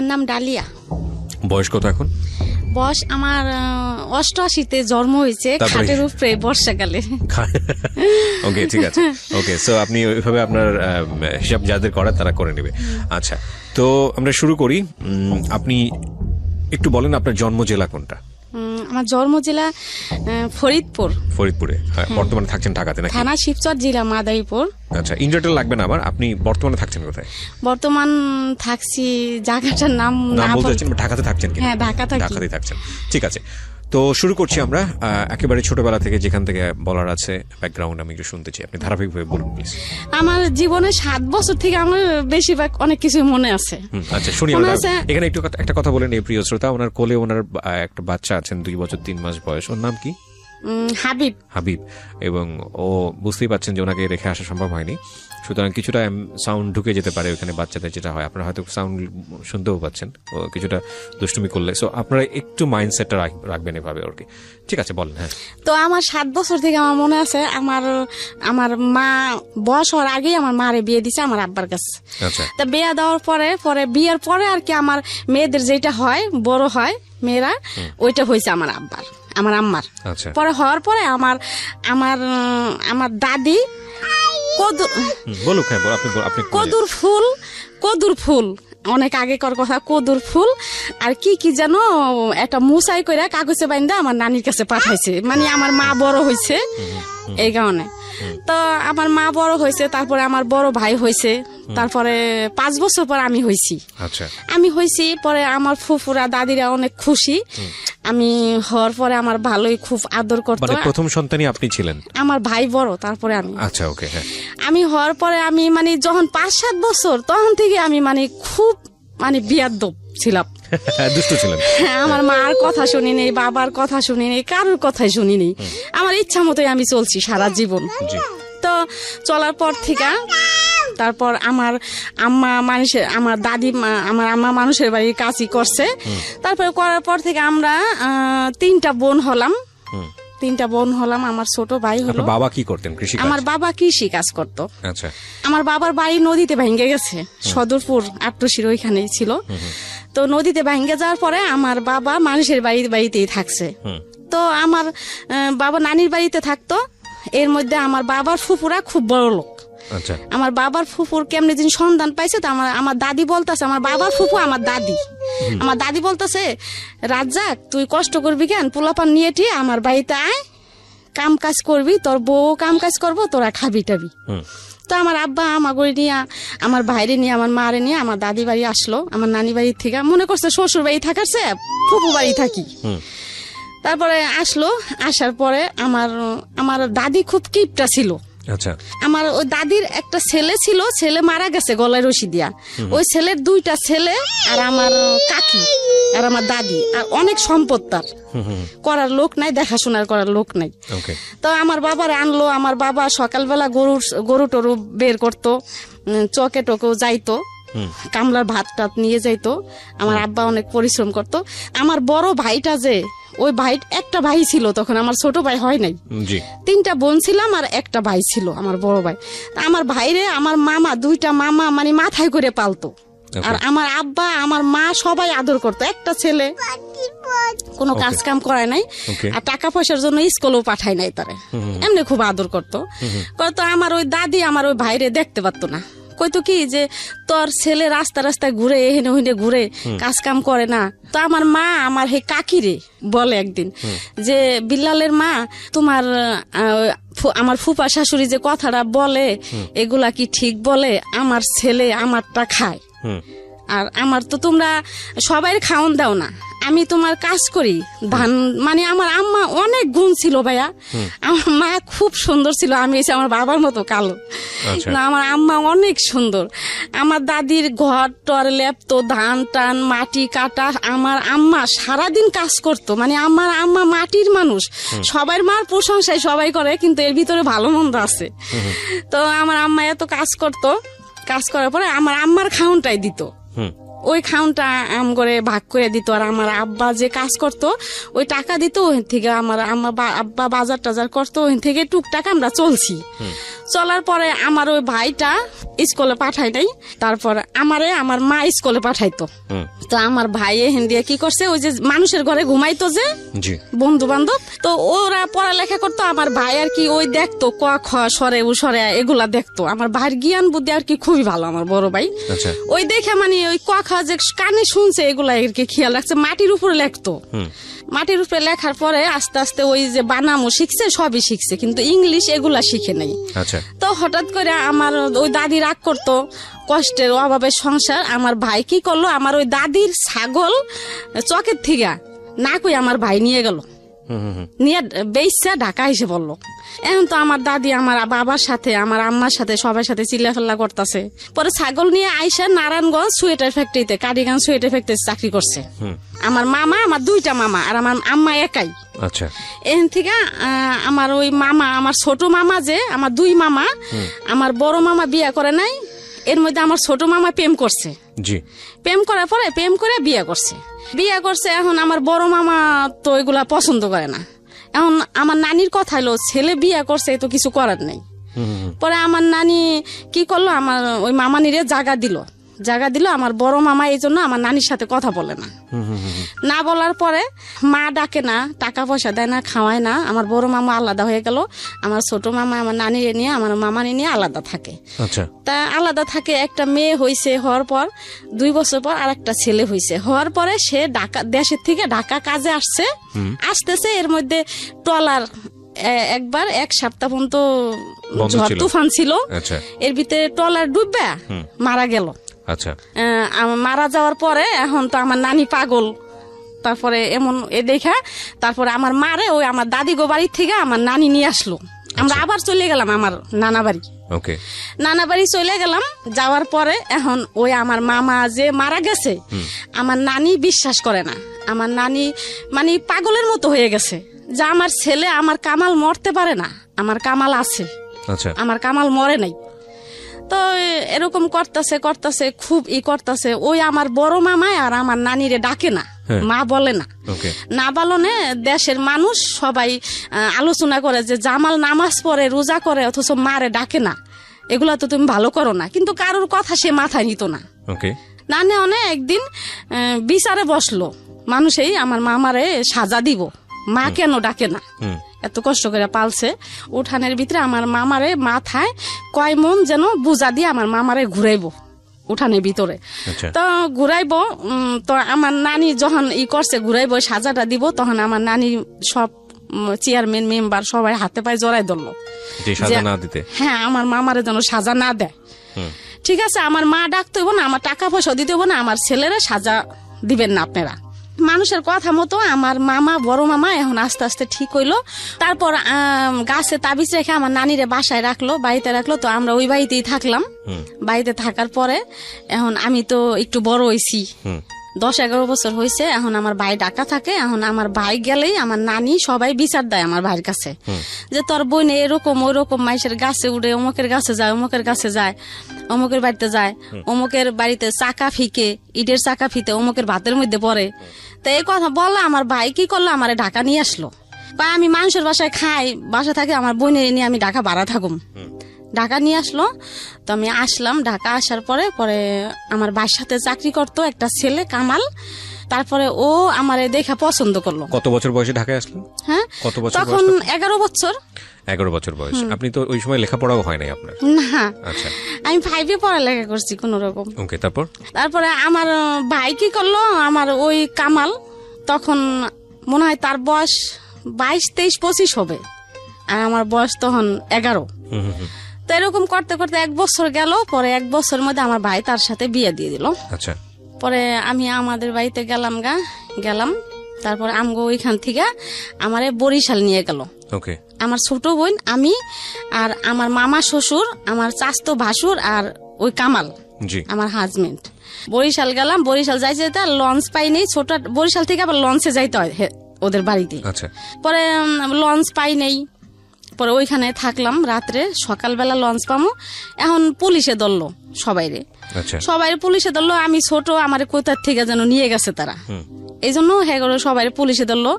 আমার নাম ডালিয়া। বয়স কত এখন? বয়স আমার 88-তে জন্ম হয়েছে, খাটের উপরে বর্ষাকালে। ওকে, ঠিক আছে। ওকে, সো আপনি ওইভাবে আপনার হিসাব যাদের করার তারা করে নেবে। আচ্ছা, তো আমরা শুরু করি। আপনি একটু বলেন আপনার জন্ম জেলা কোনটা? আমার জন্ম জেলা ফরিদপুর। ফরিদপুরে, বর্তমানে থাকছেন ঢাকাতে নাকি? থানা শিবচর, জেলা মাদারীপুর। আচ্ছা, ইন্টারটেল লাগবে না আমার। আপনি বর্তমানে থাকছেন কোথায়? বর্তমান থাকছি, জায়গাটার নাম বলতে চাচ্ছেন? ঢাকাতে থাকছেন কিনা? হ্যাঁ, ঢাকাতেই থাকছেন। ঠিক আছে, তো শুরু করছি আমরা একেবারে ছোটবেলা থেকে, যেখান থেকে বলার আছে ব্যাকগ্রাউন্ড আমি একটু শুনতে চাই। আপনি ধারাবাহিকভাবে বলুন প্লিজ। আমার জীবনে 7 বছর থেকে আমার বেশিরভাগ অনেক কিছু মনে আছে। আচ্ছা, শুনি। এখানে একটু একটা কথা বলেন এই প্রিয় শ্রোতা, ওনার কোলে ওনার একটা বাচ্চা আছেন 2 বছর 3 মাস বয়স। ওর নাম কি? হাবিব। এবং ও বুঝতেই পারছেন যে ওনাকে রেখে আসা সম্ভব হয়নি, সুতরাং কিছুটা সাউন্ড ঢুকে যেতে পারে ওখানে বাচ্চাদের, যেটা হয় আপনারা হয়তো সাউন্ড শুনতেও পাচ্ছেন ও কিছুটা দুষ্টুমি করলে। সো আপনারা একটু মাইন্ডসেটটা রাখবেন এভাবে আর কি। ঠিক আছে, বলেন। হ্যাঁ, তো আমার 7 বছর থেকে আমার মনে আছে, আমার মা বয়স হওয়ার আগেই আমার মারে বিয়ে দিছে আমার আব্বার কাছে। আচ্ছা, তা বিয়ে দেওয়ার পরে বিয়ের পরে আর কি আমার মেয়েদের যেটা হয়, বড় হয় মেয়েরা, ওইটা হয়েছে আমার আম্মার। আচ্ছা, পরে হওয়ার পরে আমার দাদি কদুর ফুল অনেক আগেকার কথা, কদুর ফুল আর কি যেন একটা মুসাই করে কাগজে বাইন্দা আমার নানির কাছে পাঠাইছে। মানে আমার মা বড় হয়েছে এই কারণে। তো আমার মা বড় হয়েছে, তারপরে আমার বড় ভাই হয়েছে, তারপরে 5 বছর পর আমি হয়েছি। আমি হয়েছি পরে আমার ফুফুরা দাদিরা অনেক খুশি। আমি হওয়ার পরে আমার ভালোই খুব আদর করতো। মানে প্রথম সন্তানই আপনি ছিলেন? আমার ভাই বড়, তারপরে আমি। আচ্ছা, ওকে, হ্যাঁ। আমি হওয়ার পরে আমি মানে যখন 5-7 বছর, তখন থেকে আমি মানে খুব বিয়াদ্দপ ছিলাম, দুষ্ট ছিলেন। আমার মার কথা শুনি নেই, বাবার কথা শুনি নেই, কারোর কথাই শুনি নেই। আমার ইচ্ছা মতোই আমি চলছি সারা জীবন। তো চলার পর থেকে তারপর আমার আম্মা মানুষের বাড়ির কাজই করছে। তারপরে করার পর থেকে আমরা 3টা বোন হলাম। আমার ছোট ভাই হলো। বাবা কি করতেন? আমার বাবা কৃষি কাজ করতো। আচ্ছা, আমার বাবার বাড়ি নদীতে ভেঙে গেছে, সদরপুর আট্টশির ওইখানেই ছিল। তো নদীতে ভেঙে যাওয়ার পরে আমার বাবা মানুষের বাড়িতেই থাকছে। তো আমার বাবা নানির বাড়িতে থাকতো। এর মধ্যে আমার বাবার ফুফুরা খুব বড় লোক। আচ্ছা, আমার বাবার ফুফুর কেমনি দিন সন্ধান পাইছে, তো আমার দাদি বলতেছে, আমার বাবার ফুফু আমার দাদি বলতেছে, রাজ্জাক তুই কষ্ট করবি কেন, পোলাপান নিয়ে টি আমার বাড়িতে আয়, কাম কাজ করবি, তোর বউ কাম কাজ করবো, তোরা খাবি টাবি। তো আমার আব্বা আমাকে নিয়ে, আমার ভাইরে নিয়ে, আমার মারে নিয়ে আমার দাদি বাড়ি আসলো। আমার নানি বাড়ির থেকে মনে করছে শ্বশুর বাড়ি থাকারছে ফুফু বাড়ি থাকি। তারপরে আসলো, আসার পরে আমার দাদি খুব কিপটা ছিল। আচ্ছা, আমার ওই দাদির একটা ছেলে ছিল, ছেলে মারা গেছে গলায় রশি দিয়া। ওই ছেলের 2টা ছেলে আর আমার কাকি আর আমার দাদি, আর অনেক সম্পদ তার, করার লোক নাই, দেখাশোনার করার লোক নাই। তো আমার বাবার আনলো, আমার বাবা সকালবেলা গরু টরু বের করতো, চকে টকেও যাইতো, কামলার ভাত টাত নিয়ে যাইতো। আমার আব্বা অনেক পরিশ্রম করতো। আমার বড় ভাইটা যে, ওই ভাই একটা ভাই ছিল তখন, আমার ছোট ভাই হয় নাই, 3টা বোন ছিলাম আর একটা ভাই ছিল আমার বড় ভাই। আমার ভাইরে আমার মামা 2টা মামা মানে মাথায় করে পালতো। আর আমার আব্বা আমার মা সবাই আদর করতো। একটা ছেলে কোনো কাজ কাম করায় নাই, আর টাকা পয়সার জন্য স্কুলেও পাঠায় নাই তারে, এমনি খুব আদর করতো। আমার ওই দাদি আমার ওই ভাইরে দেখতে পারতো না, কইতো কি যে তোর ছেলে রাস্তায় ঘুরে, এহেনে ওহেনে ঘুরে, কাজ কাম করে না। তো আমার মা আমার হে কাকিরে বলে একদিন যে, বিল্লালের মা, তোমার আমার ফুপা শাশুড়ি যে কথাটা বলে এগুলা কি ঠিক বলে? আমার ছেলে আমারটা খায়, আর আমার তো তোমরা সবাই খাওন দাও না, আমি তোমার কাজ করি ধান। মানে আমার আম্মা অনেক গুণ ছিল ভাইয়া, আমার মা খুব সুন্দর ছিল, আমি এসে আমার বাবার মতো কালো না, আমার আম্মা অনেক সুন্দর। আমার দাদির ঘর টর লেপতো, ধান টান মাটি কাটা, আমার আম্মা সারাদিন কাজ করতো। মানে আমার আম্মা মাটির মানুষ, সবার মার প্রশংসায় সবাই করে, কিন্তু এর ভিতরে ভালো মন্দ আছে। তো আমার আম্মা এত কাজ করতো, কাজ করার পরে আমার আম্মার খাউনটাই দিত। ওই খাউনটা আম করে ভাগ করে দিত। আর আমার আব্বা যে কাজ করতো ওই টাকা দিত, ওই থেকে আমার আব্বা বাজার টাজার করতো, ওই থেকে টুকটাক আমরা চলছি। চলার পরে আমার ওই ভাইটা স্কুলে পাঠায় নাই, তারপর আমার মা স্কুলে পাঠাইতো। তো আমার ভাই এখান দিয়ে কি করছে, ওই যে মানুষের ঘরে ঘুমাইতো যে বন্ধু বান্ধব, তো ওরা পড়ালেখা করতো। আমার ভাই আর কি ওই দেখতো ক খ সরে উ সরে এগুলা দেখতো। আমার ভাইয়ের জ্ঞান বুদ্ধি আর কি খুবই ভালো, আমার বড় ভাই। ওই দেখে মানে ওই ক খ যে কানে শুনছে এগুলা আর কি খেয়াল রাখছে, মাটির উপরে লেখতো। মাটির উপরে লেখার পরে আস্তে আস্তে ওই যে বানামও শিখছে, সবই শিখছে, কিন্তু ইংলিশ এগুলা শিখে নাই। তো হঠাৎ করে আমার ওই দাদি রাগ করতো, কষ্টের অভাবের সংসার। আমার ভাই কি করলো, আমার ওই দাদির ছাগল চকের থেকে না কই আমার ভাই নিয়ে গেল, নিয়ে বেইসা ঢাকা এসে বললো। এখন তো আমার দাদি আমার বাবার সাথে আমার আম্মার সাথে সবার সাথে চিল্লাফাল্লা করতেছে। পরে ছাগল নিয়ে আইসা নারায়ণগঞ্জ সোয়েটার ফ্যাক্টরিতে, কাটিগঞ্জ সোয়েটার ফ্যাক্টরিতে চাকরি করছে। আমার মামা, আমার দুইটা মামা, আর আমার আম্মা একাই। আচ্ছা, এখান থেকে আমার ওই মামা, আমার ছোট মামা যে আমার দুই মামা, আমার বড় মামা বিয়ে করে নাই, এর মধ্যে আমার ছোট মামা প্রেম করছে। প্রেম করার পরে প্রেম করে বিয়ে করছে। এখন আমার বড় মামা তো এগুলা পছন্দ করে না। এখন আমার নানির কথা হলো, ছেলে বিয়ে করছে তো কিছু করার নেই। পরে আমার নানি কি করলো, আমার ওই মামানিরে জায়গা দিল। আমার বড় মামা এই জন্য আমার নানির সাথে কথা বলে না। না বলার পরে মা ডাকে না, টাকা পয়সা দেয় না, খাওয়ায় না। আমার বড় মামা আলাদা হয়ে গেল। আমার ছোট মামা আমার নানিরে নিয়ে, আমার মামানি নিয়ে আলাদা থাকে। তা আলাদা থাকে। একটা মেয়ে হয়েছে, হওয়ার পর 2 বছর পর আর একটা ছেলে হয়েছে। হওয়ার পরে সে দেশের থেকে ঢাকা কাজে আসতেছে। এর মধ্যে ট্রলার একবার 1 সপ্তাহ পর্যন্ত ঝড় তুফান ছিল, এর ভিতরে ট্রলার ডুববে মারা গেল। মারা যাওয়ার পরে এখন তো আমার নানি পাগল। তারপরে এমন দেখা তারপরে আমার মারে ওই আমার দাদি গো বাড়ি থেকে আমার নানি নিয়ে আসলো। আমরা আবার চলে গেলাম আমার নানা বাড়ি। নানা বাড়ি চলে গেলাম। যাওয়ার পরে এখন ওই আমার মামা যে মারা গেছে, আমার নানি বিশ্বাস করে না। আমার নানি মানে পাগলের মতো হয়ে গেছে যে আমার ছেলে, আমার কামাল মরতে পারে না, আমার কামাল আছে, আমার কামাল মরে নাই। তো এরকম করতেছে খুব করতেছে। ওই আমার বড় মামায় আর আমার নানিরে ডাকে না, মা বলে না। না বলনে দেশের মানুষ সবাই আলোচনা করে যে জামাল নামাজ পড়ে, রোজা করে, অথচ মারে ডাকে না, এগুলা তো তুমি ভালো করো না। কিন্তু কারোর কথা সে মাথায় নিত না। না নেওয়া একদিন বিচারে বসলো, মানুষই আমার মামারে সাজা দিব, মা কেন ডাকে না, এত কষ্ট করে পালছে। উঠানের ভিতরে আমার মামারে মাথায় কয় মন যেন বুঝা দিয়ে আমার মামারে ঘুরাইবো উঠানের ভিতরে। তো ঘুরাইবো, তো আমার নানি যখন করছে ঘুরাইবো, সাজাটা দিব, তখন আমার নানি সব চেয়ারম্যান মেম্বার সবাই হাতে পায়ে জড়াই ধরলো, হ্যাঁ আমার মামারে যেন সাজা না দেয়। ঠিক আছে, আমার মা ডাকতে হইব না, আমার টাকা পয়সা দিতে হইব না, আমার ছেলেরা সাজা দিবেন না আপনারা। মানুষের কথা মতো আমার মামা, বড় মামা এখন আস্তে আস্তে ঠিক হইলো। তারপর গাছে তাবিজ রেখে আমার নানিরে বাসায় রাখলো, বাড়িতে রাখলো। তো আমরা ওই বাড়িতেই থাকলাম। বাড়িতে থাকার পরে এখন আমি তো একটু বড় হয়েছি, 10-11 বছর হয়েছে। এখন আমার ভাই ঢাকা থাকে। এখন আমার ভাই গেলেই আমার নানি সবাই বিচার দেয় আমার ভাইয়ের কাছে, যে তোর বোন এরকম ওই রকম, মাইসের গাছে উঠে, অমুকের গাছে যায়, অমুকের গাছে যায়, অমুকের বাড়িতে যায়, অমুকের বাড়িতে চাকা ফিকে, ইটের চাকা ফিতে অমুকের ভাতের মধ্যে পড়ে। তো এই কথা বললো। আমার ভাই কি করলো, আমার ঢাকা নিয়ে আসলো। বা আমি মানুষের বাসায় খাই, বাসা থাকে, আমার বোনের নিয়ে আমি ঢাকা ভাড়া থাকুম। ঢাকা নিয়ে আসলো। তো আমি আসলাম। ঢাকা আসার পরে আমার ভাইয়ের সাথে চাকরি করতো একটা ছেলে কামাল। তারপরে ও আমারে দেখা পছন্দ করলো। কত বছর বয়সে ঢাকায় আসলেন? হ্যাঁ, কত বছর? তখন 11 বছর। 11 বছর বয়স। আপনি তো ওই সময় লেখাপড়াও হয় নাই আপনার? না। আচ্ছা, আমি 5-এ পড়ালেখা করছি কোন রকম। ওকে, তারপরে আমার ভাই কি করলো, আমার ওই কামাল তখন মনে হয় তার বয়স 22, 23, 25 হবে, আর আমার বয়স তখন 11। তো এরকম করতে করতে 1 বছর গেল। পরে 1 বছরের মধ্যে আমার ভাই তার সাথে বিয়ে দিয়ে দিল। আচ্ছা, পরে আমি আমাদের বাড়িতে গেলাম। তারপরে আমগো ওইখান থেকে আমারে বরিশাল নিয়ে গেল। আমার ছোট বোন, আমি, আর আমার মামা শ্বশুর, আমার চাচতো ভাসুর, আর ওই কামাল আমার হাজবেন্ড। বরিশাল গেলাম। বরিশাল যাইতে লঞ্চ পাইনি। ছোট বরিশাল থেকে আবার লঞ্চে যাইতে হয় ওদের বাড়িতে। পরে লঞ্চ পাই নেই। পরে ওইখানে থাকলাম রাত্রে। সকালবেলা লঞ্চ পামো। এখন পুলিশে ধরলো সবাইরে। আচ্ছা সবাই পুলিশে ধরলো, আমি ছোট, আমার কোথার থেকে যেন নিয়ে গেছে তারা, এই জন্য হ্যাঁ সবাই পুলিশে ধরলো,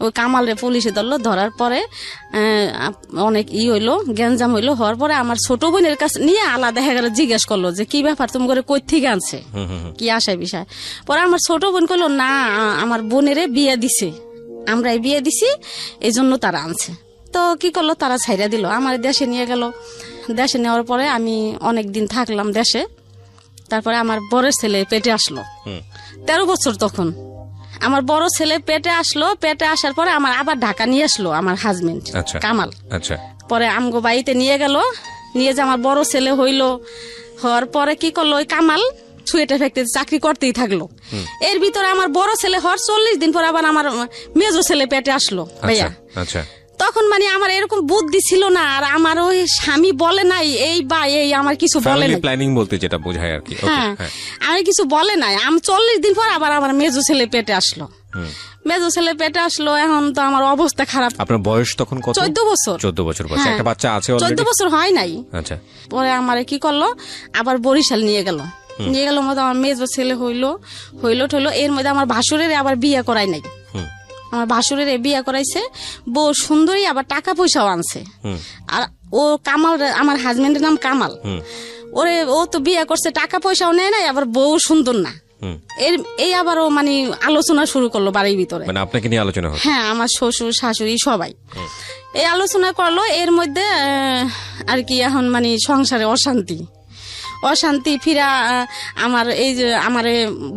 ওই কামালরে পুলিশে ধরলো। ধরার পরে অনেক হইলো, গ্যাঞ্জাম হইলো। হওয়ার পরে আমার ছোট বোনের কাছে নিয়ে আলাদা হয়ে গেল, জিজ্ঞেস করলো যে কি ব্যাপার, তুমি করে কই থেকে আনছে, কি আশায় বিষয়। পরে আমার ছোট বোন কইলো না, আমার বোনেরে বিয়ে দিছে, আমরাই বিয়ে দিছি, এই জন্য তারা আনছে। তো কি করলো, তারা ছাইরা দিল, আমার দেশে নিয়ে গেল। দেশে নেওয়ার পরে আমি অনেক দিন থাকলাম দেশে। তারপরে আমার বড় ছেলে পেটে আসলো, 13 বছর তখন। আমার বড় ছেলে পেটে আসলো, পেটে আসার পরে আমার আবার ঢাকা নিয়ে আসলো আমার হাজবেন্ড কামাল। আচ্ছা পরে আমগো বাড়িতে নিয়ে গেল, নিয়ে যে আমার বড় ছেলে হইলো। হওয়ার পরে কি করলো, ওই কামাল সুয়েটার ফ্যাক্টরিতে চাকরি করতেই থাকলো। এর ভিতরে আমার বড় ছেলে হওয়ার 40 দিন পর আবার আমার মেজো ছেলে পেটে আসলো ভাইয়া। আচ্ছা তখন মানে আমার এরকম বুদ্ধি ছিল না, আর আমার ওই স্বামী বলে নাই এই বা এই, আমার কিছু বলে নাই, প্ল্যানিং বলতে যেটা বোঝায় আর কি। হ্যাঁ আমি কিছু বলে নাই। আমি 40 দিন পর আবার আমার মেজো ছেলে পেটে আসলো, মেজো ছেলে পেটে আসলো। এখন তো আমার অবস্থা খারাপ। আপনার বয়স তখন কত? 14 বছর। 14 বছর বয়স, একটা বাচ্চা আছে অলরেডি? 14 বছর হয় নাই। আচ্ছা পরে আমারে কি করলো, আবার বরিশাল নিয়ে গেল। নিয়ে গেল মধ্যে আমার মেজো ছেলে হইলো ঠইলো। এর মধ্যে আমার ভাসুরের আবার বিয়ে করাই নাই, আমার ভাসুরের বিয়ে করাইছে, বউ সুন্দরী, আবার টাকা পয়সাও আনছে। আর ও কামাল, আমার হাজবেন্ডের নাম কামাল, ওরে ও তো বিয়ে করছে, টাকা পয়সাও নেয় নাই, আবার বউ সুন্দর না। এই আবার ও মানে আলোচনা শুরু করলো বাড়ির ভিতরে, মানে আপনাকে নিয়ে আলোচনা হচ্ছে? হ্যাঁ, আমার শ্বশুর শাশুড়ি সবাই এই আলোচনা করলো। এর মধ্যে আর কি এখন মানে সংসারে অশান্তি ফিরা। আমার এই যে আমার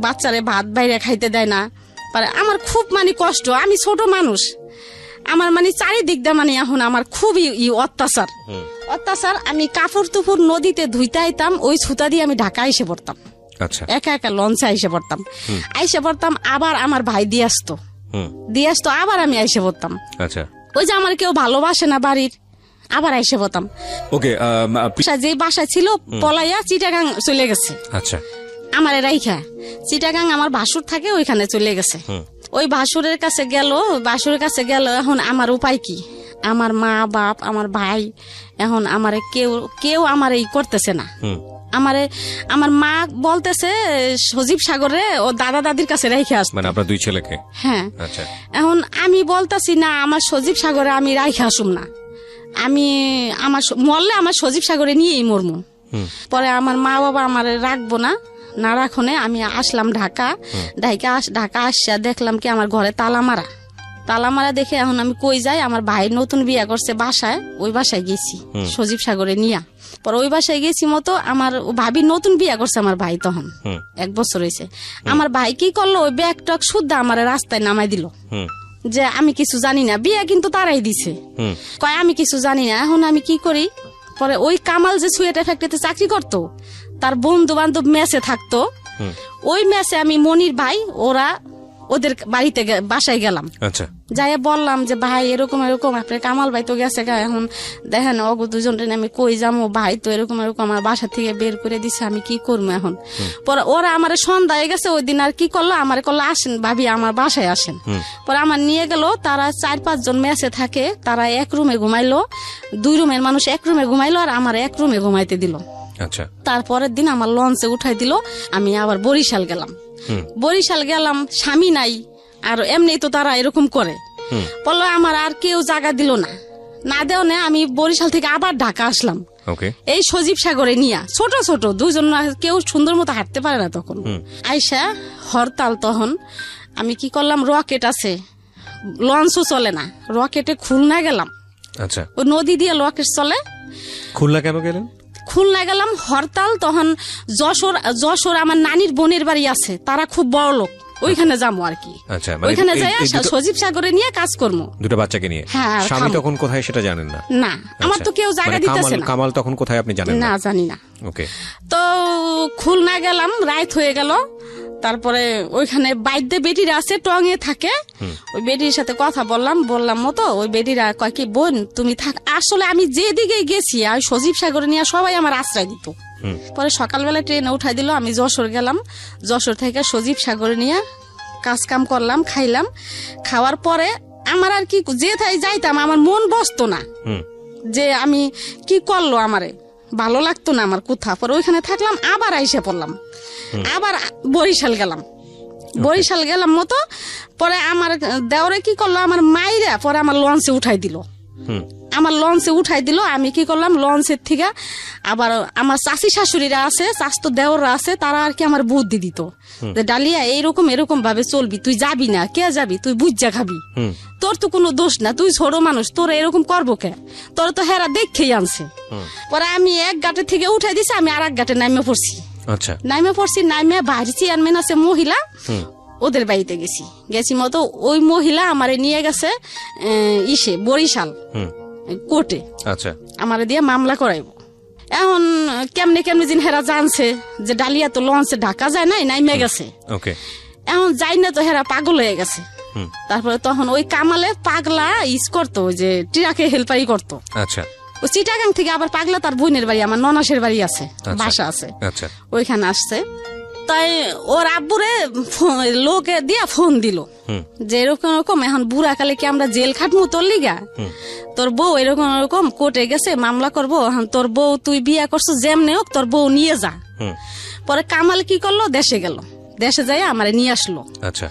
বাচ্চারে ভাত বাইরে খাইতে দেয় না, আমার খুব মানে কষ্ট। আমি ছোট মানুষ, আমার মানে চারিদিক দিয়ে মানে এখন আমার খুবই অত্যাচার। আমি কাপড় তুপুর নদীতে ধুইতে আইতাম, ওই ছুতা দিয়ে আমি ঢাকা এসে পড়তাম। আচ্ছা একা একা লঞ্চে আইসে পড়তাম। আবার আমার ভাই দিয়ে আসতো, আবার আমি আইসে পড়তাম। আচ্ছা, ওই যে আমার কেউ ভালোবাসে না বাড়ির, আবার আইসে পড়তাম। ওকে, যে বাসা ছিল পলাইয়া চিটাগাং চলে গেছে। আচ্ছা, আমার রাইখা চিটাগাং আমার ভাসুর থাকে, ওইখানে চলে গেছে। ওই ভাসুরের কাছে গেল। এখন আমার উপায় কি? আমার মা বাপ, আমার ভাই, এখন আমারে কেউ আমার এই করতেছে না। আমার মা বলতেছে সজীব সাগরে ও দাদা দাদির কাছে রেখে আসতে, মানে আপনার দুই ছেলেকে। হ্যাঁ, আচ্ছা। এখন আমি বলতাছি না, আমার সজীব সাগরে আমি রাইখে আসুম না, আমি আমার মরলে আমার সজীব সাগরে নিয়েই মরমু। পরে আমার মা বাবা আমার রাখবো না রাখনে আমি আসলাম ঢাকা আসিয়া দেখলাম কি আমার ঘরে তালা মারা দেখে এখন আমি কই যাই, আমার ভাই নতুন বিয়ে করছে বাসায়, ওই বাসায় গেছি সজীব সাগরে নিয়া। পরে ওই বাসায় গেছি মতো আমার ভাবি নতুন বিয়ে করছে, আমার ভাই তখন 1 বছর হয়েছে। আমার ভাই কি করলো, ওই ব্যাগ টক শুদ্ধ আমার রাস্তায় নামাই দিল, যে আমি কিছু জানি না। বিয়ে কিন্তু তারাই দিছে, কয় আমি কিছু জানি না। এখন আমি কি করি? পরে ওই কামাল যে সুয়েটার ফ্যাক্টরিতে চাকরি করতো, তার বন্ধু বান্ধব মেসে থাকতো, ওই মেসে আমি মনির ভাই ওদের বাড়িতে বাসায় গেলাম। আচ্ছা, যাই বললাম যে ভাই এরকম আপনার কামাল ভাই তো গেছে, এখন দেখেন অগো দুজনটা আমি কই যাবো, ভাই তো এরকম আমার বাসা থেকে বের করে দিছে, আমি কি করবো এখন? পরে ওরা আমার সন্ধ্যা হয়ে গেছে, ওই দিন আর কি করলো, আমার করলো আসেন ভাবি আমার বাসায় আসেন। পরে আমার নিয়ে গেল, তারা 4-5 জন মেসে থাকে, তারা এক রুমে ঘুমাইলো, 2 রুমের মানুষ এক রুমে ঘুমাইলো, আর আমার এক রুমে ঘুমাইতে দিল। আচ্ছা, তারপরের দিন আমার লঞ্চে উঠাই দিল, আমি আবার বরিশাল গেলাম। স্বামী নাই, আর এমনি তো তারা এরকম করে। বললো আমার আর কেউ জায়গা দিল না দেও না, আমি বরিশাল থেকে আবার ঢাকা আসলাম, এই সজীব সাগরে নিয়া। ছোট 2জন, কেউ সুন্দর মতো হাঁটতে পারে না তখন। আইসা হরতাল, তখন আমি কি করলাম, রকেট আছে, লঞ্চও চলে না, রকেটে খুলনা গেলাম। আচ্ছা, ওই নদী দিয়ে রকেট চলে। খুলনা কেন গেলেন? খুলনা গেলাম হরতাল, তখন যশোর আমার নানির বোনের বাড়ি আছে, তারা খুব বড় লোক, ওইখানে যাবো আর কি। আচ্ছা, ওইখানে যাই সজীব সাগরে নিয়ে কাজ করবো, 2টা বাচ্চাকে নিয়ে। হ্যাঁ, স্বামী তখন কোথায় সেটা জানেন না? না, আমার তো কেউ জায়গা দিতেছে না। কামাল তখন কোথায় আপনি জানেন না? জানি না। ওকে, তো খুলনা গেলাম, রাত হয়ে গেল। তারপরে ওইখানে বাইদ্যে বেটিরা আছে, টঙে থাকে, ওই বেটির সাথে কথা বললাম মতো, ওই বেটিরা কয় কি বোন তুমি থাক। আসলে আমি যেদিকে গেছি আর সজীব সাগরে নিয়ে সবাই আমার আশ্রয় দিত। পরে সকালবেলা ট্রেনে উঠাই দিল, আমি যশোর গেলাম, যশোর থেকে সজীব সাগরে নিয়ে কাজ কাম করলাম, খাইলাম। খাওয়ার পরে আমার আর কি যাইতাম, আমার মন বসতো না যে আমি কি করলো আমারে ভালো লাগতো না আমার কোথাও। পরে ওইখানে থাকলাম, আবার আইসা পড়লাম, আবার বরিশাল গেলাম। বরিশাল গেলাম মতো, পরে আমার দেওরে কি করলো, আমার মাইরা পরে আমার লঞ্চে উঠাই দিল। আমার লঞ্চে উঠাই দিল, আমি কি করলাম, লঞ্চের থেকে আবার আমার চাচি শাশুড়িরা আছে, চাচতো দেওররা আছে, তারা আর কি আমার বুদ্ধি দিত যে ডালিয়া এরকম এরকম ভাবে চলবি, তুই যাবি না, কে যাবি, তুই বুঝা খাবি, তোর তো কোনো দোষ না, তুই ছোট মানুষ, তোর এরকম করবো কে, তোর তো হেরা দেখেই আনছে। পরে আমি এক ঘাটে থেকে উঠাই দিছি, আমি আর এক ঘাটে নামে পড়ছি। আচ্ছা, নামে পড়ছি, নামে বাইরে চেয়ারম্যান আছে মহিলা, ওদের বাড়িতে গেছি মতো ওই মহিলা আমারে নিয়ে গেছে ইসে বরিশাল কোর্টে। আচ্ছা, আমারে দিয়ে মামলা করাইব। এখন কেমনে কেমনে দিন হেরা জানছে যে ডালিয়া তো লঞ্চে ঢাকা যায় নাই, নাইমে গেছে। ওকে, এখন যাই না তো হেরা পাগল হয়ে গেছে। তারপরে তখন ওই কামালে পাগলা ইস করতো, ওই যে ট্রাকে হেল্পারি করতো। আচ্ছা, ওই চিটাগাং থেকে আবার পাগলা তার বোনের বাড়ি, আমার ননাসের বাড়ি আছে, বাসা আছে, আচ্ছা, ওইখানে আসছে। তাই ওর আব্বুরে লোকে দিয়া ফোন দিল যে এরকম এরকম এখন বুড়া কালে কি আমরা জেল খাটমু তোর লিগা, তোর বউ এরকম এরকম কোর্টে গেছে, মামলা করবো, এখন তোর বউ তুই বিয়া করছো, যেমনে হোক তোর বউ নিয়ে যা। পরে কামাল কি করলো, দেশে গেল, দেশে যাই আমারে নিয়ে আসলো। আচ্ছা,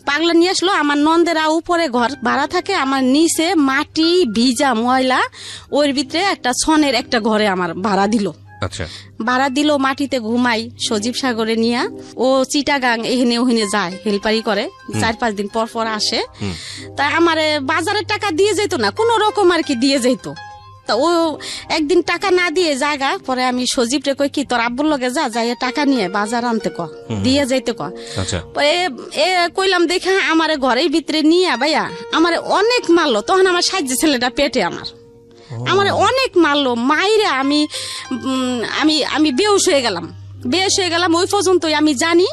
পাগলা নিয়ে আসলো। আমার নন্দেরা উপরে ঘর ভাড়া থাকে, আমার নিচে মাটি ভিজা ময়লা, ওর ভিতরে একটা ছনের একটা ঘরে আমার ভাড়া দিল। আচ্ছা, ভাড়া দিল, মাটিতে ঘুমাই সজীব সাগরে নিয়া। ও চিটাগাং এখানে ওখানে যায়, হেল্পারি করে, 4-5 দিন পর পর আসে। তাই আমার বাজারের টাকা দিয়ে যেত না, কোন রকম আর কি দিয়ে যেত। তা ও একদিন টাকা না দিয়ে জায়গা, পরে আমি সজীব রে কই কি তোর আব্বুর লগে যা, যাই টাকা নিয়ে বাজার আনতে ক, দিয়ে যাইতে ক। পরে এ কইলাম দেখে আমার ঘরের ভিতরে নিয়ে ভাইয়া আমার অনেক মারলো। তখন আমার সাহায্য ছেলেটা পেটে আমার অনেক মারলো, মাইরা আমি আমি আমি বেহুশ হয়ে গেলাম। ওই পর্যন্তই আমি জানি।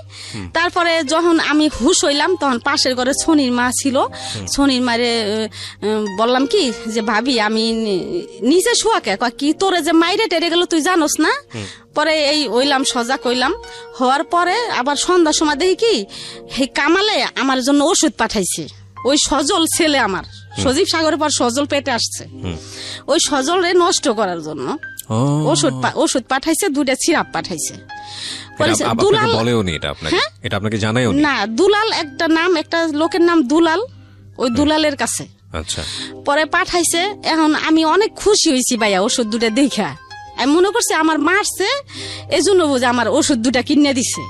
তারপরে যখন আমি হুশ হইলাম, তখন পাশের ঘরে ছনির মা ছিল। ছনির মারে বললাম কি যে ভাবি আমি নিচে শোয়াকে, কি তোরে যে মাইরে টেরে গেল তুই জানোস না। পরে এই ওইলাম সজাগ হইলাম। হওয়ার পরে আবার সন্ধ্যার সময় দেখি কি হে কামালে আমার জন্য ওষুধ পাঠাইছে। ওই সজল ছেলে আমার, সজীব সাগরের পর সজল পেটে আসছে, ওই সজল নষ্ট করার জন্য ওষুধ পাঠাইছে, 2টা সিরাপ পাঠাইছে। না, দুলাল একটা নাম, একটা লোকের নাম দুলাল, ওই দুলালের কাছে। আচ্ছা, পরে পাঠাইছে। এখন আমি অনেক খুশি হয়েছি ভাইয়া ওষুধ 2টা দেখা। আমি মনে করছি আমার মারছে, এই জন্য বুঝে আমার ওষুধ 2টা কিনে দিছে,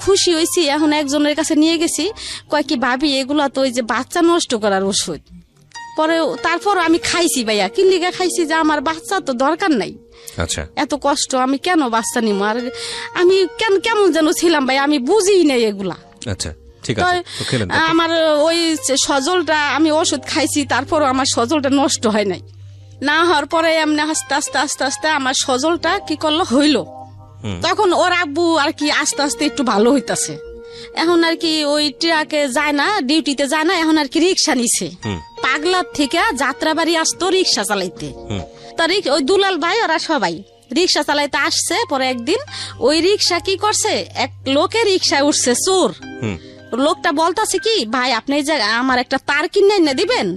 খুশি হয়েছি। এখন একজনের কাছে নিয়ে গেছি, কয় কি ভাবি এগুলা তো ওই যে বাচ্চা নষ্ট করার ওষুধ। পরে তারপর আমি খাইছি ভাইয়া, কি লিগা খাইছি যে আমার বাচ্চা তো দরকার নাই। আচ্ছা, এত কষ্ট আমি কেন বাচ্চা নিব, আর আমি কেমন যেন ছিলাম ভাই, আমি বুঝি নাই এগুলা। আচ্ছা, ঠিক আছে, আমার ওই সজলটা আমি ওষুধ খাইছি, তারপরও আমার সজলটা নষ্ট হয় নাই। না হওয়ার পরে এমনি আস্তে আস্তে আস্তে আস্তে আমার সজলটা কি করলো হইলো। তখন ওর আব্বু আর কি আস্তে আস্তে একটু ভালো হইতাছে। এখন আর কি ওই ট্রাকে যায় না, ডিউটিতে যায় না, এখন আর কি রিক্সা নিছে। পাগলার থেকে যাত্রাবাড়ি আসতো রিক্সা চালাইতে। তার ওই দুলাল ভাই ওরা সবাই রিক্সা চালাইতে আসছে। পরে একদিন ওই রিক্সা কি করছে, এক লোকের রিক্সায় উঠছে চোর। লোকটা বলতাছে কি ভাই আপনি যে আমার একটা তার কিনে না দিবেন,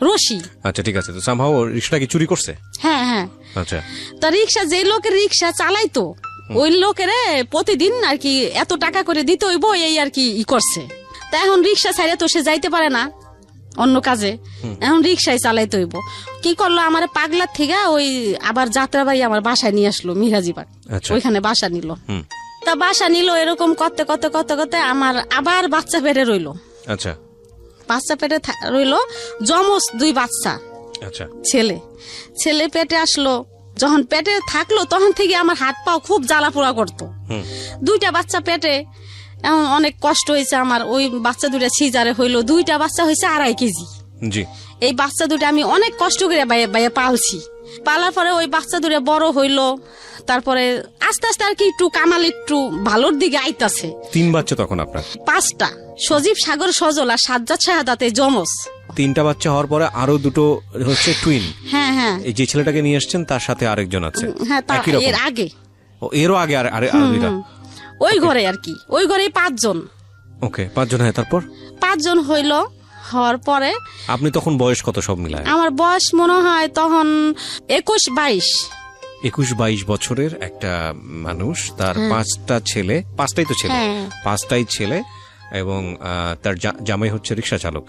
রশি। আচ্ছা, ঠিক আছে, তো সামহাও রিক্সা কি চুরি করছে? হ্যাঁ হ্যাঁ। আচ্ছা, তা রিক্সা যে লোকের রিক্সা চালাইতো ওই লোকের প্রতিদিন আর কি এত টাকা করে দিতে হইব, এই আর কি করছে। তা এখন রিক্সা ছাড়ে তো সে যাইতে পারে না অন্য কাজে, এখন রিক্সায় চালাইতে হইব। কি করলো, আমার পাগলার থেকে ওই আবার যাত্রাবাড়ি আমার বাসায় নিয়ে আসলো, মিরাজিবাগ, ওইখানে বাসা নিল। তা বাসা নিল, এরকম করতে করতে করতে করতে আমার আবার বাচ্চা পেটে রইলো। আচ্ছা, বাচ্চা পেটে রইলো, জমজ 2 বাচ্চা। আচ্ছা, ছেলে পেটে আসলো। যখন পেটে থাকলো তখন থেকে আমার হাত পাও খুব জ্বালা পোড়া করতো। 2টা বাচ্চা পেটে, এখন অনেক কষ্ট হয়েছে আমার। ওই বাচ্চা 2টা সিজারে হইলো, 2টা বাচ্চা হয়েছে 2.5 কেজি। এই বাচ্চা 2টা আমি অনেক কষ্ট করে বাইয়ে পালছি। পালার পরে ওই বাচ্চা 2টা বড় হইলো। তারপরে আস্তে আস্তে আর কি একটু কামাল একটু ভালোর দিকে আইতাছে। 3 বাচ্চা তখন আপনার? 5টা, সজীব সাগর সজল আর সাজ্জাদ শাহাদাতে জমজ। 3টা বাচ্চা হওয়ার পরে আরো 2টো হচ্ছে টুইন। হ্যাঁ হ্যাঁ, এই যে ছেলেটাকে নিয়ে আসছেন তার সাথে আরেকজন আছে। হ্যাঁ, এর আগে, এরও আগে আর 2টা ওই ঘরে আর কি, ওই ঘরে 5 জন। ওকে, 5 জন। হ্যাঁ, তারপর 5 জন হইলো। হওয়ার পরে আপনি তখন বয়স কত সব মিলায়? আমার বয়স মনে হয় তখন 21-22। 21-22 বছরের একটা মানুষ, তার 5টা ছেলে, 5টাই তো ছেলে, 5টাই ছেলে, এবং তার জামাই হচ্ছে রিক্সা চালক।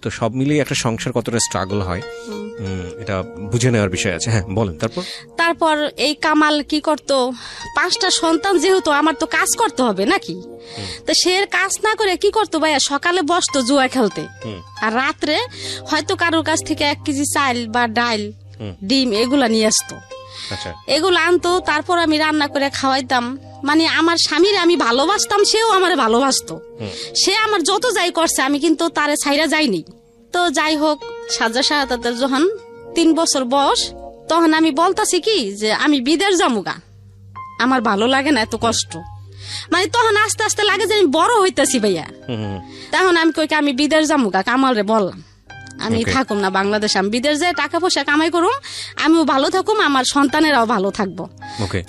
তো সব মিলিয়ে একটা সংসার কতটা স্ট্রাগল হয় এটা বুঝে নেওয়ার বিষয় আছে। হ্যাঁ, বলেন। তারপর এই কামাল কি করতো, 5টা সন্তান যেহেতু, আমার তো কাজ করতে হবে নাকি, তো সে কাজ না করে কি করতো ভাইয়া, সকালে বসতো জুয়া খেলতে, আর রাত্রে হয়তো কারোর কাছ থেকে 1 কেজি চাল বা ডাল, ডিম এগুলা নিয়ে আসতো। এগুলো আনতো, তারপর আমি রান্না করে খাওয়াইতাম। মানে আমার স্বামীর আমি ভালোবাসতাম, সেও আমার ভালোবাসতো। সে আমার যত যাই করছে, আমি কিন্তু তারে ছাইরা যাইনি। তো যাই হোক, সাজা শাহাদাতের যখন 3 বছর বয়স, তখন আমি বলতাছি কি যে আমি বিদেশ যামুগা, আমার ভালো লাগে না এত কষ্ট। মানে তখন আস্তে আস্তে লাগে যে আমি বড় হইতাছি ভাইয়া। তখন আমি কই আমি বিদেশ যামুগা, কামাল রে বললাম আমি থাকুম না বাংলাদেশে, আমি বিদেশ যাই টাকা পয়সা কামাই করুম, আমিও ভালো থাকুম, আমার সন্তানেরাও ভালো থাকবো।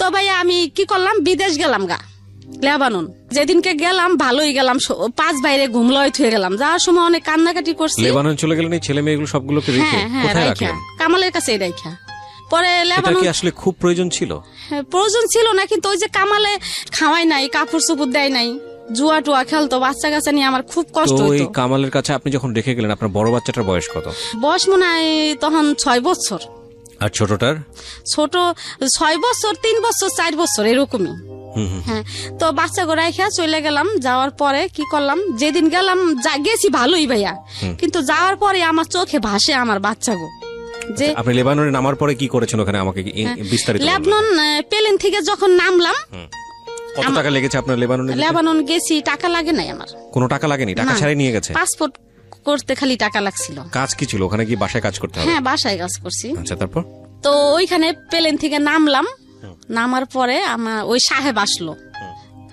তো ভাইয়া আমি কি করলাম, বিদেশ গেলাম গা, লেবানন। যেদিনকে গেলাম ভালোই গেলাম, 5 বাইরে ঘুমলয় থুয়ে গেলাম। যাওয়ার সময় অনেক কান্নাকাটি করছি। লেবানন চলে গেলেন এই ছেলে মেয়েগুলো সবগুলোকে রেখে? কোথায় রাখলেন? কামালের কাছে রাখা। পরে লেবানন কি আসলে খুব প্রয়োজন ছিল? প্রয়োজন ছিল না, কিন্তু ওই যে কামালে খাওয়াই নাই, কাপড় চোপড় দেয় নাই, জুয়া টুয়া খেলতো, বাচ্চা কাচ্চা নিয়ে আমার খুব কষ্ট হতো। ওই কামালের কাছে আপনি যখন রেখে গেলেন, আপনার বড় বাচ্চাটার বয়স কত? বয়স মনে হয় তখন 6 বছর। আর ছোটটার? ছোট 6 বছর, 3 বছর, 4 বছর এরকমই। হ্যাঁ, তো বাচ্চা গো রাইখা চলে গেলাম। যাওয়ার পরে কি করলাম, যেদিন গেলাম গেছি ভালোই ভাইয়া, কিন্তু যাওয়ার পরে আমার চোখে ভাসে আমার বাচ্চা গো। যে আপনি লেবাননে নামার পরে কি করেছেন ওখানে, আমাকে বিস্তারিত বলুন। লেবানন প্লেন থেকে যখন নামলাম, কত টাকা লেগেছে আপনার লেবাননে? লেবানন গেছি, টাকা লাগে নাই আমার। কোনো টাকা লাগেনি? টাকা ছাড়াই নিয়ে গেছে? পাসপোর্ট করতে খালি টাকা লাগছিল। কাজ কি ছিল ওখানে? কি বাসায় কাজ করতে হবে? হ্যাঁ, বাসায় কাজ করছি। আচ্ছা, তারপর? তো ওইখানে প্লেন থেকে নামলাম, নামার পরে আমার ওই সাহেব আসলো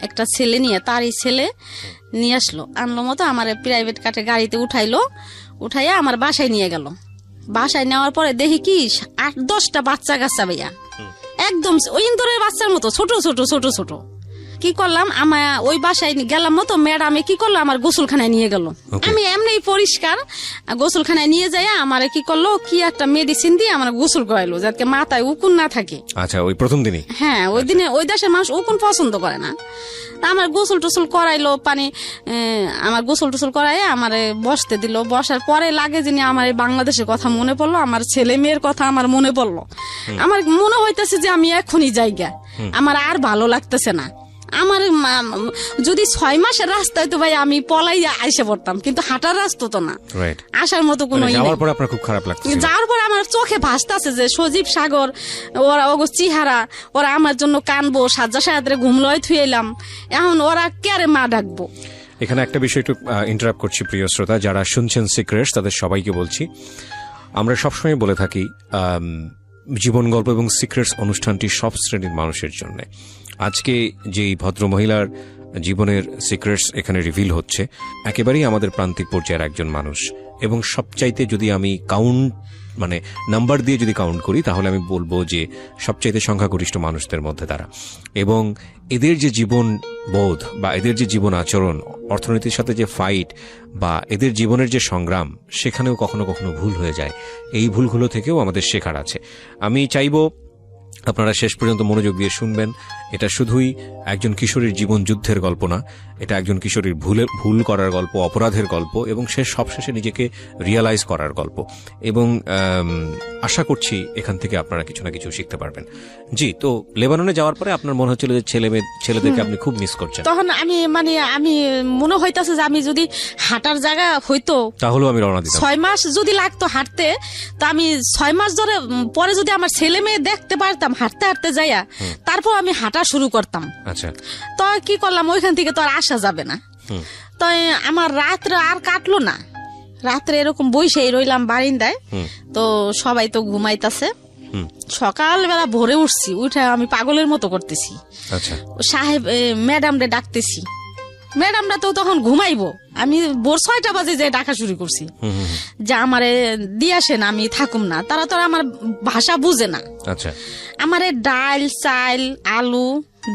একটা ছেলে নিয়ে, তারই ছেলে নিয়ে আসলো, আনলো মতো আমার প্রাইভেট কাটে গাড়িতে উঠাইয়া আমার বাসায় নিয়ে গেল। বাসায় নেওয়ার পরে দেখি কি 8-10টা বাচ্চা কাচ্চা ভাইয়া, একদম ওই ইন্দোরের বাচ্চার মতো ছোট ছোট ছোট ছোট। কি করলাম, আমার ওই বাসায় গেলাম মতো ম্যাডামে কি করলো, আমার গোসলখানায় নিয়ে গেল। আমি এমনি পরিষ্কার গোসলখানায় নিয়ে যাই, আমার কি করলো, কি একটা মেডিসিন দিয়ে আমার গোসল করাইলো, যাতে মাথায় উকুন না থাকে। আচ্ছা, ওই প্রথম দিনই? হ্যাঁ, ওই দিনে ওই দেশের মানুষ উকুন পছন্দ করে না। আমার গোসল টোসল করাইলো, আমার গোসল টোসল করাই আমার বসতে দিল। বসার পরে লাগে যিনি আমার বাংলাদেশের কথা মনে পড়লো, আমার ছেলে মেয়ের কথা আমার মনে পড়লো। আমার মনে হইতেছে যে আমি এখনই জায়গা, আমার আর ভালো লাগতেছে না। আমার যদি 6 মাসের রাস্তা হইতো ভাই, আমি পলাই আইসে পড়তাম, কিন্তু হাঁটার রাস্তা তো না, আসার মতো কোনো। যাওয়ার পর আপনার খুব খারাপ লাগছে? যাওয়ার পর আমার চোখে ভাসতেছে যে সজীব সাগর, ওরা ওগো চেহারা, ওরা আমার জন্য কানবো, সাজ্জা সাহায্যে ঘুমলয় থুয়েলাম, এখন ওরা কেয়ারে মা ডাকবো। এখানে একটা বিষয় একটু ইন্টারাপ্ট করছি প্রিয় শ্রোতা, যারা শুনছেন সিক্রেটস তাদের সবাইকে বলছি, আমরা সবসময় বলে থাকি জীবন গল্প এবং সিক্রেটস অনুষ্ঠানটি সব শ্রেণীর মানুষের জন্য। আজকে যেই ভদ্রমহিলার জীবনের সিক্রেটস এখানে রিভিল হচ্ছে, একেবারেই আমাদের প্রান্তিক পর্যায়ের একজন মানুষ, এবং সবচাইতে যদি আমি নাম্বার দিয়ে যদি কাউন্ট করি, তাহলে আমি বলবো যে সবচাইতে সংখ্যাগরিষ্ঠ মানুষদের মধ্যে তারা। এবং এদের যে জীবন বোধ বা এদের যে জীবন আচরণ, অর্থনীতির সাথে যে ফাইট বা এদের জীবনের যে সংগ্রাম, সেখানেও কখনো কখনো ভুল হয়ে যায়। এই ভুলগুলো থেকেও আমাদের শেখার আছে। আমি চাইবো আপনারা শেষ পর্যন্ত মনোযোগ দিয়ে শুনবেন। এটা শুধুই একজন কিশোরীর জীবন যুদ্ধের গল্প না, এটা একজন কিশোরীর ভুল করার গল্প, অপরাধের গল্প, এবং সে সবশেষে নিজেকে রিয়ালাইজ করার গল্প। এবং আশা করছি এখান থেকে আপনারা কিছু না কিছু শিখতে পারবেন। জি, তো লেবাননে যাওয়ার পরে আপনার মনে হচ্ছিল যে ছেলেদেরকে আপনি খুব মিস করছেন? তখন আমি মনে হইতাছে যে আমি যদি হাঁটার জায়গা হইতো তাহলেও আমি রওনা দিতাম। 6 মাস যদি লাগতো হাঁটতে, তো আমি 6 মাস ধরে পরে যদি আমার ছেলে মেয়ে দেখতে পারতাম হাঁটতে হাঁটতে যাইয়া, তারপর আমি হাঁটা শুরু করতাম। আচ্ছা, তো কি করলাম, ওইখান থেকে তো আর আসা যাবে না। তো আমার রাত্রে আর কাটলো না, রাত্রে এরকম বসেই রইলাম বারিন্দায়। তো সবাই তো ঘুমাইতেছে, সকালবেলা ভোরে উঠছি, উঠে আমি পাগলের মতো করতেছি। আচ্ছা, সাহেব ম্যাডামরে ডাকতেছি, ম্যাডামরা তো তখন ঘুমাইবো, আমি ভোর 6টা বাজে যে ডাকা শুরু করছি যে আমারে দিয়ে আসেন, আমি থাকুম না। তারা তো আমার ভাষা বুঝে না। আচ্ছা, আমারে ডাল, চাল, আলু,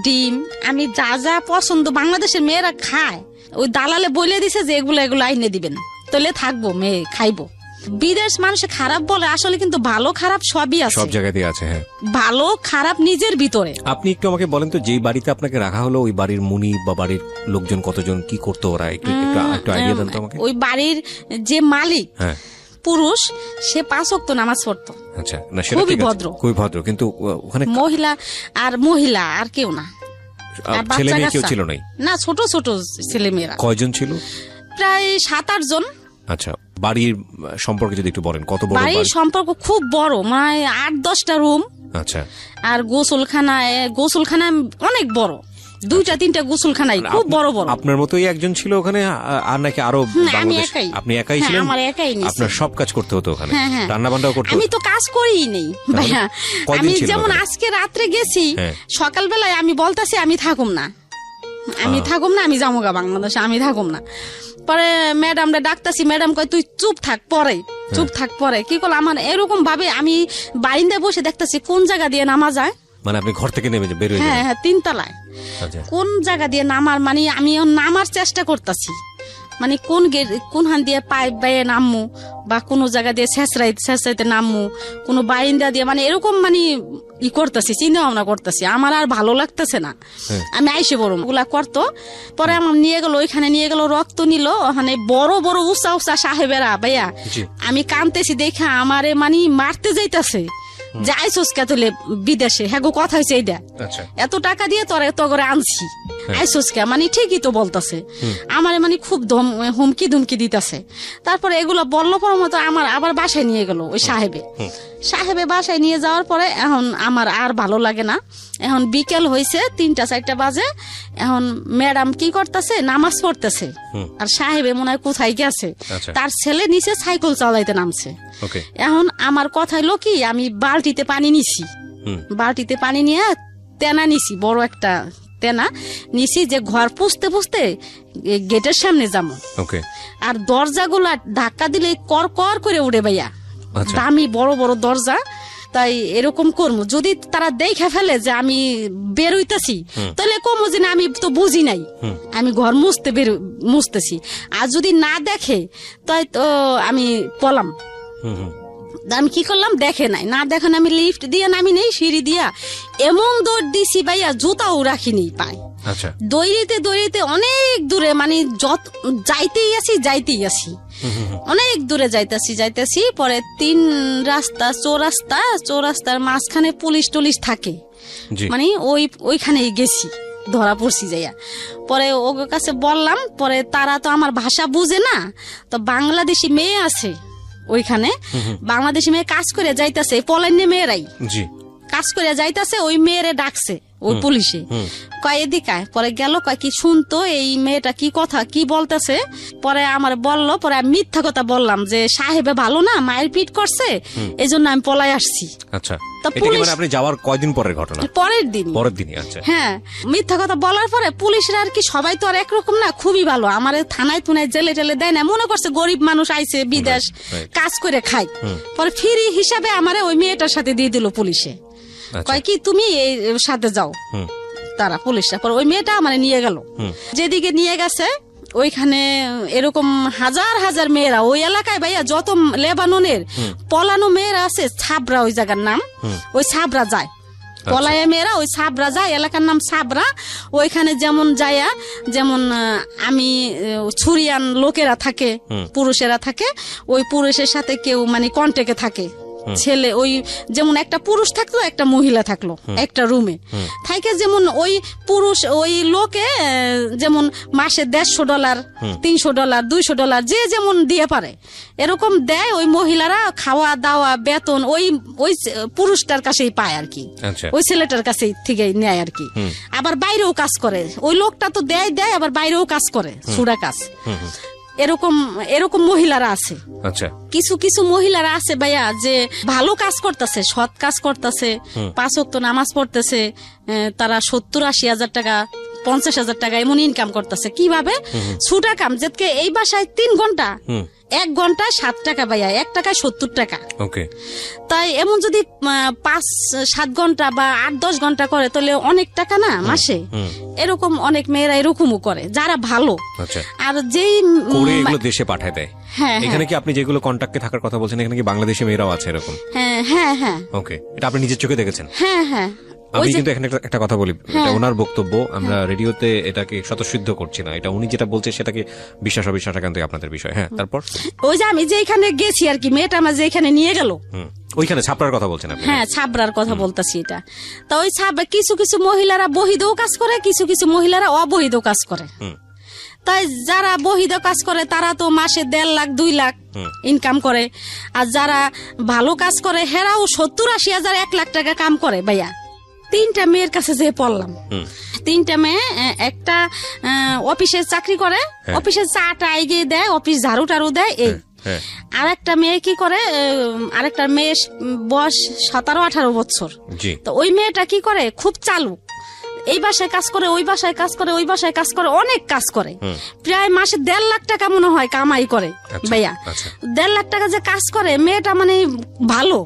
ডিম, আমি যা যা পছন্দ বাংলাদেশের মেয়েরা খায়, ওই দালালে বলে দিছে যে এগুলো আইনে দিবেন, তাহলে থাকবো, মেয়ে খাইবো। বিদেশ মানুষে খারাপ বলে, আসলে কিন্তু ভালো খারাপ সবই আছে, সব জায়গাতেই আছে। হ্যাঁ, ভালো খারাপ নিজের ভিতরে। আপনি একটু আমাকে বলেন তো, যেই বাড়িতে আপনাকে রাখা হলো ওই বাড়ির মুনি বা বাড়ির লোকজন কতজন, কি করতো ওরা, একটু আইডিয়া দেন তো আমাকে। ওই বাড়ির যে মালিক হ্যাঁ, পুরুষ, সে 5 ওয়াক্ত নামাজ পড়তো। আচ্ছা, না সেটা খুবই ঠিক আছে, ভদ্র। খুবই ভদ্র, কিন্তু ওখানে মহিলা আর কেউ না, আর ছেলে বাচ্চা মেয়ে কেউ কাচ্চা। ছিল নাই? না, ছোট ছোট ছেলে মেয়েরা। কয়জন ছিল? প্রায় 7-8 জন। আচ্ছা, বাড়ির সম্পর্কে যদি একটু বলেন, কত বড় বাড়ির বাড়ি? সম্পর্ক খুব বড়, মানে 8-10টা রুম। আচ্ছা, আর গোসলখানা অনেক বড়, 2-3টা গোসলখানাই খুব বড় বড়। আপনার মতোই একজন ছিল ওখানে, আর নাকি আরো? আমি বাংলাদেশ একাই। আপনি একাই হ্যাঁ, ছিলেন? আমার একাই নিছি। আপনার সব কাজ করতে হতো ওখানে? হ্যাঁ, হ্যাঁ। রান্না বান্নাও করতে আমি হতো? তো কাজ করিই নেই ভাইয়া। কয়দিন আমি ছিলেন যেমন ওখানে? আজকে রাত্রে গেছি, হ্যাঁ। সকালবেলায় আমি বলতাছি আমি থাকুম না, আমি যাবো বাংলাদেশে, আমি থাকুম না। পরে ম্যাডামরা ডাকতাছি, ম্যাডাম কয় তুই চুপ থাক পরে। কি করলো, আমার এরকম ভাবে আমি বারিন্দায় বসে দেখতাছি কোন জায়গা দিয়ে নামা যায়। মানে আপনি ঘর থেকে নেমে বের হয়ে হ্যাঁ, যাবেন? 3 তলায়। আচ্ছা, কোন জায়গা দিয়ে নামার, মানে আমি নামার চেষ্টা করতেছি, মানে কোন হান দিয়ে পাইপ বাইয়ে নামমু, বা কোন জায়গা দিয়ে ছেঁচড়াইতে নামমু, কোন বারিন্দা দিয়ে, মানে এরকম মানে করতেছি, চিন্তা ভাবনা করতেছি। আমার আর ভালো লাগতেছে না, আমি আইসে বড় ওগুলা করতো। পরে আমার ওইখানে নিয়ে গেল, রক্ত নিল, ওখানে বড় বড় উঁচা সাহেবেরা ভাইয়া। জি। আমি কানতেছি দেখা আমারে মানে মারতে যাইতাছে, যে আইসোস কে তুলে বিদেশে, হ্যাঁ গো কথা হয়েছে এইটা, আচ্ছা, এত টাকা দিয়ে তোরা এত করে আনছি, আইসোস কে, মানে ঠিকই তো বলতেছে আমারে, মানে খুব হুমকি ধুমকি দিতেছে। তারপরে এগুলো বললো পর মতো আমার আবার বাসায় নিয়ে গেল ওই সাহেবে বাসায় নিয়ে যাওয়ার পরে এখন আমার আর ভালো লাগে না। এখন বিকেল হয়েছে 3-4 বাজে, এখন ম্যাডাম কি করতেছে, নামাজ পড়তেছে, আর সাহেবে মনে হয় কোথায় গেছে, আচ্ছা। তার ছেলে নিচে সাইকেল চালাইতে নামছে। ওকে। এখন আমার কথা হলো কি, আমি বালতিতে পানি নিয়ে তেনা নিছি, বড় একটা তেনা নিছি, যে ঘর পুষতে পুষতে গেটের সামনে যাবো। ওকে। আর দরজাগুলা ধাক্কা দিলে কর কর করে উড়ে ভাইয়া, আচ্ছা। দামি বড় বড় দরজা। তাই এরকম করবো, যদি তারা দেখে ফেলে যে আমি বের হইতেছি, তাহলে কমো যে না আমি তো বুঝি নাই, আমি ঘর মুছতেছি। আর যদি না দেখে তাই তো আমি পলাম। আমি কি করলাম, দেখে নাই, না দেখেন আমি লিফট দিয়ে নামি নেই, সিঁড়ি দিয়া এমন দৌড় দিছি ভাইয়া, জুতাও রাখিনি পাই। আচ্ছা, দৌড়িতে অনেক দূরে, মানে যাইতেই আসি অনেক দূরে যাইতেছি। পরে 3 রাস্তা চৌরাস্তার মাঝখানে পুলিশ টুলিশ থাকে, মানে ওইখানেই গেছি, ধরা পড়ছি যাইয়া। পরে ওর কাছে বললাম, পরে তারা তো আমার ভাষা বুঝে না, তো বাংলাদেশি মেয়ে আছে ওইখানে, বাংলাদেশি মেয়ে কাজ করে যাইতেছে, পলাইনে মেয়েরাই কাজ করে যাইতেছে, ওই মেয়েরে ডাকছে ওই পুলিশে, কয় এদিকে। পরে গেল, কয় কি শুনতো এই মেয়েটা কি কথা কি বলতেছে। পরে আমার বললো, পরে আমি মিথ্যা কথা বললাম যে সাহেবে ভালো না, মায়ের পিট করছে, এই জন্য আমি পলাই আসছি। আচ্ছা, তো এটা কি মানে আপনি যাওয়ার কয়দিন পরের ঘটনা? পরের দিন। আচ্ছা, হ্যাঁ, মিথ্যা কথা বলার পরে পুলিশরা আর কি, সবাই তো আর একরকম না, খুবই ভালো, আমার থানায় টুনায় জেলে টেলে দেয় না, মনে করছে গরিব মানুষ আইছে বিদেশ কাজ করে খাই। পরে ফ্রি হিসাবে আমারে ওই মেয়েটার সাথে দিয়ে দিল পুলিশে, কয় কি তুমি এই সাথে যাও, তারা পুলিশরা। পরে ওই মেয়েটা আমার নিয়ে গেল, যেদিকে নিয়ে গেছে ওইখানে এরকম হাজার মেয়েরা ওই এলাকায় ভাইয়া, যত লেবাননের পলানো মেয়েরা আছে, ছাবরা ওই জায়গার নাম, ওই ছাবরা যায়, পলায়া মেয়েরা ওই ছাবরা যায়, এলাকার নাম ছাবরা। ওইখানে যেমন আমি ছুরিয়ান লোকেরা থাকে, পুরুষেরা থাকে, ওই পুরুষের সাথে কেউ মানে কন্টেকে থাকে, ছেলে ওই যেমন একটা পুরুষ থাকলো একটা মহিলা থাকলো একটা রুমে থাকে, যেমন ওই পুরুষ ওই লোকে যেমন মাসে $150, $300, $200 যে যেমন দিয়ে পারে এরকম দেয়, ওই মহিলারা খাওয়া দাওয়া বেতন ওই পুরুষটার কাছেই পায় আর কি, ওই ছেলেটার কাছে থেকে নেয় আর কি। আবার বাইরেও কাজ করে, ওই লোকটা তো দেয় আবার বাইরেও কাজ করে, সুরা কাজ। এরকম মহিলারা আছে। আচ্ছা, কিছু মহিলারা আছে ভাইয়া, যে ভালো কাজ করতেছে, সৎ কাজ করতেছে, 5 ওয়াক্ত নামাজ পড়তেছে, তারা 70-80 হাজার টাকা 50,000 টাকা এমন ইনকাম করতেছে। কিভাবে? ছুটা কাম, যেতকে এই বাসায় 3 ঘন্টা 1 ঘন্টায় 7 টাকা ভাইয়া, 1 টাকায় 70 টাকা। ওকে, তাই এমন যদি 5-7 ঘন্টা বা 8-10 ঘন্টা করে তাহলে অনেক টাকা না মাসে। এরকম অনেক মেয়েরা এরকমও করে যারা ভালো। আচ্ছা, আর যেই করে এগুলো দেশে পাঠায় দেয়। হ্যাঁ, এখানে কি আপনি যেগুলো কন্টাক্টে থাকার কথা বলছেন, এখানে কি বাংলাদেশি মেয়েরাও আছে এরকম? হ্যাঁ হ্যাঁ হ্যাঁ। ওকে, এটা আপনি নিজের চোখে দেখেছেন? হ্যাঁ হ্যাঁ। আমি কিন্তু এখানে একটা কথা বলি, এটা ওনার বক্তব্য, আমরা রেডিওতে এটাকে স্বতঃসিদ্ধ করছি না, এটা উনি যেটা বলছে সেটাকে বিশ্বাস অবিশ্বাস একান্তই আপনাদের বিষয়। হ্যাঁ, তারপর ওই যে আমি যেখানে গেছি আর কি, মেয়েটা আমার যেখানে নিয়ে গেল, ওইখানে ছাপড়ার কথা বলছেন আপনি? হ্যাঁ, ছাবরার কথা বলতেছি এটা। তা ওই কিছু কিছু মহিলারা বহিদেও কাজ করে, কিছু কিছু মহিলারা অবহিত কাজ করে। তাই যারা বহিদ কাজ করে তারা তো মাসে 1.5 লাখ 2 লাখ ইনকাম করে, আর যারা ভালো কাজ করে হেরাও 70-80 হাজার 1 লাখ টাকা কাম করে ভাইয়া। 3টা মেয়ের কাছে যে পড়লাম, 3টা মেয়ে, একটা অফিসে চাকরি করে, অফিসে চাটা এগিয়ে দেয়, অফিস ঝাড়ু টাড়ু দেয়, এই। আর একটা মেয়ে কি করে, আরেকটা মেয়ে বয়স 17-18 বছর। তো ওই মেয়েটা কি করে, খুব চালু, এই বাসায় কাজ করে, ওই বাসায় কাজ করে, ওই বাসায় কাজ করে, অনেক কাজ করে, প্রায় মাসে 1.5 লাখ টাকা মনে হয় কামাই করে ভাইয়া। 1.5 লাখ টাকা যে কাজ করে মেয়েটা, মানে ভালো।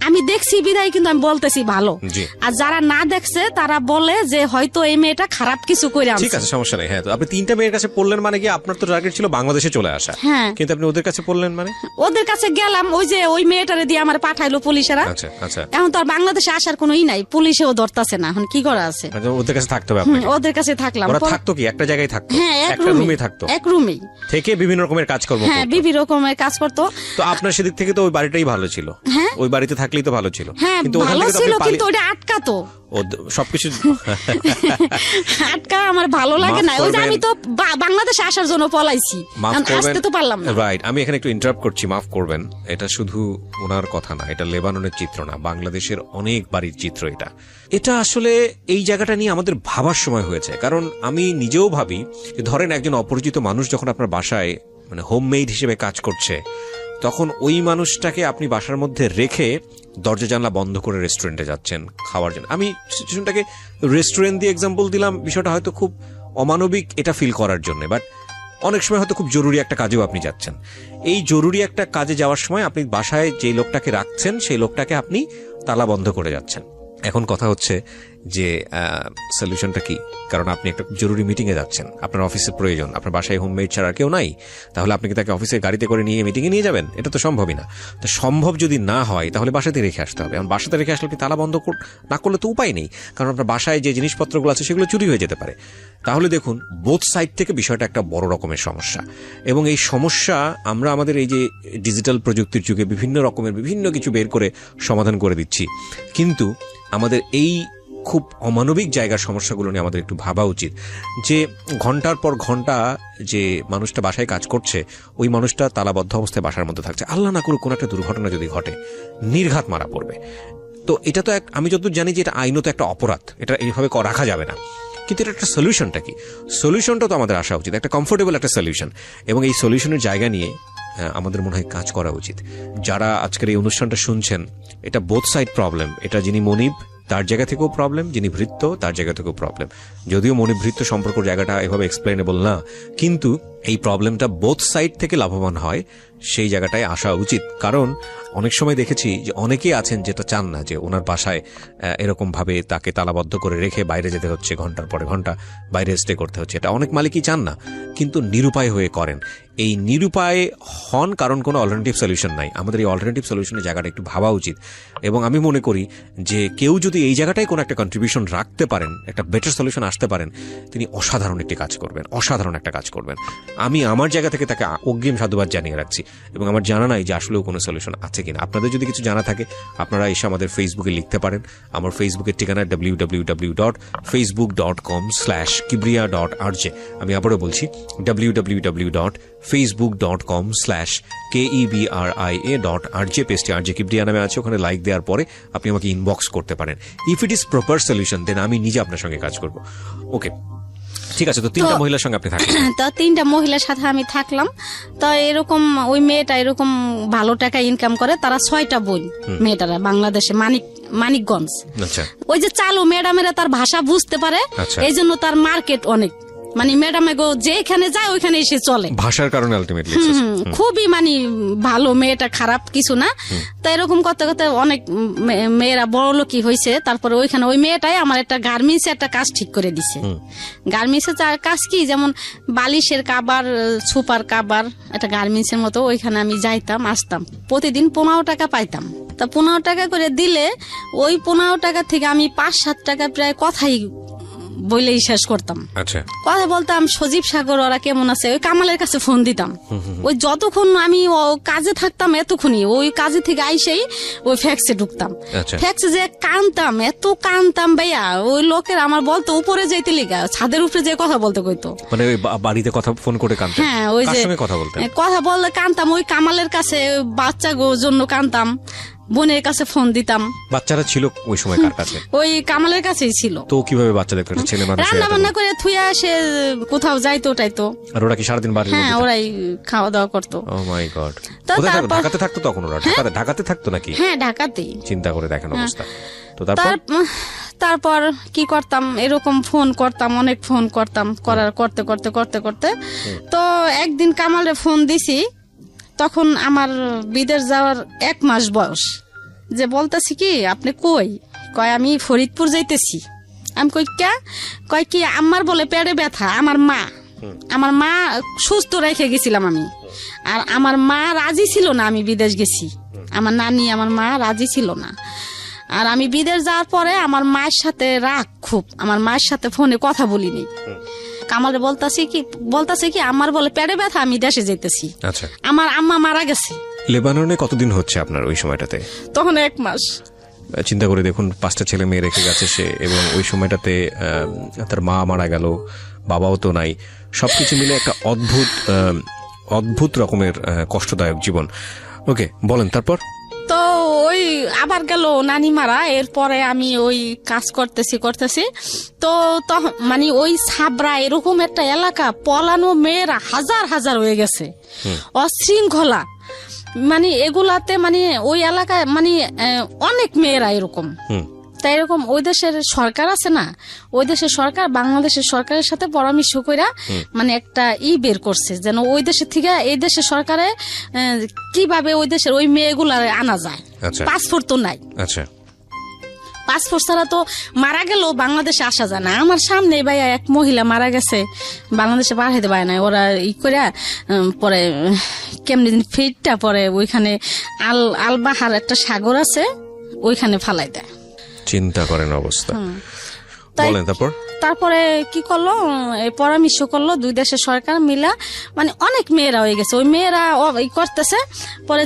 আমি দেখছি বিদায় কিন্তু আমি বলতেছি ভালো। আর যারা না দেখছে তারা বলে যে হয়তো এই মেয়েটা খারাপ কিছু করে আনছে। ঠিক আছে, সমস্যা নেই। হ্যাঁ, তো আপনি 3টা মেয়ের কাছে পড়লেন মানে কি আপনার তো টার্গেট ছিল বাংলাদেশে চলে আসা, কিন্তু আপনি ওদের কাছে পড়লেন মানে? ওদের কাছে গেলাম, ওই যে ওই মেয়েটারে দিয়ে আমার পাঠাইলো পুলিশেরা। আচ্ছা আচ্ছা। এখন তো আর বাংলাদেশে আসার কোনো ই নাই, পুলিশেও ধরতাছে না, এখন কি করা আছে? ওদের কাছে থাকতে হবে আপনাকে? ওদের কাছে থাকলাম। ওরা থাকতো কি একটা জায়গায় থাকতো? হ্যাঁ, একটা রুমে থাকতো, এক রুমেই থেকে বিভিন্ন রকমের কাজকর্ম করতো। হ্যাঁ, বিভিন্ন রকমের কাজ করতো। তো আপনার সেদিক থেকে তো ওই বাড়িটাই ভালো ছিল, ওই বাড়িতে থাকলেই তো ভালো ছিল। হ্যাঁ, ভালো ছিল, কিন্তু ওটা আটকাতো সবকিছু আটকা আমার ভালো লাগে না। ওই যে আমি তো বাংলাদেশে আসার জন্য পলাইছি, আসতে তো পারলাম না। রাইট, আমি এখানে একটু ইন্টারাপ্ট করছি, মাফ করবেন। এটা শুধু ওনার কথা না, এটা লেবাননের চিত্র না, বাংলাদেশের অনেক বাড়ির চিত্র এটা। এটা আসলে এই জায়গাটা নিয়ে আমাদের ভাবার সময় হয়েছে, কারণ আমি নিজেও ভাবি যে ধরেন একজন অপরিচিত মানুষ যখন আপনার বাসায় মানে হোমমেড হিসেবে কাজ করছে, তখন ওই মানুষটাকে আপনি বাসার মধ্যে রেখে দরজা জানলা বন্ধ করে রেস্টুরেন্টে যাচ্ছেন খাওয়ার জন্য। আমি সিচুয়েশনটাকে রেস্টুরেন্ট দিয়ে এক্সাম্পল দিলাম, বিষয়টা হয়তো খুব অমানবিক এটা ফিল করার জন্য, বাট অনেক সময় হয়তো খুব জরুরি একটা কাজেও আপনি যাচ্ছেন। এই জরুরি একটা কাজে যাওয়ার সময় আপনি বাসায় যে লোকটাকে রাখছেন সেই লোকটাকে আপনি তালা বন্ধ করে যাচ্ছেন। এখন কথা হচ্ছে যে সলিউশনটা কি? কারণ আপনি একটা জরুরি মিটিং এ যাচ্ছেন, আপনার অফিসের প্রয়োজন, আপনার বাসায় হোমমেড ছাড়া কেউ নাই, তাহলে আপনি কি তাকে অফিসের গাড়িতে করে নিয়ে মিটিং এ নিয়ে যাবেন? এটা তো সম্ভবই না। তো সম্ভব যদি না হয় তাহলে বাসাতে রেখে আসতে হবে। এখন বাসাতে রেখে আসলে কি তালা বন্ধ না করলে তো উপায় নেই, কারণ আপনার বাসায় যে জিনিসপত্রগুলো আছে সেগুলো চুরি হয়ে যেতে পারে। তাহলে দেখুন, বোথ সাইড থেকে বিষয়টা একটা বড় রকমের সমস্যা, এবং এই সমস্যা আমরা আমাদের এই যে ডিজিটাল প্রযুক্তির যুগে বিভিন্ন রকমের বিভিন্ন কিছু বের করে সমাধান করে দিচ্ছি, কিন্তু আমাদের এই খুব অমানবিক জায়গার সমস্যাগুলো নিয়ে আমাদের একটু ভাবা উচিত। যে ঘন্টার পর ঘন্টা যে মানুষটা বাসায় কাজ করছে, ওই মানুষটা তালাবদ্ধ অবস্থায় বাসার মধ্যে থাকছে, আল্লাহ না করুক কোনো একটা দুর্ঘটনা যদি ঘটে, নির্ঘাত মারা পড়বে। তো এটা তো আমি যতদূর জানি যে এটা আইনত একটা অপরাধ, এটা এইভাবে রাখা যাবে না। কিন্তু এটা একটা সলিউশনটা কি? সলিউশনটা তো আমাদের আসা উচিত, একটা কমফোর্টেবল একটা সলিউশন, এবং এই সলিউশনের জায়গা নিয়ে আমাদের মনে হয় কাজ করা উচিত। যারা আজকের এই অনুষ্ঠানটা শুনছেন, এটা বোথ সাইড প্রবলেম। এটা যিনি মনিব তার জায়গা থেকেও প্রবলেম, যিনি ভৃত্য তার জায়গা থেকেও প্রবলেম। যদিও মনিব ভৃত্য সম্পর্ক জায়গাটা এভাবে এক্সপ্লেনেবল না, কিন্তু এই প্রবলেমটা বোথ সাইড থেকে লাভবান হয় সেই জায়গাটায় আসা উচিত। কারণ অনেক সময় দেখেছি যে অনেকেই আছেন যেটা চান না যে ওনার বাসায় এরকম ভাবে তাকে তালাবদ্ধ করে রেখে বাইরে যেতে হচ্ছে, ঘন্টার পরে ঘন্টা বাইরে স্টে করতে হচ্ছে, এটা অনেক মালিকই চান না, কিন্তু নিরুপায় হয়ে করেন। এই নিরুপায় হন কারণ কোনো অল্টারনেটিভ সলিউশন নাই। আমাদের এই অল্টারনেটিভ সলিউশনের জায়গাটা একটু ভাবা উচিত, এবং আমি মনে করি যে কেউ যদি এই জায়গাটায় কোনো একটা কন্ট্রিবিউশন রাখতে পারেন, একটা বেটার সলিউশন আসতে পারেন, তিনি অসাধারণ একটি কাজ করবেন, অসাধারণ একটা কাজ করবেন। আমি আমার জায়গা থেকে তাকে অগ্রিম সাধুবাদ জানিয়ে রাখছি, এবং আমার জানা নাই যে আসলেও কোনো সলিউশন আছে কিনা। আপনাদের যদি কিছু জানা থাকে আপনারা এসে আমাদের ফেসবুকে লিখতে পারেন। আমার ফেসবুকের ঠিকানা www.facebook.com/kibriya.rj। আমি আবারও বলছি www.facebook.com/KEBRIA.RJ। পেজটি RJ কিবরিয়া নামে আছে, ওখানে লাইক দেওয়ার পরে আপনি আমাকে ইনবক্স করতে পারেন। If it is proper solution then আমি নিজে আপনার সঙ্গে কাজ করব। ওকে, ঠিক আছে। তো 3টা মহিলার সঙ্গে আপনি থাকলেন? তো 3টা মহিলার সাথে আমি থাকলাম। তো এরকম ওই মেয়েটা এরকম ভালো টাকা ইনকাম করে, তারা 6টা বোন মেয়েটারা বাংলাদেশে মানিকগঞ্জ। আচ্ছা। ওই যে চালু ম্যাডামেরা তার ভাষা বুঝতে পারে, এই জন্য তার মার্কেট অনেক, মানে ম্যাডামে গো যেখানে যায় ওইখানে এসে চলে, ভাষার কারণে আলটিমেটলি খুবই মানে ভালো, মেয়েটা খারাপ কিছু না। তো এরকম করতে করতে অনেক মেয়েরা বড় লোকই হয়েছে। তারপরে ওইখানে ওই মেয়েটাই আমার একটা গার্মেন্টসে একটা কাজ ঠিক করে দিছে। গার্মেন্টসের কাজ কি, যেমন বালিশের কাবার, সুপার কাবার, একটা গার্মেন্টসের মতো। ওইখানে আমি যাইতাম আসতাম, প্রতিদিন 15 টাকা পাইতাম। তা 15 টাকা করে দিলে ওই 15 টাকা থেকে আমি 5-7 টাকা প্রায় কথাই বলেই শেষ করতাম। আচ্ছা, কথা বলতাম, সজীব সাগর ওরা কেমন আছে, ওই কামালের কাছে ফোন দিতাম। ওই যতক্ষণ আমি কাজে থাকতাম এতক্ষণই ওই কাজে থেকে আইসেই ওই ফ্যাক্সে ঢুকতাম। ফ্যাক্সে যে কানতাম, এত কানতাম ভাইয়া, ওই লোকের আমার বলতো উপরে যাইতে লিগা, ছাদের উপরে যে কথা বলতে কইতো, মানে ওই বাড়িতে কথা ফোন করে কানতেন? হ্যাঁ, ওই যে কথা বললে কানতাম, ওই কামালের কাছে বাচ্চা জন্য কানতাম, বোনের কাছে ফোন দিতাম। বাচ্চারা ছিল ওই সময় কার কাছে? ওই কামালের কাছেই ছিল। তো কিভাবে বাচ্চা দেখতো? ছেলে মানুষ রান্না বান্না করে থুয়া সে কোথাও যাইতো টাইতো। আর ওরা কি সারাদিন বাড়ি? হ্যাঁ, ওরাই খাওয়া দাওয়া করতো। ও মাই গড। ঢাকাতে থাকতো তখন ওরা? ঢাকাতে থাকতো নাকি? হ্যাঁ, ঢাকাতেই। চিন্তা করে দেখেন অবস্থা। তো তারপর কি করতাম, এরকম ফোন করতাম, অনেক ফোন করতাম, করতে করতে করতে করতে তো একদিন কামালে ফোন দিছি, তখন আমার বিদেশ যাওয়ার 1 মাস বয়স। যে বলতেছি কি, আপনি কই? কয় আমি ফরিদপুর যাইতেছি। আমি কই কে? কয় কি আমার বলে পেটে ব্যথা, আমার মা সুস্থ রেখে গেছিলাম আমি। আর আমার মা রাজি ছিল না আমি বিদেশ গেছি, আমার নানি আমার মা রাজি ছিল না। আর আমি বিদেশ যাওয়ার পরে আমার মায়ের সাথে রাগ খুব, আমার মায়ের সাথে ফোনে কথা বলিনি। কামালে বলতাছে কি আমার বলে পেটে ব্যথা, আমি দেশে যেতেছি। আচ্ছা, আমার আম্মা মারা গেছে। লেবাননে কতদিন হচ্ছে আপনার ওই সময়টাতে? তখন 1 মাস। চিন্তা করে দেখুন, 5টা ছেলে মেয়ে রেখে গেছে সে, এবং ওই সময়টাতে তার মা মারা গেল, বাবাও তো নাই, সবকিছু মিলে একটা অদ্ভুত রকমের কষ্টদায়ক জীবন। ওকে, বলেন তারপর। তো ওই আবার গেল নানি মারা, এরপরে আমি ওই কাজ করতেছি তো মানে ওই সাবরা এরকম একটা এলাকা, পলানো মেয়েরা হাজার হাজার হয়ে গেছে, অশৃঙ্খলা, মানে এগুলাতে মানে ওই এলাকায় মানে অনেক মেয়েরা এরকম। তাই এরকম ওই দেশের সরকার আছে না, ওই দেশের সরকার বাংলাদেশের সরকারের সাথে পরামর্শ কইরা মানে একটা বের করছে, যেন ওই দেশের থেকে এই দেশের সরকারে কিভাবে ওই দেশের ওই মেয়েগুলা আনা যায়। পাসপোর্ট তো নাই। আচ্ছা, পাসপোর্ট ছাড়া তো মারা গেলেও বাংলাদেশে আসা যায় না। আমার সামনে ভাইয়া এক মহিলা মারা গেছে, বাংলাদেশে পাঠাইতে পারে না ওরা, করে পরে কেমনি ফিটটা পরে ওইখানে আলবাহার একটা সাগর আছে, ওইখানে ফালাই দেয়। চিন্তা করেন অবস্থা। বলেন তারপরে কি করলো, পরামর্শ করলো 2 দেশের সরকার মিলা, মানে অনেক মেয়েরা হয়ে গেছে, ওই মেয়েরা করতেছে। পরে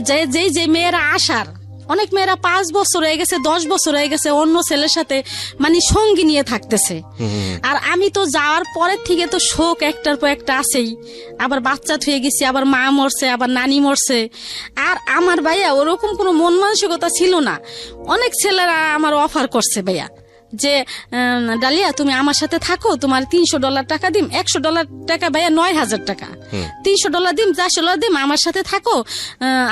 যে মেয়েরা আসার, অনেক মেয়েরা 5 বছর হয়ে গেছে, 10 বছর হয়ে গেছে অন্য ছেলের সাথে মানে সঙ্গী নিয়ে থাকতেছে। আর আমি তো যাওয়ার পরের থেকে তো শোক একটার পর একটা আছেই, আবার বাচ্চা থুয়ে গেছি, আবার মা মরছে, আবার নানি মরছে। আর আমার ভাইয়া ওরকম কোনো মন মানসিকতা ছিল না। অনেক ছেলেরা আমার অফার করছে ভাইয়া যে ডালিয়া তুমি আমার সাথে থাকো, তোমার $300 টাকা দিম, $100 টাকা ভাইয়া 9,000 টাকা, $300 দিম, $400 দিম, আমার সাথে থাকো,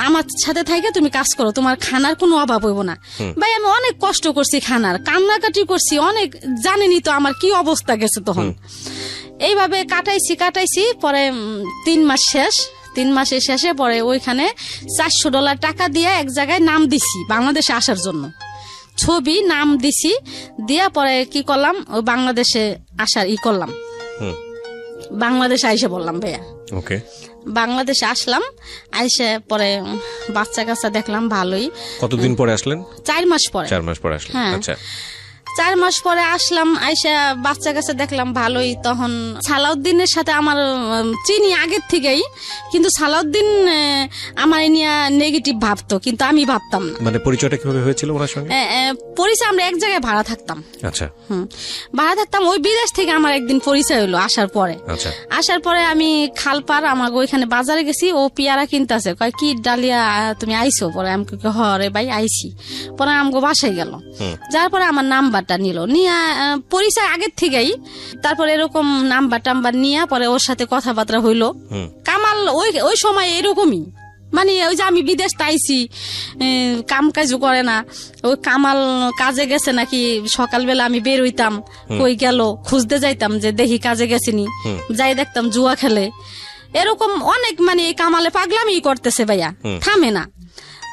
আমার সাথে থাকে তুমি কাজ করো, তোমার খানার কোনো অভাব হইব না। ভাই আমি অনেক কষ্ট করছি, খানার কান্নাকাটি করছি অনেক, জানেনি তো আমার কি অবস্থা গেছে তখন। এইভাবে কাটাইছি। পরে 3 মাস শেষ, 3 মাসের শেষে পরে ওইখানে $400 টাকা দিয়ে এক জায়গায় নাম দিছি বাংলাদেশে আসার জন্য, ছবি নাম দিছি, দিয়া পরে কি করলাম, ওই বাংলাদেশে আসার করলাম। বাংলাদেশে আইসে বললাম ভাইয়া, ওকে, বাংলাদেশে আসলাম, আইসে পরে বাচ্চা কাচ্চা দেখলাম ভালোই। কতদিন পরে আসলেন? 4 মাস পরে। 4 মাস পরে আসলেন। আচ্ছা, 4 মাস পরে আসলাম, আইসা বাচ্চা কাছে দেখলাম ভালোই। তখন সালাউদ্দিনের সাথে আমার চিনি আগের থেকেই, কিন্তু সালাউদ্দিন আমার নিয়ে নেগেটিভ ভাবতো, কিন্তু আমি ভাবতাম না। মানে পরিচয়টা কিভাবে হয়েছিল ওনার সঙ্গে? পরিচয় আমরা এক জায়গায় ভাড়া থাকতাম। আচ্ছা, ভাড়া থাকতাম। ওই বিদেশ থেকে আমার একদিন পরিচয় হলো আসার পরে। আচ্ছা, আসার পরে আমি খালপার আমার ওইখানে বাজারে গেছি, ও পেয়ারা কিনতেছে, কয় কি ডালিয়া তুমি আইসো? পরে আমি হরে ভাই আইসি। পরে আমগো বাসায় গেল, যার পরে আমার নাম্বারটা নিল, নিয়ে পরিচয় আগের থেকেই। তারপরে এরকম নাম্বার টাম্বার নিয়ে পরে ওর সাথে কথাবার্তা হইলো। কামাল ওই সময় এরকমই মানে ওই যে আমি বিদেশ তাইছি, কাম কাজও করে না, ওই কামাল কাজে গেছে নাকি, সকালবেলা আমি বের হইতাম, কই গেল খুঁজতে যাইতাম যে দেখি কাজে গেছিনি, যাই দেখতাম জুয়া খেলে, এরকম অনেক মানে এই কামালে পাগলামি করতেছে ভাইয়া, থামে না।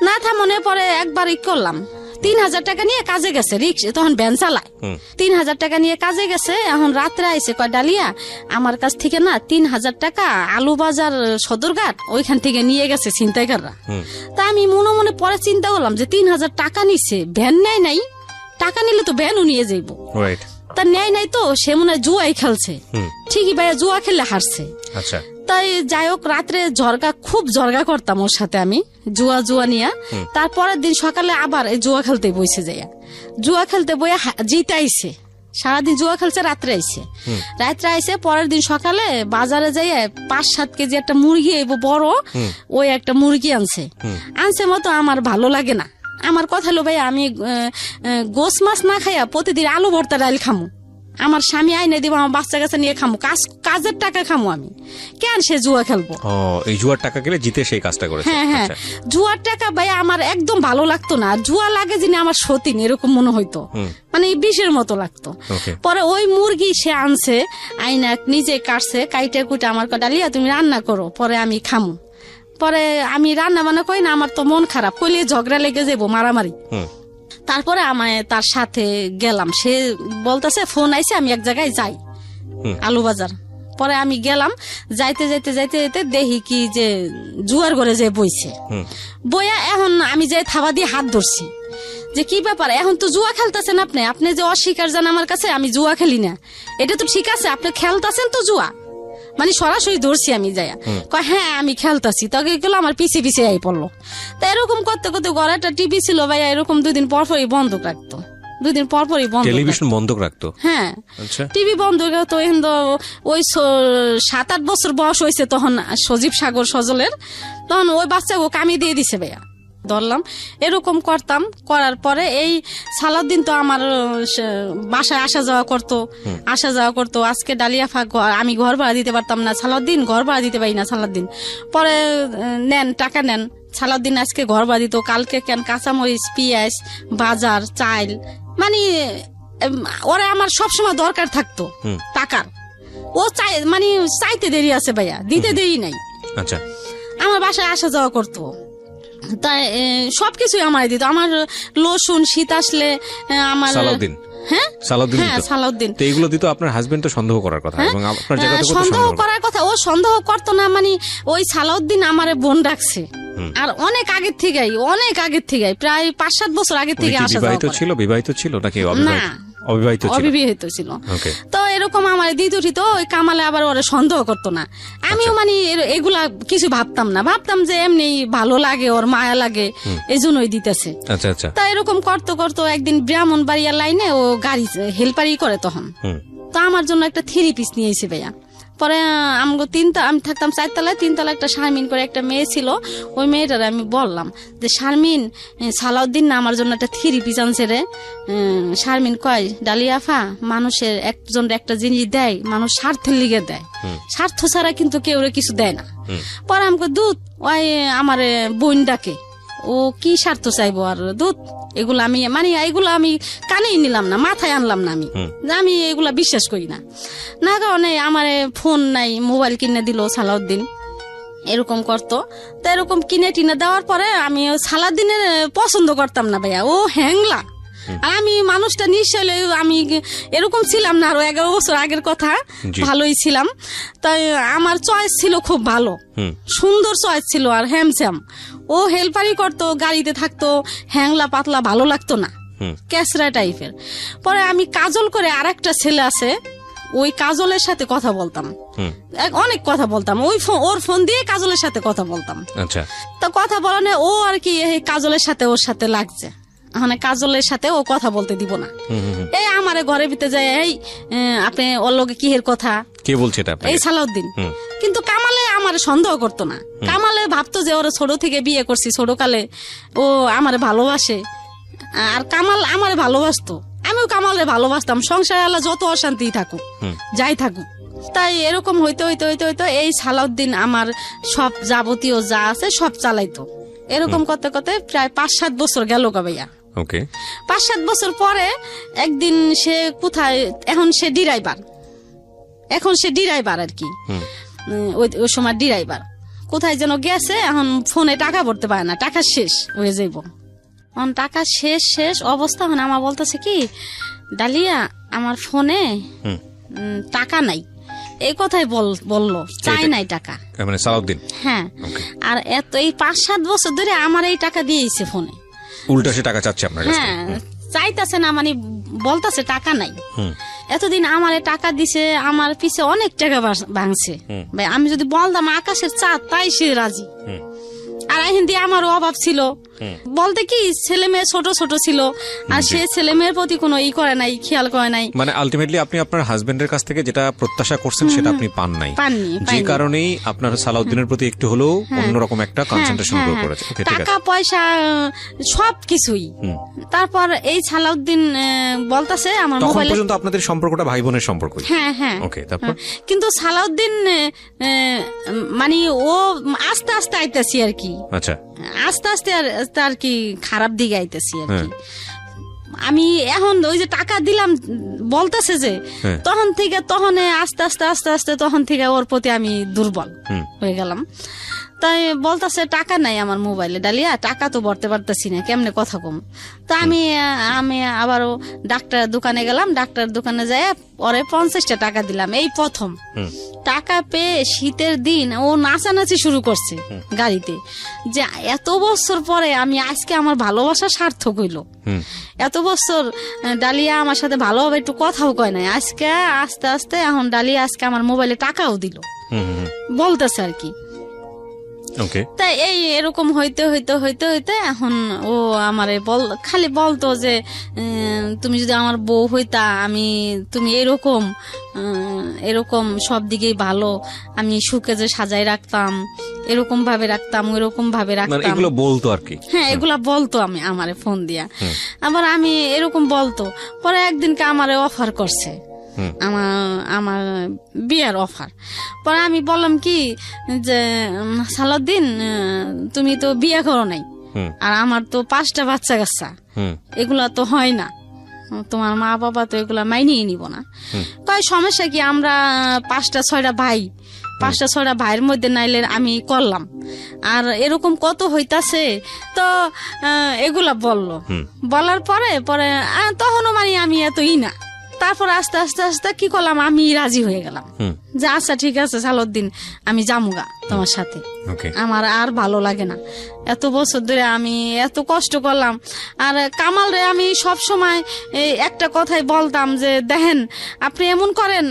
না থামনে পরে একবার করলাম, 3,000 টাকা নিয়ে কাজে গেছে, রিক্সা তখন ভ্যান চালায়, 3,000 টাকা নিয়ে কাজে গেছে। এখন রাত্রে আইসে কয় ডালিয়া আমার কাছ থেকে না 3,000 টাকা আলু বাজার সদরঘাট ওইখান থেকে নিয়ে গেছে ছিনতাইকাররা। তা আমি মনে মনে পরে চিন্তা করলাম যে 3,000 টাকা নিছে, ভ্যান নেয় নাই, টাকা নিলে তো ভ্যানও নিয়ে যাইব, তা নেয় নাই তো সে মনে হয় জুয়াই খেলছে। ঠিকই ভাইয়া জুয়া খেলে হারছে। আচ্ছা, তাই যাই হোক রাত্রে খুব জর্গা করতাম ওর সাথে আমি, জুয়া নিয়ে। তারপরের দিন সকালে আবার এই জুয়া খেলতে বসে যাইয়া, জুয়া খেলতে বইয়া জিতে আইছে, সারাদিন জুয়া খেলছে, রাত্রে আইছে। পরের দিন সকালে বাজারে যাইয়া 5-7 কেজি একটা মুরগি বড়, ওই একটা মুরগি আনছে মতো আমার ভালো লাগে না। আমার কথা হলো ভাই আমি গোস মাছ না খাইয়া প্রতিদিন আলু ভর্তা ডাল খামু, আমার স্বামী আইনে দিব, আমার বাচ্চা কাছে নিয়ে খামু, কাজের টাকা খামু, আমি কেন সে জুয়া খেলবো? এই জুয়ার টাকা গেলে জিতে সেই কাজটা করেছে। হ্যাঁ, জুয়ার টাকা ভাই আমার একদম ভালো লাগতো না, জুয়া লাগে যিনি আমার সতীন এরকম মনে হইতো, মানে বিষের মতো লাগতো। পরে ওই মুরগি সে আনছে, আইনা নিজে কাটছে, কাইটে কুটে আমার ডালিয়া তুমি রান্না করো, পরে আমি খামু। পরে আমি রান্না বান্না করি না, আমার তো মন খারাপ, কইলে ঝগড়া লেগে যাবো, মারামারি। তারপরে আমায় তার সাথে গেলাম, সে বলতেছে ফোন আইছে আমি এক জায়গায় যাই আলু বাজার। পরে আমি গেলাম, যাইতে দেখি কি যে জুয়ার ঘরে যে বইছে, বইয়া এখন আমি যাই থাবা দিয়ে হাত ধরছি যে কি ব্যাপার, এখন তো জুয়া খেলতেছেন আপনি যে অস্বীকার জান আমার কাছে আমি জুয়া খেলি না, এটা তো ঠিক আছে, আপনি খেলতেছেন তো জুয়া, মানে সরাসরি ধরছি আমি যাইয়া, হ্যাঁ আমি খেলতাছি। তবে এগুলো আমার পিছে আই পড়লো। তা এরকম করতে ঘরে একটা টিভি ছিল ভাইয়া, এরকম 2 দিন পরপরই বন্ধ রাখতো, 2 দিন পরপরই টেলিভিশন বন্ধ রাখতো। হ্যাঁ, টিভি বন্ধ রাখতো। এখন তো ওই 7-8 বছর বয়স হয়েছে তখন সজীব সাগর সজলের, তখন ওই বাচ্চাকে কামিয়ে দিয়ে দিছে ভাইয়া, ধরলাম। এরকম করতাম, করার পরে এই সালাউদ্দিন তো আমার বাসায় আসা যাওয়া করতো। আজকে ডালিয়া আমি ঘর ভাড়া দিতে পারতাম না, সালাউদ্দিন ঘর ভাড়া দিতে পারি না, সালাউদ্দিন পরে টাকা নেন, সালাউদ্দিন আজকে ঘর ভাড়া দিত, কালকে কেন কাঁচামরিচ, পেঁয়াজ, বাজার, চাল, মানে ওরা আমার সবসময় দরকার থাকতো টাকার, ও মানে চাইতে দেরি আছে ভাইয়া, দিতে দেরি নাই। আচ্ছা, আমার বাসায় আসা যাওয়া করতো, তাই সবকিছুই আমার দিত। আমার লসুন শীত আসলে আমার সালাউদ্দিন, হ্যাঁ সালাউদ্দিন, তো এগুলো দিত। আপনার হাজবেন্ড তো সন্দেহ করার কথা, এবং আপনার জায়গা থেকে সন্দেহ করার কথা, ও সন্দেহ করতো না, মানে ওই সালাউদ্দিন আমারে বোন রাখছে, আর অনেক আগের থেকে প্রায় 5-7 বছর আগের থেকে আসা যাওয়া করে। বিবাহিত ছিল নাকি অবিবাহিত ছিল? তো এরকম আমার দিদি তো ওই কামালে আবার ওরা সন্দেহ করতো না, আমিও মানে এগুলা কিছু ভাবতাম না, ভাবতাম যে এমনি ভালো লাগে, ওর মায়া লাগে, এই জন্যই দিতেছে। তা এরকম করতো একদিন ব্রাহ্মণবাড়িয়া লাইনে ও গাড়ি হেল্পারি করে, তখন তো আমার জন্য একটা 3 পিস নিয়ে এসে ভাইয়া। পরে আমি থাকতাম 4 তলায়, 3 তলায় একটা শারমিন করে একটা মেয়ে ছিল, ওই মেয়েটার আমি বললাম যে শারমিন, সালাউদ্দিন না আমার জন্য একটা 3 পিস আনছে রে। শারমিন কয় ডালিয়াফা, মানুষের একজন একটা জিনিস দেয় মানুষ স্বার্থের লিগে দেয়, স্বার্থ ছাড়া কিন্তু কেউ কিছু দেয় না। পরে আমাকে দুধ ওই আমার বোন ডাকে, ও কি স্বার্থ চাইবো আর দুধ, এগুলো আমি কানেই নিলাম না, মাথায় আনলাম না, আমি এগুলা বিশ্বাস করি না কারণে আমার ফোন নাই, মোবাইল কিনে দিল সালাউদ্দিন, এরকম করতো। তো এরকম কিনে টিনে দেওয়ার পরে আমি সালাউদ্দিনের পছন্দ করতাম না ভাইয়া, ও হ্যাংলা। আর আমি মানুষটা নিশ্চয় আমি এরকম ছিলাম না, আরো 11 বছর আগের কথা, ভালোই ছিলাম। তাই আমার চয়েস ছিল খুব ভালো, সুন্দর চয়েস ছিল, আর হ্যামস্যাম। ও হেল্পারি করতো, গাড়িতে থাকতো, হ্যাংলা পাতলা ভালো লাগতো না, ক্যাসরা টাইপের। পরে আমি কাজল করে আর একটা ছেলে আছে, ওই কাজলের সাথে কথা বলতাম, অনেক কথা বলতাম, ওর ফোন দিয়ে কাজলের সাথে কথা বলতাম। তো কথা বলানো ও আর কি কাজলের সাথে ওর সাথে লাগছে, মানে কাজলের সাথে ও কথা বলতে দিব না। এই আমারে ঘরের ভিতরে যায়, এই আপনি ওর লগে কিহের কথা, কে বলছে এটা? এই সালাউদ্দিন। কিন্তু কামালে আমার সন্দেহ করতো না, কামালে ভাবতো যে ওরা ছোট থেকে বিয়ে করছি, ছোটকালে ও আমারে ভালোবাসে, আর কামাল আমারে ভালোবাসতো, আমিও কামালে ভালোবাসতাম। সংসারে আল্লাহ যত অশান্তি থাকুক, যাই থাকুক, তাই এরকম হইতে হইতে হইতে হইতে এই সালাউদ্দিন আমার সব যাবতীয় যা আছে সব চালাইতো। এরকম করতে করতে প্রায় 5-7 বছর গেল গা ভাইয়া। ওকে, 5-7 বছর পরে একদিন সে কোথায়, এখন সে ড্রাইভার আর কি, ওই সময় ড্রাইভার কোথায় যেন গেছে, এখন ফোনে টাকা ভরতে পারে না, টাকা শেষ হয়ে যাইব। এখন টাকা শেষ অবস্থা, এখন আমার বলতেছে কি, ডালিয়া আমার ফোনে টাকা নাই, এই কথাই বললো, চাই নাই টাকা, মানে সালাউদ্দিন। হ্যাঁ, আর এত এই 5-7 বছর ধরে আমার এই টাকা দিয়েছে ফোনে, উল্টা সে টাকা চাচ্ছে আপনার কাছে। হ্যাঁ, চাইতাছে না, মানে বলতাছে টাকা নাই। এতদিন আমারে টাকা দিছে, আমার পিছে অনেক টাকা ভাঙছে ভাই, আমি যদি বলতাম আকাশের চাঁদ তাই সে রাজি। আর হিন্দি আমারও অভাব ছিল, বলতে কি ছেলে মেয়ে ছোট ছোট ছিল, আর সে ছেলে মেয়ের প্রতি কোনো করে নাই, খেয়াল করে নাই। মানে আলটিমেটলি আপনি আপনার হাজবেন্ডের কাছ থেকে যেটা প্রত্যাশা করছেন সেটা আপনি পাননি, যে কারণেই আপনার সালাউদ্দিনের প্রতি একটু হলেও অন্যরকম একটা কনসেন্ট্রেশন গ্রো করেছে। টাকা পয়সা সবকিছুই। তারপর এই সালাউদ্দিন বলতাছে আমার তখন মোবাইলে, পর্যন্ত আপনাদের সম্পর্কটা ভাই বোনের সম্পর্ক। হ্যাঁ হ্যাঁ, ওকে, তারপর কিন্তু সালাউদ্দিন মানে ও আস্তে আস্তে আইতেছি আর কি, আচ্ছা, আস্তে আস্তে আর কি খারাপ দিকে আইতেছি আর কি। আমি এখন ওই যে টাকা দিলাম বলতেছে যে, তখন থেকে আস্তে আস্তে আস্তে আস্তে তখন থেকে ওর প্রতি আমি দুর্বল হয়ে গেলাম। তাই বলতেছে টাকা নাই আমার মোবাইলে, ডালিয়া টাকা তো ভরতে পারতেছি না, কেমনে কথা কম। তা আমি আবারও ডাক্তার দোকানে গেলাম, ডাক্তার দোকানে যাই পরে 50টা টাকা দিলাম। এই প্রথম টাকা পেয়ে শীতের দিন ও নাচানাচি শুরু করছে গাড়িতে, যে এত বছর পরে আমি আজকে আমার ভালোবাসা সার্থক হইল। এত বছর ডালিয়া আমার সাথে ভালোভাবে একটু কথাও কয় নাই, আজকে আস্তে আস্তে এখন ডালিয়া আজকে আমার মোবাইলে টাকাও দিল বলতেছে আর কি। তাই এই এরকম হইতে হইতে হইতে হইতে এখন ও আমারে খালি বলতো যে তুমি যদি আমার বউ হইতা, তুমি এরকম সব দিকেই ভালো, আমি সুখে যে সাজাই রাখতাম, এরকম ভাবে রাখতাম, ওইরকম ভাবে রাখতাম, এগুলো বলতো আর কি। হ্যাঁ, এগুলা বলতো আমারে ফোন দিয়া। আবার আমি এরকম বলতো। পরে একদিনকে আমারে অফার করছে, আমার বিয়ের অফার। পরে আমি বললাম কি যে, সালাউদ্দিন তুমি তো বিয়ে করো নাই, আর আমার তো 5টা বাচ্চা কাচ্চা, এগুলা তো হয় না, তোমার মা বাবা তো এগুলা মাইনিয়ে নিব না। কয় সমস্যা কি, আমরা 5-6টা ভাই, 5-6টা ভাইয়ের মধ্যে নাইলে আমি করলাম, আর এরকম কত হইতাছে। তো এগুলা বলার পরে তখনও মানে আমি এতই না। তারপর আস্তে আস্তে আস্তে কি করলাম, আমি রাজি হয়ে গেলাম যে আচ্ছা ঠিক আছে সালাউদ্দিন, আমি যামুগা তোমার সাথে, আমার আর ভালো লাগে না, এত বছর ধরে আমি এত কষ্ট করলাম। আর কামাল রে আমি সব সময় একটা কথাই বলতাম যে, দেখেন আপনি এমন করেন,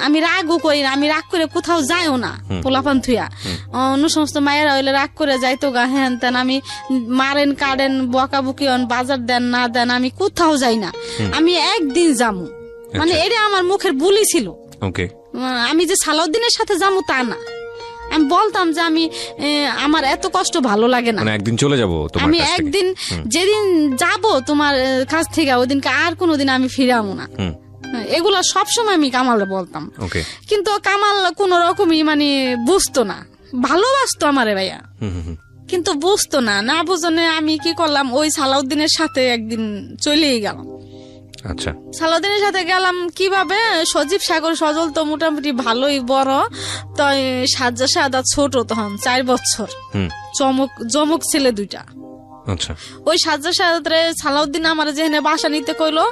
আমি রাগও করি না, আমি রাগ করে কোথাও যাইও না, পোলাপান থুয়া অন্য সমস্ত মায়েরা হইলে রাগ করে যাইতো গা, হ্যান তেন, আমি মারেন কাটেন বকাবকি বাজার দেন না দেন, আমি কোথাও যাই না, আমি একদিন যামু, মানে এটা আমার মুখের বুলি ছিল। আমি যে সালাউদ্দিনের সাথে যাবো তা না, আমি বলতাম যে আমার এত কষ্ট ভালো লাগে না, একদিন চলে যাবো, আমি একদিন যেদিন যাব তোমার কাছ থেকে ওদিনকে আর কোনোদিন আমি ফিরাবো না। এগুলা সবসময় আমি কামালে বলতাম, কিন্তু কামাল কোন রকমই মানে বুঝতো না, ভালোবাসতো আমারে ভাইয়া, কিন্তু বুঝতো না বুঝনে আমি কি করলাম, ওই সালাউদ্দিনের সাথে একদিন চলেই গেলাম। আচ্ছা, সালাউদ্দিনের সাথে গেলাম কিভাবে, সজীব সাগর সজল তো মোটামুটি ভালোই বড়, তো সাজ্জা ছোট, তখন 4 বছর, জমক ছেলে 2টা। আচ্ছা, ওই সাজ্জা সাদাতে সালাউদ্দিন আমার যেখানে বাসা নিতে কইলো,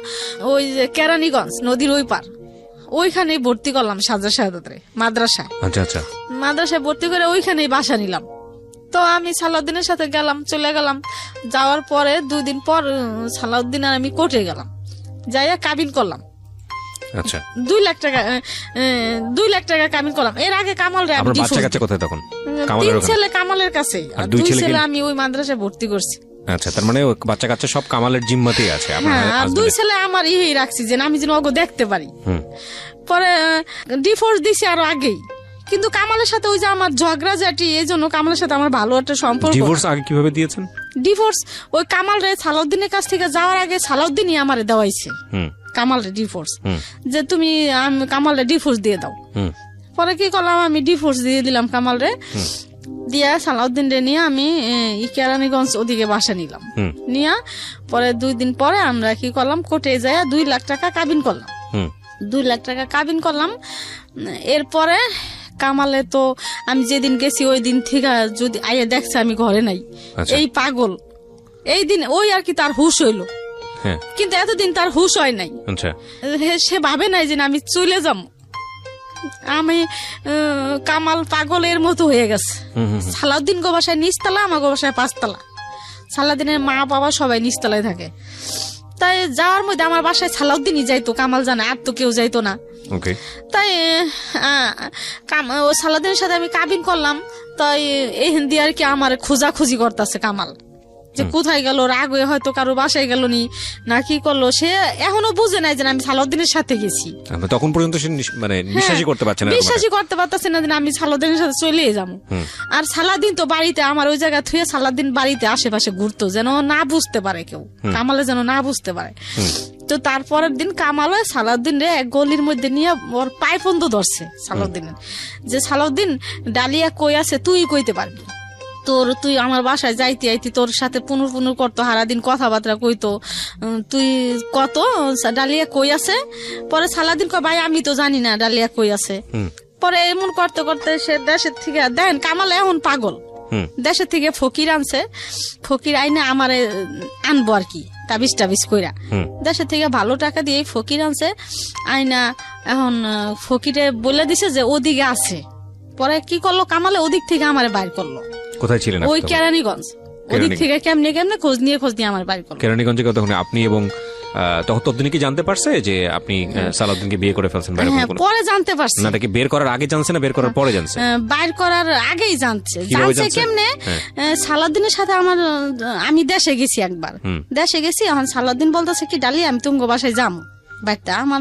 ওই যে কেরানীগঞ্জ নদীর ওই পার, ওইখানেই ভর্তি করলাম সাজ্জা সাদাতে মাদ্রাসায়। আচ্ছা আচ্ছা, মাদ্রাসায় ভর্তি করে ওইখানেই বাসা নিলাম। তো আমি সালাউদ্দিনের সাথে গেলাম, চলে গেলাম। যাওয়ার পরে 2 দিন পর সালাউদ্দিন আর আমি কোর্টে গেলাম, যাইয়া কাবিন করলাম। আচ্ছা, 2 লাখ টাকা কাবিন করলাম। এর আগে কামাল রে আমি বাচ্চা কাচ্চা কোথায় তখন? 3 ছেলে কামালের কাছে, আর 2 ছেলে আমি ওই মাদ্রাসায় ভর্তি করছি। আচ্ছা, তার মানে বাচ্চা কাচ্চা সব কামালের জিম্মাতেই আছে। আর 2 ছেলে আমার রাখছি যে আমি যেন ওগো দেখতে পারি। পরে ডিভোর্স দিছি আরো আগেই, কিন্তু কামালের সাথে ওই যে আমার ঝগড়াঝাটি, এই জন্য কামালের সাথে আমার ভালো একটা সম্পর্ক। ডিভোর্স আগে কিভাবে দিয়েছেন? ডিভোর্স ওই কামাল রে সালাউদ্দিনের কাছ থেকে যাওয়ার আগে সালাউদ্দিনই আমারে দেওয়াইছে কামাল রে ডিভোর্স, যে তুমি কামাল রে ডিভোর্স দিয়ে দাও। পরে কি করলাম, আমি ডিভোর্স দিয়ে দিলাম কামাল রে, দিয়া সালাউদ্দিন রে নিয়ে আমি কেরানীগঞ্জ ওদিকে বাসা নিলাম। নিয়ে পরে 2 দিন পরে আমরা কি করলাম, কোর্টে যায় 2 লাখ টাকা কাবিন করলাম। 2 লাখ টাকা কাবিন করলাম। এরপরে কামালে তো আমি যেদিন গেছি ওই দিন থেকে যদি আইয়ে দেখছে আমি ঘরে নাই, এই পাগল, এই দিন ওই আর কি তার হুশ হইলো, কিন্তু এতদিন তার হুশ হয় নাই। সে ভাবে নাই যে আমি চলে যাম। আমি কামাল পাগলের মতো হয়ে গেছে। সালাউদ্দিন গো বাসায় নিচতলা, আমার গো বাসায় 5 তলা। সালাউদ্দিনের মা বাবা সবাই নিচতলায় থাকে। তাই যাওয়ার মধ্যে আমার বাসায় সালাউদ্দিনই যাইতো, কামাল জানে, আর তো কেউ যাইতো না। তাই ও সালাউদ্দিনের সাথে আমি কাবিন করলাম। তাই এই হিন্দি আর কি আমার খোঁজাখুঁজি করতেছে কামাল, যে কোথায় গেল, রাগ হয়ে হয়তো কারো বাসায় গেল না কি করলো। সে এখনো বুঝে নাই যে আমি সালাউদ্দিনের সাথে গেছি। তখন পর্যন্ত সে মানে বিশ্বাসই করতে পারছে না, বিশ্বাসই করতে পারতেছে না যে আমি সালাউদ্দিনের সাথে চলে যাবো। আর সালাউদ্দিন তো বাড়িতে, আমার ওই জায়গা থুয়ে সালাউদ্দিন বাড়িতে আশেপাশে ঘুরতো, যেন না বুঝতে পারে কেউ, কামালে যেন না বুঝতে পারে। তো তারপরের দিন কামাল সালাউদ্দিন রে এক গলির মধ্যে নিয়ে ওর পায়ে পর্যন্ত ধরছে সালাউদ্দিনের, যে সালাউদ্দিন ডালিয়া কই আছে তুই কইতে পারবি, তুই আমার বাসায় যাইতে আইতি, তোর সাথে পুনর করতো, সারাদিন কথাবার্তা কইতো, তুই কত ডালিয়া কই আছে। পরে সালাউদ্দিন কয় ভাই আমি তো জানি না ডালিয়া কই আছে। পরে এমন করতে করতে সে দেশের থেকে দেন, কামাল এখন পাগল, দেশের থেকে ফকির আনছে, ফকির আইনে আমারে আনবো আর কি তাবিজ কইরা, দেশের থেকে ভালো টাকা দিয়ে ফকির আনছে আইনা। এখন ফকিরে বলে দিছে যে ওদিকে আছে। পরে কি করলো কামালে, ওদিক থেকে আমারে বাইর করলো। কোথায় ছিলেন? ওই কেরানীগঞ্জ। ওদিক থেকে কেমনে খোঁজ নিয়ে আমার বাড়ি করলো। কেরানীগঞ্জে তখন আপনি এবং ততদিন কি জানতে পারছে যে আপনি সালাউদ্দিনকে বিয়ে করে ফেলছেন? পরে জানতে পারছে। না, কি বের করার আগে জানছে না বের করার পরে জানছে? বাইর করার আগেই জানছে। কেমনে? সালাউদ্দিনের সাথে আমি দেশে গেছি একবার, দেশে গেছি। এখন সালাউদ্দিন বলতেছে কি ডালি আমি তুমগো বাসায় যাবো, বাড়িতে আমার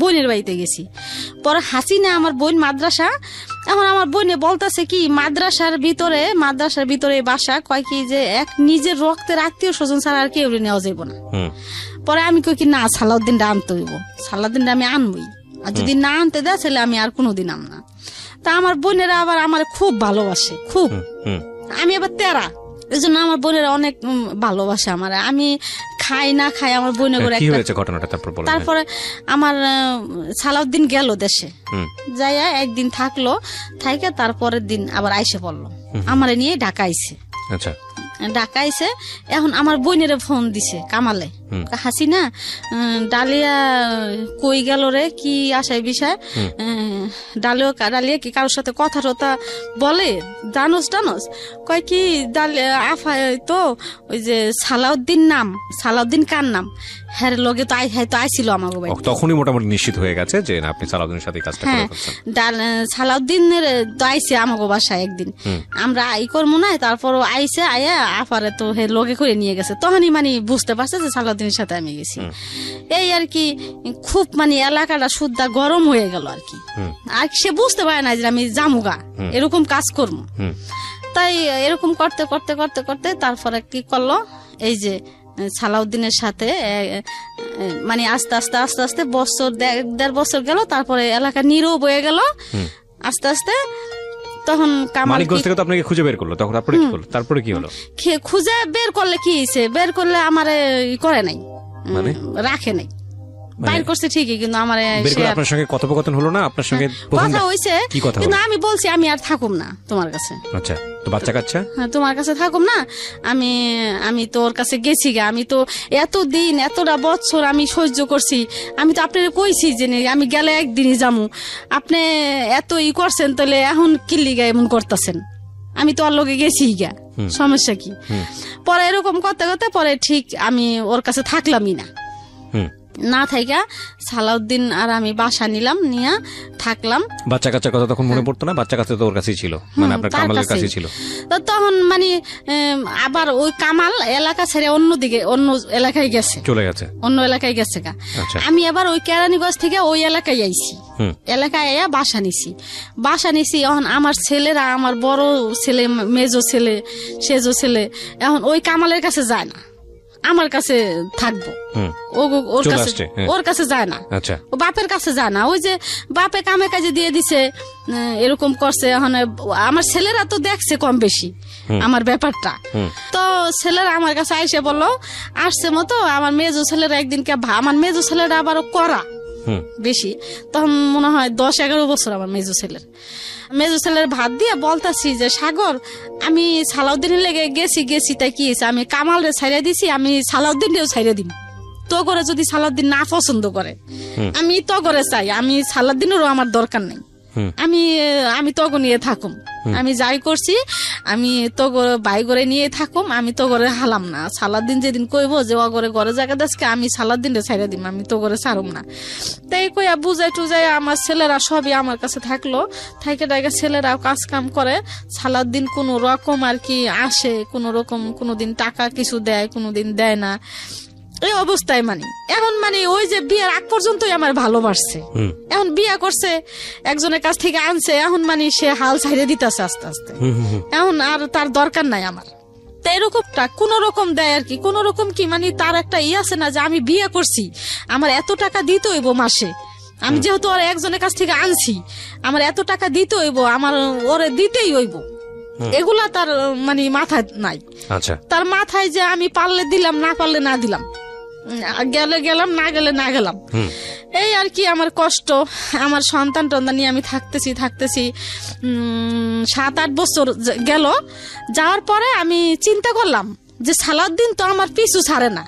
বোনের বাড়িতে গেছি। পরে হাসিনা আমার বোন মাদ্রাসা, এখন আমার বোনে বলতেছে কি মাদ্রাসার ভিতরে বাসা, কয় কি যে এক নিজের রক্তের আত্মীয় স্বজন ছাড়া আর কেউ নেওয়া যাইব না। পরে আমি কই কি না, সালাউদ্দিনটা আনতে হইব, সালাউদ্দিনটা আমি আনবই, আর যদি না আনতে দেয় তাহলে আমি আর কোনোদিন আম না। তা আমার বোনেরা আবার আমার খুব ভালোবাসে, খুব। আমি আবার তেরা, এই জন্য আমার বোনেরা অনেক ভালোবাসে আমার। আমি খাই না খাই আমার বোনে করে। তারপরে আমার সালাউদ্দিন গেল দেশে, যাইয়া একদিন থাকলো, থাইকা তারপরের দিন আবার আইসে পড়লো, আমারে নিয়ে ঢাকা আইছে। ঢাকা আইছে। এখন আমার বোনেরে ফোন দিছে কামালে, হাসিনা ডালিয়া কই গেল রে, কি আসায় বিষয়, ডালিয়া কি কারোর সাথে কথা টথা বলে, জানোস? কয় কি ডালিয়া আফায় তো ওই যে সালাউদ্দিন কার নাম, হ্যাঁ লগে তো আইছিল আমার বাড়ি। তখনই মোটামুটি নিশ্চিত হয়ে গেছে যে আপনি সালাউদ্দিনের সাথে কাজটা করে ফেলছেন। সালাউদ্দিনের তো আইছে আমাকে বাসায় একদিন, আমরা করবো না, তারপর আইছে আয়া আফারে তো হে লগে করে নিয়ে গেছে। তখনই মানে বুঝতে পারছে যে সালাউদ্দিনের সাথে আমি গেছি। এই আর কি খুব মানে এলাকাটা শুদ্ধা গরম হয়ে গেল আর কি। আর সে বুঝতে পারে না যে আমি জামুগা এরকম কাজ করবো। তাই এরকম করতে করতে করতে করতে তারপরে কি করলো, এই যে সালাউদ্দিনের সাথে মানে আস্তে আস্তে আস্তে আস্তে বছর 1.5 বছর গেল, তারপরে এলাকা নীরব হয়ে গেল আস্তে আস্তে। তখন মানিকগঞ্জ থেকে তো আপনাকে খুঁজে বের করলো, তখন আপনার কি হলো? তারপরে কি হলো? খুঁজে বের করলে কি হয়েছে, বের করলে আমারে করে নাই, মানে রাখে নাই, বাইর করছে ঠিকই, কিন্তু আমার আপনার সঙ্গে কথোপকথন হলো না, আপনার সঙ্গে কথা হয়েছে, কিন্তু আমি বলছি আমি আর থাকুম না তোমার কাছে। আচ্ছা, তো বাচ্চা কাচ্চা তোমার কাছে থাকুম না, আমি তোর কাছে গেছি গা, আমি তো এতদিন এতটা বছর আমি সহ্য করছি, আমি তো আপনার কইছি যে আমি গেলে একদিনই যামু, আপনি এত করছেন, তাহলে এখন কিল্লি গা এমন করতেছেন, আমি তো ওর লোকে গেছি গা, সমস্যা কি? পরে এরকম করতে করতে পরে ঠিক আমি ওর কাছে থাকলামই না। না থাইকা সালাউদ্দিন আর আমি বাসা নিলাম, নিয়ে থাকলাম। বাচ্চা কাচ্চার কথা তখন মনে পড়তো না? বাচ্চা কাচ্চা তো ওর কাছেই ছিল, মানে আপনার তার কামালের কাছেই। কাছেই ছিল। তো তখন মানে আবার ওই কামাল এলাকা ছেড়ে অন্যদিকে অন্য এলাকায় গেছে, চলে গেছে। অন্য এলাকায় গেছে গা। আচ্ছা। আমি আবার ওই কেরানীগঞ্জ থেকে ওই এলাকায় আইছি, হুম। এলাকায় আইয়া বাসা নিছি। এখন আমার ছেলেরা, আমার বড় ছেলে, মেজো ছেলে, সেজো ছেলে এখন ওই কামালের কাছে যায় না, আমার কাছে থাকবো। হুম। ওর চলে কাছে আসছে, হ্যাঁ। ওর কাছে যায় না, আচ্ছা। ও বাপের কাছে যায় না। ওই যে বাপে কামে কাজে দিয়ে দিছে, এরকম করছে। এখন আমার ছেলেরা তো দেখছে কম বেশি আমার ব্যাপারটা। তো ছেলেরা আমার কাছে আইসে বললো, আসছে মতো আমার মেজো ছেলেরা একদিনকে আমার মেজো ছেলেরা আবারও করা বেশি, তখন মনে হয় 10-11 বছর আমার মেজো ছেলের ভাত দিয়ে বলতাছি যে সাগর, আমি সালাউদ্দিনের লেগে গেছি তাই কি হয়েছে, আমি কামালরে ছাইড়া দিছি, আমি সালাউদ্দিনকেও ছাইড়া দিম। তো করে যদি সালাউদ্দিন না পছন্দ করে, আমি তো করে চাই, আমি সালাউদ্দিনেরও আমার দরকার নেই, আমি তো নিয়ে থাকুম, আমি যাই করছি আমি তো বাই করে নিয়ে থাকুম, আমি তো করে হালাম না। সালাউদ্দিন যেদিন কইব যে ও করে ঘরে জায়গা দেশকে, আমি সালাউদ্দিনরে ছাইড়া দিম, আমি তো করে ছাড়ুম না। তাই কইয়া বুঝাই টুজাই আমার ছেলেরা সবই আমার কাছে থাকলো, থাইকে টাইকে ছেলেরাও কাজ কাম করে। সালাউদ্দিন কোনো রকম আর কি আসে, কোনো রকম কোনোদিন টাকা কিছু দেয়, কোনোদিন দেয় না, এই অবস্থায় মানে। এখন মানে ওই যে বিয়ের আগ পর্যন্তই আমার ভালোবাসছে, এখন বিয়া করছে, একজনের কাছ থেকে আনছে, এখন মানে সে হাল ছাইড়ে দিতেছে আস্তে আস্তে, এখন আর তার দরকার নাই আমার। তা এরকমটা কোন রকম দেয় আর কি, কোন রকম কি মানে তার একটা আছে না যে আমি বিয়ে করছি, আমার এত টাকা দিতে হইব মাসে, আমি যেহেতু ওর একজনের কাছ থেকে আনছি, আমার এত টাকা দিতে হইব, আমার ওরে দিতেই হইব, এগুলা তার মানে মাথায় নাই। আচ্ছা। তার মাথায় যে আমি পারলে দিলাম, না পারলে না দিলাম, গেলে গেলাম, না গেলে না গেলাম, এই আর কি আমার কষ্ট। আমার সন্তান টন্তান নিয়ে আমি থাকতেছি 7-8 বছর গেল। যাওয়ার পরে আমি চিন্তা করলাম যে সালাউদ্দিন তো আমার পিছু ছাড়ে না,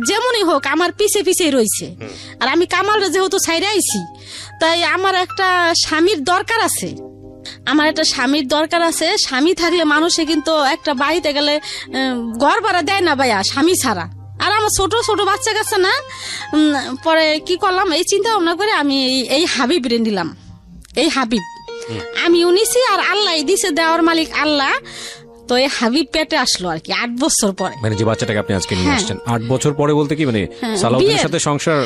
যেমনই হোক আমার পিছে পিছেই রয়েছে, আর আমি কামালরে যেহেতু ছাইড়ে আইছি, তাই আমার একটা স্বামীর দরকার আছে, স্বামী থাকলে মানুষে কিন্তু একটা বাড়িতে গেলে ঘর ভাড়া দেয় না ভাইয়া স্বামী ছাড়া। আর আমার ছোট ছোট বাচ্চা কাছে না, পরে কি করলাম, এই চিন্তা ভাবনা করে আমি এই হাবিব রে নিলাম। এই হাবিব আমি নিছি, আর আল্লাহ দিছে, দেওয়ার মালিক আল্লাহ। তো এই হাবিব পেটে আসলো আর কি 8 বছর পরে, মানে যে বাচ্চাটাকে আপনি আজকে নিয়ে আসছেন 8 বছর পরে, বলতে কি মানে সালাউদ্দিনের সাথে সংসার,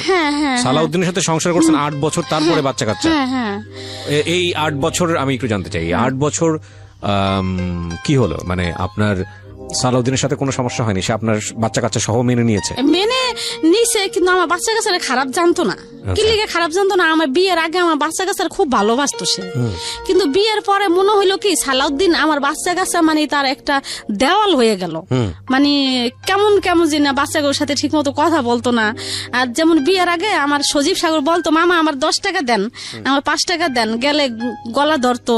সালাউদ্দিনের সাথে সংসার করছেন 8 বছর, তারপরে বাচ্চা কাচ্চা। এই 8 বছর আমি একটু জানতে চাই, 8 বছর কি হলো, মানে আপনার সালাউদ্দিনের সাথে কোনো সমস্যা হয়নি? সে আপনার বাচ্চা কাচ্চা সহ মেনে নিয়েছে? মেনে নিছে, কিন্তু আমার বাচ্চা কাচ্চারা খারাপ জানতো না। কি লিগে খারাপ জানতো না, আমার বিয়ের আগে আমার বাচ্চা কাচ্চারা খুব ভালোবাসতো সে, কিন্তু বিয়ের পরে মনে হইলো কি সালাউদ্দিন আমার বাচ্চা কাচ্চা মানে তার একটা দেওয়াল হয়ে গেল, মানে কেমন কেমন যে না বাচ্চাগুলোর সাথে ঠিক মতো কথা বলতো না। আর যেমন বিয়ের আগে আমার সজীব সাগর বলতো, মামা আমার 10 টাকা দেন, আমার 5 টাকা দেন, গেলে গলা ধরতো,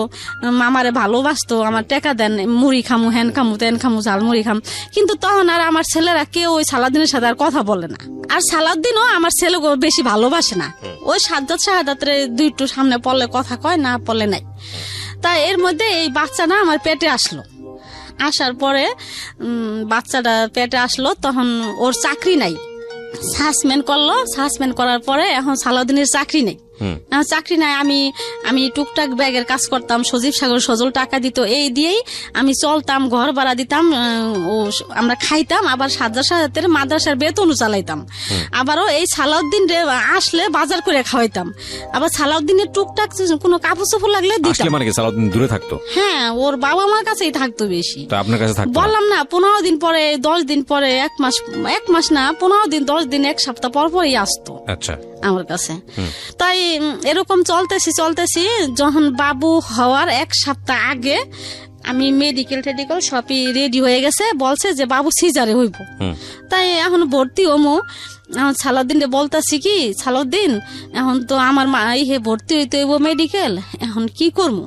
মামারে ভালোবাসতো, আমার টাকা দেন, মুড়ি খামু, হেন খামু, তেন খামু, ঝালমুড়ি খাম। কিন্তু তখন আর আমার ছেলেরা কেউ ওই সালাউদ্দিনের সাথে আর কথা বলে না, আর সালাউদ্দিনও আমার ছেলে বেশি ভালোবাসে না। ওই সাজ্জাদ শাহাদাতের 2 সামনে পড়লে কথা কয়, না পড়লে নাই। তা এর মধ্যে এই বাচ্চা না আমার পেটে আসলো, আসার পরে বাচ্চাটা পেটে আসলো, তখন ওর চাকরি নাই, সাসপেন্ড করলো। সাসপেন্ড করার পরে এখন সালাউদ্দিনের চাকরি নেই, চাকরি নাই। আমি টুকটাক ব্যাগের কাজ করতাম, সজীব সাগর সজল টাকা দিত, এই দিয়েই আমি চলতাম, ঘর ভাড়া দিতাম, আমরা খাইতাম, আবার সাজ্জাদ শাহাদাতের মাদ্রাসার বেতনও চালাইতাম। আবারও এই সালাউদ্দিন আসলে বাজার করে খাওয়াইতাম, আবার সালাউদ্দিনের টুকটাক কোনো কাপড় চোপড় লাগলে দিতাম। মানে কি সালাউদ্দিন দূরে থাকতো? হ্যাঁ, ওর বাবা মার কাছেই থাকতো বেশি। তো আপনার কাছে থাকতো? বললাম না, 15 দিন পরে, 10 দিন পরে, 1 মাস না, 15 দিন, 10 দিন, 1 সপ্তাহ পর পরই আসতো। আচ্ছা। আমার কাছে। তাই এরকম চলতেছি যখন বাবু হওয়ার 1 সপ্তাহ আগে আমি মেডিকেল সবই রেডি হয়ে গেছে, বলছে যে বাবু সিজারে হইব। তাই এখন ভর্তি হমু। এখন সালাউদ্দিন বলতেছি কি, সালাউদ্দিন এখন তো আমার মা ভর্তি হইতে হইব মেডিকেল, এখন কি করবো?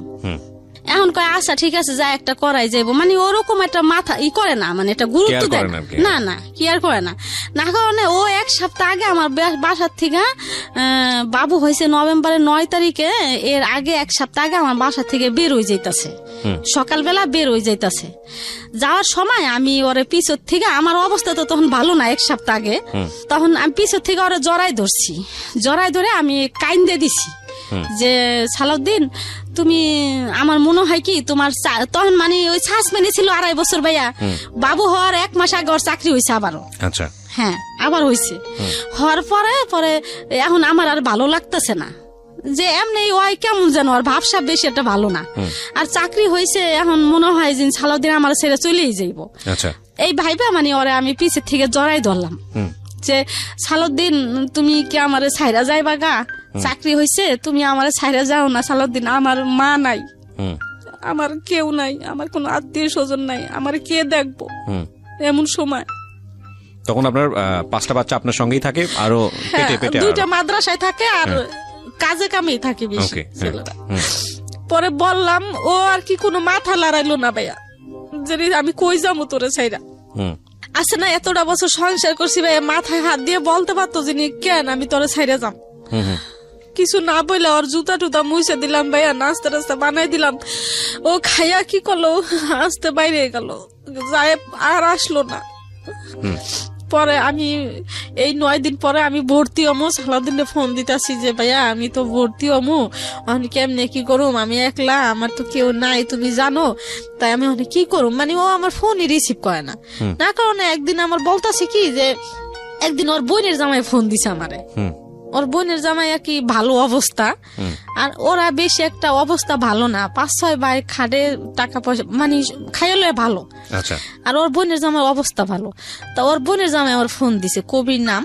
এখন কয় আচ্ছা ঠিক আছে যা একটা করাই যাইব, মানে ওরকম একটা মাথা করে না, মানে এটা গুরুত্ব দেয় না, না কি আর করে না। না কারণে ও এক সপ্তাহ আগে আমার বাসার থেকে বাবু হয়েছে নভেম্বরের 9 তারিখে, এর আগে এক সপ্তাহ আগে আমার বাসা থেকে বের হয়ে যাইতাছে, সকালবেলা বের হয়ে যাইতাছে। যাওয়ার সময় আমি ওরে পিছর থেকে, আমার অবস্থা তো তখন ভালো না এক সপ্তাহ আগে, তখন আমি পিছর থেকে ওরে জড়াই ধরছি, জড়াই ধরে আমি কাইন্দে দিছি যে সালাউদ্দিন তুমি, আমার মনে হয় কি তোমার তখন মানে ওই সাসপেন্ড ছিল 2.5 বছর ভাইয়া, বাবু হওয়ার 1 মাস আগে ওর চাকরি হয়েছে আবারও। আচ্ছা হ্যাঁ আবার হয়েছে, হওয়ার পরে পরে এখন আমার আর ভালো লাগতেছে না, যে এমনি ওই কেমন যেন আর ভাবসাব বেশি একটা ভালো না, আর চাকরি হয়েছে, এখন মনে হয় যে সালাউদ্দিন আমার ছেড়ে চলেই যাইব। আচ্ছা এই ভাইবা মানে ওরে আমি পিছের থেকে জড়াই ধরলাম যে সালাউদ্দিন তুমি কি আমারে ছাইরা যাইবা গা, চাকরি হয়েছে তুমি আমারে ছাইরা যাও না সালাউদ্দিন, আমার মা নাই, আমার কেউ নাই, আমার কোনো আত্মীয় স্বজন নাই, আমার কে দেখবো এমন সময়। তখন আপনার 5টা বাচ্চা আপনার সঙ্গেই থাকে, আরো পেটে পেটে 2টা মাদ্রাসায় থাকে আর কাজে কামেই থাকে বেশি ছেলেরা। পরে বললাম, ও আর কি কোনো মাথা লড়াইলো না ভাইয়া, যে আমি কই যাবো তোরে ছাইরা। আছে না এতটা বছর সংসার করছি ভাইয়া, মাথায় হাত দিয়ে বলতে পারতো যে কেন আমি তোরে ছাইরা যাম, কিছু না বললে ওর জুতা টুতা মুছে দিলাম ভাইয়া, নাস্তা টাস্তা বানাই দিলাম, ও খাইয়া কি করলো আসতে বাইরে গেল, যায় আর আসলো না। পরে আমি এই 9 দিন পরে আমি ভর্তি হমু, সালাউদ্দিনে ফোন দিতেছি যে ভাইয়া আমি তো ভর্তি হমু, আমি কেমনে কি করুম, আমি একলা, আমার তো কেউ নাই তুমি জানো, তাই আমি অনেক কি করুম, মানে ও আমার ফোনই রিসিভ করে না। না কারণে একদিন আমার বলতাছে কি যে একদিন ওর বোনের জামাই ফোন দিছে আমারে, ওর বোনের জামাই আর কি ভালো অবস্থা, আর ওরা বেশি একটা অবস্থা ভালো না, 5-6 ভাই খাটে, টাকা পয়সা মানে খাইলে ভালো, আর ওর বোনের জামাই অবস্থা ভালো। তা ওর বোনের জামাই আমার ফোন দিছে, কবির নাম,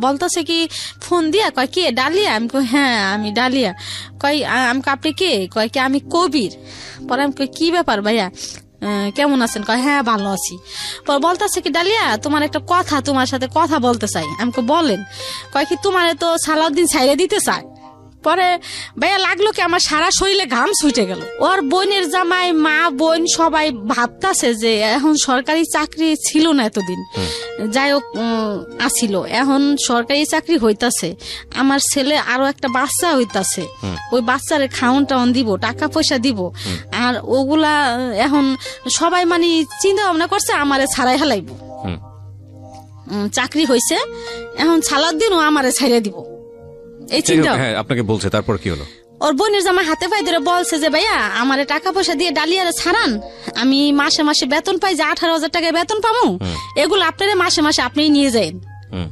বলতেছে কি ফোন দিয়া কয় কে ডালিয়া, আমি কই হ্যাঁ আমি ডালিয়া, কয় আমি আপনি কে, কয় কি আমি কবির। পরে আমি কই কি ব্যাপার ভাইয়া কেমন আছেন, কয় হ্যাঁ ভালো আছি। পর বলতেছে কি ডালিয়া তোমার একটা কথা, তোমার সাথে কথা বলতে চাই। আমাকে বলেন, কয় কি তোমারে তো সালাউদ্দিন ছাইরে দিতে চায়। পরে ভাইয়া লাগলো কি আমার সারা শরীরে ঘাম ছুটে গেল। ওর বোনের জামাই, মা বোন সবাই ভাবতাছে যে এখন সরকারি চাকরি ছিল না এতদিন, যাই হোক আসিল, এখন সরকারি চাকরি হইতাছে, আমার ছেলে আরো একটা বাচ্চা হইতাছে, ওই বাচ্চারে খাওন টাউন দিব, টাকা পয়সা দিব, আর ওগুলা এখন সবাই মানে চিন্তা ভাবনা করছে আমারে ছাড়াই হালাইব। চাকরি হইছে, এখন সালাউদ্দিনও আমারে ছাইড়া দিব, এই চিন্তা আপনাকে বলছে। তারপর কি হলো? ওর বোনের জামা হাতে পায়ে ধরে বলছে যে ভাইয়া আমারে টাকা পয়সা দিয়ে ডালিয়ারে ছাড়ান, আমি মাসে মাসে বেতন পাই, যে 18,000 টাকা বেতন পাবো, এগুলো আপনারা মাসে মাসে আপনি নিয়ে যান,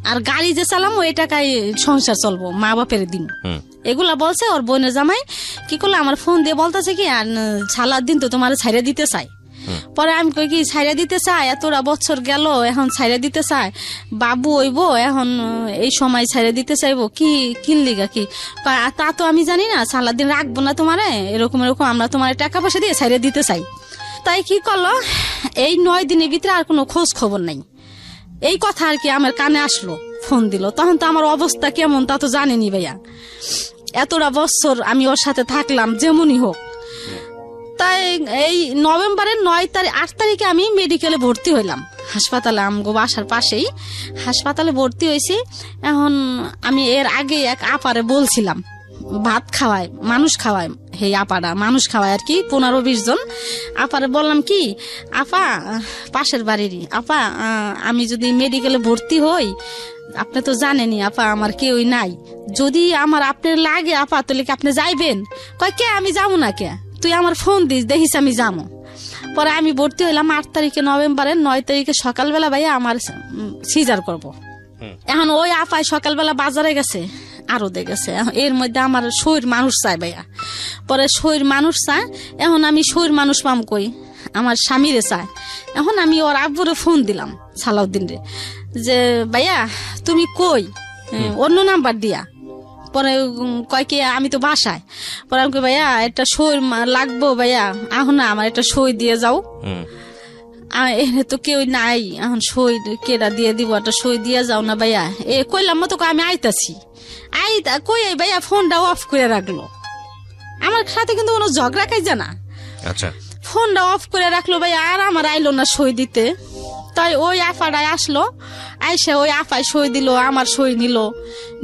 আর গাড়ি যে চালামো এই টাকায় সংসার চলবো, মা বাপের দিন, এগুলা বলছে। ওর বোনের জামাই কি করলো আমার ফোন দিয়ে বলতেছে কি সালাউদ্দিন তো তোমার ছাইড়া দিতে চাই। পরে আমি কই কি ছাইড়া দিতে চাই, এতটা বছর গেল এখন ছাইড়া দিতে চাই, বাবু হইব এখন এই সময় ছাইড়া দিতে চাইবো কি কিনলিগা কি, তা তো আমি জানি না, সালাউদ্দিন রাখবো না তোমারে, এরকম এরকম আমরা তোমার টাকা পয়সা দিয়ে ছাইড়া দিতে চাই। তাই কি করলো, এই 9 দিনের ভিতরে আর কোনো খোঁজ খবর নাই, এই কথা আর কি আমার কানে আসলো, ফোন দিল। তখন তো আমার অবস্থা কেমন তা তো জানেনি ভাইয়া, এতটা বছর আমি ওর সাথে থাকলাম যেমনই হোক। তাই এই নভেম্বরের 8 তারিখে আমি মেডিকেলে ভর্তি হইলাম, হাসপাতালে, আমগো বাসার পাশেই হাসপাতালে ভর্তি হয়েছি। এখন আমি এর আগে এক আপারে বলছিলাম ভাত খাওয়ায়, মানুষ খাওয়ায়, হে আপারা মানুষ খাওয়ায় আর কি, 15-20 জন। আপারে বললাম কি আপা, পাশের বাড়িরই আপা, আমি যদি মেডিকেলে ভর্তি হই, আপনি তো জানেনই আপা আমার কেউই নাই, যদি আমার আপনার লাগে আপা তাহলে কি আপনি যাইবেন? কয় কে আমি যাবো না, কে তুই আমার ফোন দিস দেখিস আমি যাবো। পরে আমি ভর্তি হইলাম 8 তারিখে নভেম্বরের, 9 তারিখে সকালবেলা ভাইয়া আমার সিজার করব। এখন ওই আপায় সকালবেলা বাজারে গেছে, আরো দেখেছে, এর মধ্যে আমার শরীর মানুষ চায় ভাইয়া। পরে শরীর মানুষ চায়, এখন আমি শরীর মানুষ পাম কই, আমার স্বামীরে চায়। এখন আমি ওর আব্বুরে ফোন দিলাম সালাউদ্দিন রে, যে ভাইয়া তুমি কই, অন্য নাম্বার দিয়া। পরে কয় কি আমি তো বাসায়। পরে আমি কই ভাইয়া একটা সই লাগবো ভাইয়া, এখন না আমার একটা সই দিয়ে যাও, এখানে তো কেউ নাই, এখন সই কেডা দিয়ে দিব, একটা সই দিয়ে যাও না ভাইয়া। কইলাম মতো আমি আইতাছি, কই ভাইয়া ফোনটা অফ করে রাখলো। আমার সাথে কিন্তু কোনো ঝগড়া খাইছে না, আচ্ছা, ফোনটা অফ করে রাখলো ভাই, আর আমার আইলো না সই দিতে। তাই ওই আফাটাই আসলো, আইসে ওই আফাই সই দিল, আমার সই নিল,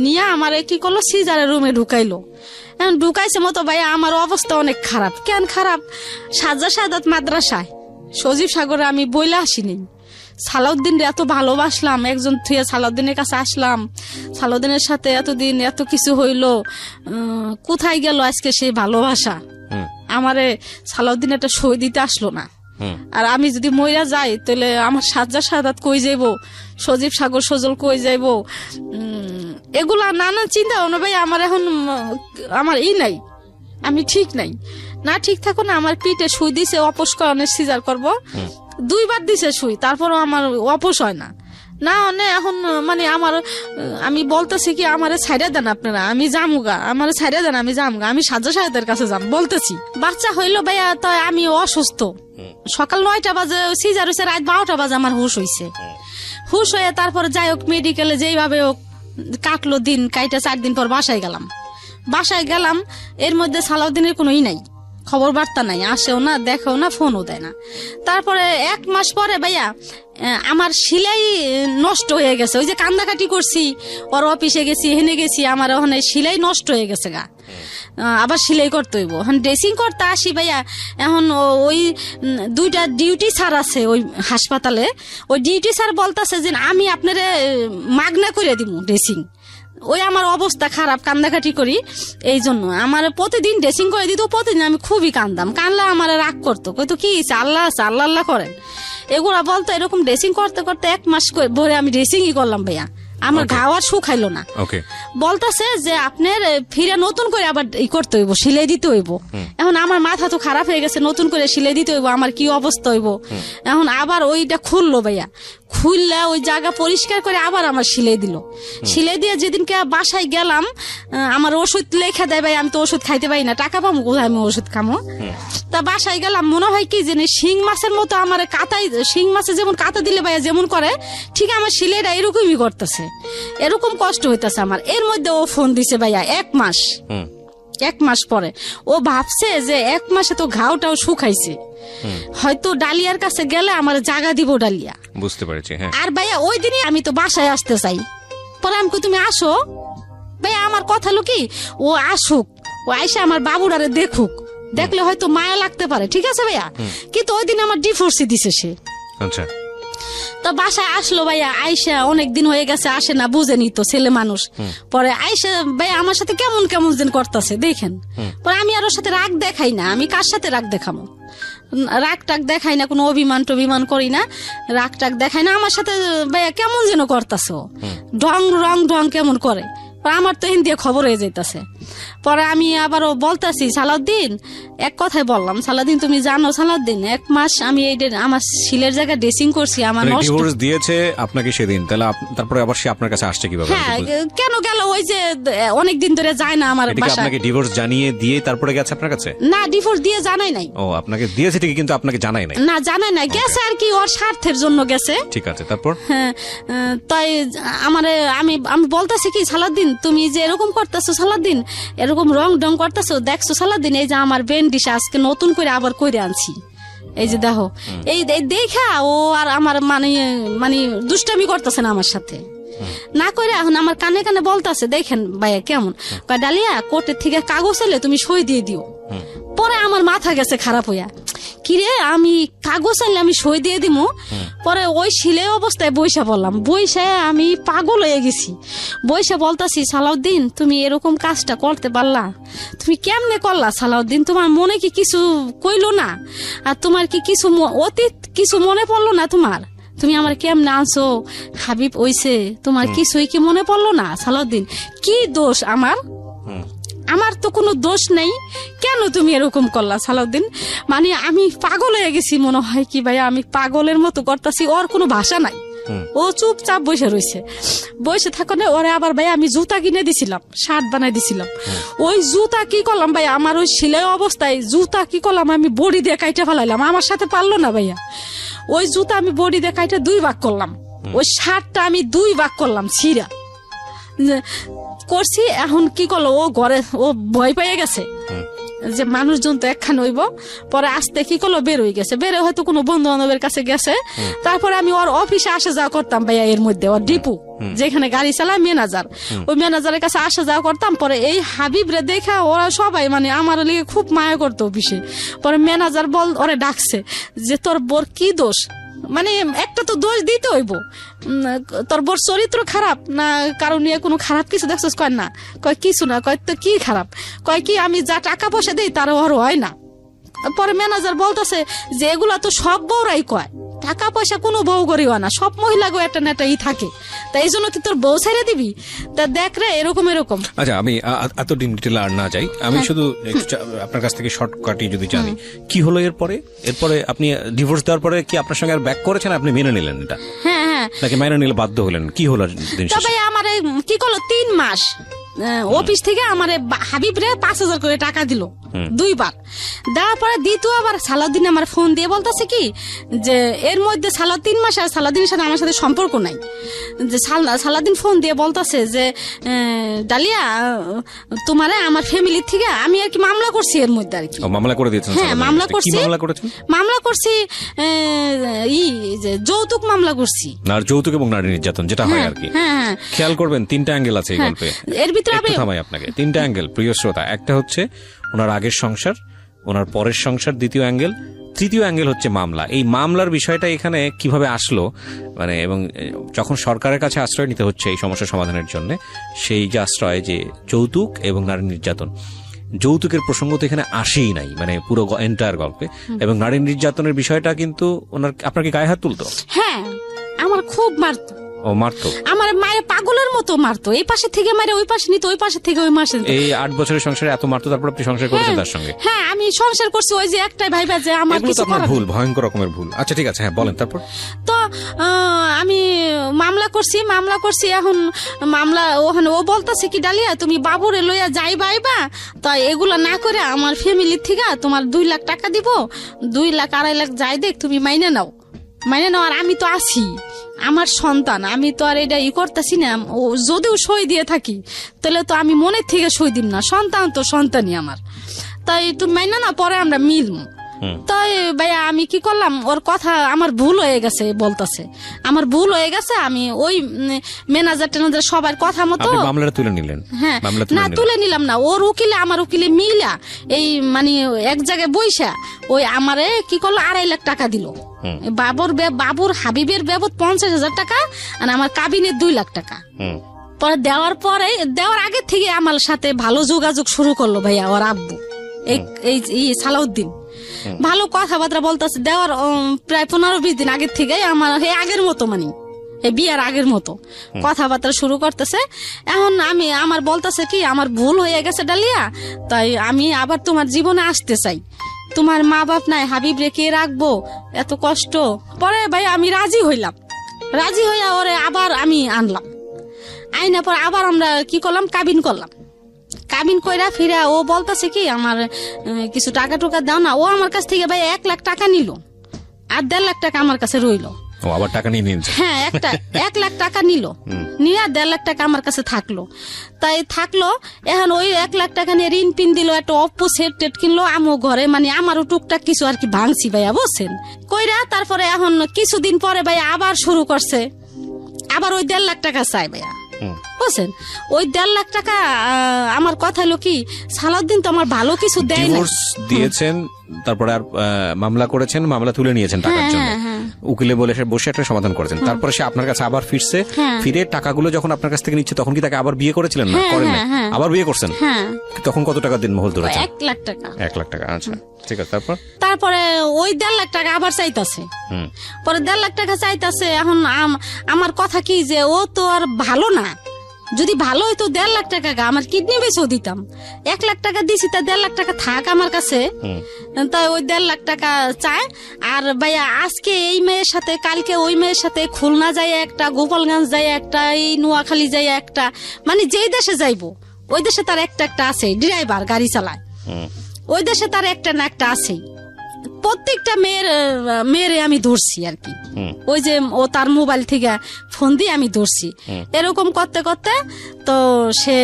নিয়ে আমার কি করলো, সিজারের রুমে ঢুকাইলো। এখন ঢুকাইছে মতো ভাই আমার অবস্থা অনেক খারাপ। কেন খারাপ? সাজ্জা সাদাত মাদ্রাসায় সজীব সাগরে আমি বইলে আসিনি। সালাউদ্দিন এত ভালোবাসলাম, একজন থুয়ে সালাউদ্দিনের কাছে আসলাম, সালাউদ্দিনের সাথে এতদিন এত কিছু হইলো, কোথায় গেল আজকে সেই ভালোবাসা? আমারে সালাউদ্দিন একটা সই দিতে আসলো না। আর আমি যদি মইরা যাই তাহলে আমার সাজ্জা সাদাত কই যাইব, সজীব সাগর সজল কই যাইব, এগুলা নানা চিন্তা ভাবনা ভাই আমার এখন আমার নাই, আমি ঠিক নাই। না ঠিক থাকো না, আমার পিঠে সুই দিছে অপসকরণের সিজার করব, 2 বার দিছে সুই, তারপরও আমার অপস হয় না। না মানে এখন মানে আমার আমি বলতেছি কি আমারে ছাইড়া দেন আপনারা, আমি যামুগা, আমারে ছাইড়া দেন, আমি যামুগা, আমি সাজ্জা সাহেবের কাছে যাম বলতেছি। বাচ্চা হইলো ভাইয়া, তাই আমি অসুস্থ। সকাল 9টা বাজে সিজার হয়েছে, রাত 12টা বাজে আমার হুশ হয়েছে। হুশ হয়ে তারপরে যাই হোক মেডিকেলে যেইভাবে হোক কাটলো দিন, কাইটা 4 দিন পর বাসায় গেলাম। এর মধ্যে সালাউদ্দিনের কোনোই নাই, খবর বার্তা নাই, আসেও না, দেখেও না, ফোনও দেয় না। তারপরে 1 মাস পরে ভাইয়া আমার সেলাই নষ্ট হয়ে গেছে। ওই যে কান্দাকাটি করছি, ওর অফিসে গেছি, হেনে গেছি, আমার ওখানে সেলাই নষ্ট হয়ে গেছে গা, আবার সেলাই করতে হইব। এখন ড্রেসিং করতে আসি ভাইয়া, এখন ওই 2টা ডিউটি স্যার আছে ওই হাসপাতালে, ওই ডিউটি স্যার বলতেছে যে আমি আপনারে মাগনা করে দিব ড্রেসিং। ওই আমার অবস্থা খারাপ, কান্দাকাটি করি, এই জন্য আমার প্রতিদিন ড্রেসিং করে দিত। প্রতিদিন আমি খুবই কান্দতাম, কানলে আমার রাগ করতো, কইতো কি আল্লাহ আছে, আল্লাহ আল্লাহ করেন, এগুলা বলতো। এরকম ড্রেসিং করতে করতে 1 মাস ভরে আমি ড্রেসিংই করলাম ভাইয়া, আমার ঘাও আর শুকাইলো না। বলতেছে যে আপনার ফিরে নতুন করে আবার করতে হইব, সিলাই দিতে হইব। এখন আমার মাথা তো খারাপ হয়ে গেছে, নতুন করে সিলাই দিতে হইব, আমার কি অবস্থা হইব। এখন আবার ওইটা খুললো ভাইয়া, খুললে ওই জায়গা পরিষ্কার করে আবার আমার সিলাই দিল। সিলাই দিয়ে যেদিনকে বাসায় গেলাম, আমার ওষুধ লেখা দেয় ভাই, আমি তো ওষুধ খাইতে পারি না, টাকা পাবো কোথায় আমি ওষুধ খামো। তা বাসায় গেলাম, মনে হয় কি যে শিং মাছের মতো আমার কাতাই, শিং মাছে যেমন কাতা দিলে ভাইয়া যেমন করে, ঠিক আমার সিলাইটা এরকমই করতেছে, এরকম কষ্ট হইতেছে আমার। এর মধ্যে ও ফোন দিছে ভাইয়া 1 মাস, 1 মাস পরে ও ভাবছে যে 1 মাসে তো ঘাওটাও শুকাইছে, হয়তো ডালিয়ার কাছে গেলে আমার জায়গা দিব ডালিয়া, বুঝতে পেরেছি। আর ভাইয়া ওই দিনই আমি তো বাসায় আসতে চাই, পরে আমি তুমি আসো ভাইয়া, আমার কথা হলো কি ও আসুক, ও আইসা আমার বাবুরারে দেখুক, দেখলে হয়তো মায়া লাগতে পারে, ঠিক আছে ভাইয়া। কিন্তু ওই দিন আমার ডিভোর্সই দিছে সে। আচ্ছা, তো বাসায় আসলো ভাইয়া, আইসা অনেকদিন হয়ে গেছে আসে না, বুঝেনি তো ছেলে মানুষ। পরে আইসা ভাইয়া আমার সাথে কেমন কেমন যেন করতেছে দেখেন। পরে আমি আর ওর সাথে রাগ দেখাই না, আমি কার সাথে রাগ দেখাবো, রাগ টাগ দেখাই না, কোনো অভিমান টভিমান করি না, রাগ টাগ দেখাই না। আমার সাথে ভাইয়া কেমন যেন করতেছে, ঢং রং ঢং কেমন করে, আমার তো হিন্দি খবর হয়ে যাইতেছে। পরে আমি আবারও বলতেছি সালাউদ্দিন, এক কথায় বললাম, সালাউদ্দিন তুমি জানো সালাউদ্দিন 1 মাস আমি এই আমার শিলের জায়গায় ড্রেসিং করছি, আমার ডিভোর্স দিয়েছে আপনাকে সেদিন, তাহলে তারপরে আবার সে আপনার কাছে আসছে কিভাবে? হ্যাঁ, কেন গেল, ওই যে অনেকদিন ধরে যায় না আমার বাসায়। আপনাকে ডিভোর্স জানিয়ে দিয়ে তারপরে গেছে আপনার কাছে? না, ডিভোর্স দিয়ে জানাই নাই। ও, আপনাকে দিয়েছে ঠিকই, কিন্তু আপনাকে জানাই নাই? না, জানাই নাই, গেছে আর কি ওর স্বার্থের জন্য গেছে। ঠিক আছে, তারপর? হ্যাঁ, তাই আমারে আমি বলতেছি কি সালাউদ্দিন তুমি যে এরকম করতেছো, সালাউদ্দিন এরকম রং ঢং করতেছো, দেখছো সালাউদ্দিন এই যে আমার বেন্ডিশ আজকে নতুন করে আবার কইরে আনছি, এই যে দেখো, এই দেখা ও আর আমার মানে মানে দুষ্টামি করতেছে না আমার সাথে, না করে এখন আমার কানে কানে বলতেছে দেখেন ভাইয়া কেমন, ডালিয়া কোর্টের থেকে কাগজ এলে তুমি সই দিয়ে দিও। পরে আমার মাথা গেছে খারাপ হইয়া, কিরে আমি কাগজ আনলে আমি সই দিয়ে দিব। পরে ওই শিলে অবস্থায় বইসা বললাম, বইসা আমি পাগল হয়ে গেছি, বইসা বলতাছি সালাউদ্দিন তুমি এরকম কাজটা করতে পারলা, তুমি কেমনে করলা সালাউদ্দিন, তোমার মনে কি কিছু কইলো না, আর তোমার কি কিছু অতীত কিছু মনে পড়লো না তোমার, তুমি আমার কেমনে আনছো, হাবিব ওইছে, তোমার কিছুই কি মনে পড়লো না সালাউদ্দিন? কি দোষ আমার? আমার তো কোনো দোষ নেই, কেন তুমি এরকম করলা সালাউদ্দিন? মানে আমি পাগল হয়ে গেছি, মনে হয় কি ভাইয়া আমি পাগলের মতো করতেছি, ওর কোনো ভাষা নাই, ও চুপচাপ বসে রয়েছে। বসে থাকো না, ওরে আবার ভাই আমি জুতা কিনে দিছিলাম, শার্ট বানাই দিছিলাম, ওই জুতা কি করলাম ভাই, আমার ওই সেলাই অবস্থায় জুতা কি করলাম আমি বডি দিয়ে কাইটা ফেলাইলাম, আমার সাথে পারলো না ভাইয়া। ওই জুতা আমি বডি দিয়ে কাইটা 2 ভাগ করলাম, ওই শার্টটা আমি 2 ভাগ করলাম, ছিঁড়া করছি। এখন কি করলো, ও ঘরে ও ভয় পেয়ে গেছে, যে মানুষজন তো একখান হইব। পরে আসতে কি করলো, বের হয়ে গেছে, বের হয়তো কোনো বন্ধু বান্ধবের কাছে গেছে। তারপরে আমি ওর অফিসে আসা যাওয়া করতাম ভাইয়া, এর মধ্যে ওর ডিপু যেখানে গাড়ি চালায় ম্যানেজার, ওই ম্যানেজারের কাছে আসা যাওয়া করতাম। পরে এই হাবিব রে দেখা ওরা সবাই মানে আমার লিগে খুব মায়া করতো অফিসে। পরে ম্যানেজার ওরে ডাকছে যে তোর বোর কি দোষ, মানে একটা তো দোষ দিতে হইব, তোর বোর চরিত্র খারাপ না কারণ নিয়ে কোনো খারাপ কিছু দেখছিস? কয় না। কয় কিছু না। কয় তো কি খারাপ? কয় কি আমি যা টাকা পয়সা দিই তার ওর হয় না। পরে ম্যানেজার বলতেছে যে এগুলা তো সব বউরাই কয়, টাকা পয়সা কোনো বউ করিও না, সব মহিলাগো একটা না একটা ই থাকে, তা এই জন্য কি তোর বউ ছেড়ে দিবি? তা দেখ রে এরকম এরকম। আচ্ছা, আমি এতদিন ডিটেল আর না যাই, আমি শুধু আপনার কাছ থেকে শর্টকাটই যদি জানি কি হলো এরপরে। এরপরে আপনি ডিভোর্স দেওয়ার পরে কি আপনার সঙ্গে আর ব্যাক করেছেন, আপনি মেনে নিলেন এটা? হ্যাঁ হ্যাঁ, নাকি মেনে নিলে বাধ্য হলেন, কি হলো দিন শেষে? তবে আমার কি করলো 3 মাস অফিস থেকে আমার হাবিব রে 5,000 করে টাকা দিল 2 বার। দেওয়ার পরে দ্বিতীয়বার সালাউদ্দিন আমার ফোন দিয়ে বলতেছে কি যে এর মধ্যে 3 মাস আর সালাউদ্দিনের সাথে আমার সাথে সম্পর্ক নাই। যে সালাউদ্দিন ফোন দিয়ে বলতেছে যে ডালিয়া তোমারে আমার ফ্যামিলি থেকে আমি আর কি মামলা করছি এর মধ্যে আর কি। মামলা করে দিয়েছেন? হ্যাঁ মামলা করছি। কি মামলা করেছেন? মামলা করছি যে যৌতুক মামলা করছি। না, যৌতুক এবং নারী নির্যাতন যেটা হয় আর কি। হ্যাঁ, খেয়াল করবেন 3টা অ্যাঙ্গেল আছে এই গল্পে। এর ভিতরে আমি থামাই আপনাকে। 3টা অ্যাঙ্গেল প্রিয় শ্রোতা। একটা হচ্ছে ওনার আগের সংসার, ওনার পরের সংসার, দ্বিতীয় অ্যাঙ্গেল, তৃতীয় অ্যাঙ্গেল হচ্ছে মামলা। এই মামলার বিষয়টা এখানে কিভাবে আসলো, মানে এবং যখন সরকারের কাছে আশ্রয় নিতে হচ্ছে এই সমস্যা সমাধানের জন্য, সেই যে আশ্রয় যে যৌতুক এবং নারী নির্যাতন, যৌতুকের প্রসঙ্গ তো এখানে আসেই নাই, মানে পুরো এন্টায়ার গল্পে। এবং নারী নির্যাতনের বিষয়টা কিন্তু ওনার আপনার কি গায়ে হাত তুলতো? হ্যাঁ, আমার খুব মারতো। ও মারতো? আমার মায়ের পাগলের মতো মারতো, এই পাশে থেকে মারে ওই পাশে নিত, ওই পাশে থেকে ওই মাসে। এই 8 বছরের সংসারে এত মারতো, তারপর আপনি সংসার করেছেন তার সঙ্গে? হ্যাঁ, আমি সংসার করছি ওই যে একটাই ভাইবা যে আমার কিছু করার ভুল, ভয়ঙ্কর রকমের ভুল। আচ্ছা ঠিক আছে, হ্যাঁ বলেন তারপর। তো আমি মামলা করছি। এখন মামলা ওখানে ও বলতেছে কি ডালিয়া তুমি বাবুরে লইয়া যাইবা আইবা, তো এগুলা না করে আমার ফ্যামিলির থেকে তোমার 2 লাখ টাকা দিব, 2 লাখ 2.5 লাখ যাই দেখ তুমি মাইনে নাও। আর আমি তো আছি, আমার সন্তান, আমি তো আর এটা করতেছি না। ও যদিও সই দিয়ে থাকি তাহলে তো আমি মনের থেকে সই দিব না, সন্তান তো সন্তানই আমার, তাই তুমি মাইনে না, পরে আমরা মিলব। তাই ভাইয়া আমি কি করলাম, ওর কথা আমার ভুল হয়ে গেছে বলতেছে, আমার ভুল হয়ে গেছে। আমি ওই ম্যানেজার টেনাজার সবার কথা মতো মামলাটা তুলে নিলেন? হ্যাঁ, না তুলে নিলাম না, ওর উকিলে আমার উকিলে মিলা এই মানে এক জায়গায় বইসা ওই আমারে কি করলো 2.5 লাখ টাকা দিল। বাবুর হাবিবের বাবদ 50,000 টাকা আর আমার কাবিনের 2 লাখ টাকা। পরে দেওয়ার আগে থেকে আমার সাথে ভালো যোগাযোগ শুরু করলো ভাইয়া ওর আব্বু, এই সালাউদ্দিন। ভালো কথাবার্তা বলতেছে, দেওয়ার প্রায় 15-20 দিন আগের থেকে আমার আগের মতো মানে এই বিয়ার আগের মতো কথাবার্তা শুরু করতেছে। এখন আমার বলতেছে কি আমার ভুল হয়ে গেছে ডালিয়া, তাই আমি আবার তোমার জীবনে আসতে চাই, তোমার মা বাপ নাই, হাবিব রেখে রাখবো, এত কষ্ট। পরে ভাই আমি রাজি হইয়া ওরে আবার আমি আনলাম, আইনা পর আবার আমরা কি করলাম, কাবিন কইরা ফিরা ও বলতেছে কি আমার কিছু টাকা টুকা দাও না। ও আমার কাছ থেকে ভাই 1 লাখ টাকা নিল আর 1.5 লাখ টাকা আমার কাছে রইলো। আবার টাকা নিয়ে নিয়েছে? হ্যাঁ, 1 লাখ টাকা নিল, নিয়ে 1.5 লাখ টাকা আমার কাছে থাকলো। এখন ওই 1 লাখ টাকা নিয়ে ঋণ পিন দিল, একটা অপ্পো সেট কিনলো আমও ঘরে, মানে আমারও টুকটাক কিছু আর কি ভাঙছি ভাইয়া বুঝছেন কইরা। তারপরে এখন কিছুদিন পরে ভাইয়া আবার শুরু করছে, আবার ওই 1.5 লাখ টাকা চাই ভাইয়া বুঝছেন। ওই 1.5 লাখ টাকা আমার কথা হলো কি সালাউদ্দিন তো আমার ভালো কিছু দেয় না। দিয়েছেন, তারপরে আর মামলা করেছেন, মামলা তুলে নিয়েছেন টাকার জন্য, উকিলে বসে একটা সমাধান করেছেন। তারপরে সে আপনার কাছে আবার ফিরছে, ফিরে টাকাগুলো যখন আপনার কাছ থেকে নিচ্ছে তখন কি তাকে আবার বিয়ে করেছিলেন? না, করেন না, আবার বিয়ে করছেন। তখন কত টাকা দিন মহল ধরেছেন? 1 লাখ টাকা। 1 লাখ টাকা, আচ্ছা ঠিক আছে। তারপরে ওই 1.5 লাখ টাকা আবার চাইতাছে, পরে 1.5 লাখ টাকা চাইতাছে। এখন আমার কথা কি যে ও তো আর ভালো না, যদি ভালো হইতো 1.5 লাখ টাকা আমার কিডনি বেচেও দিতাম। 1 লাখ টাকা দিছি, তা 1.5 লাখ টাকা থাক আমার কাছে, তাই ওই 1.5 লাখ টাকা চায়। আর ভাইয়া আজকে এই মেয়ের সাথে, কালকে ওই মেয়ের সাথে, খুলনা যায় একটা, গোপালগঞ্জ যায় একটা, এই নোয়াখালী যায় একটা, মানে যেই দেশে যাইবো ওই দেশে তার একটা আছে ড্রাইভার, গাড়ি চালায়, ওই দেশে তার একটা না একটা আছেই। প্রত্যেকটা মেয়েরে আমি ধরছি আর কি, ওই যে ও তার মোবাইল থেকে ফোন দিয়ে আমি ধরছি। এরকম করতে করতে তো সে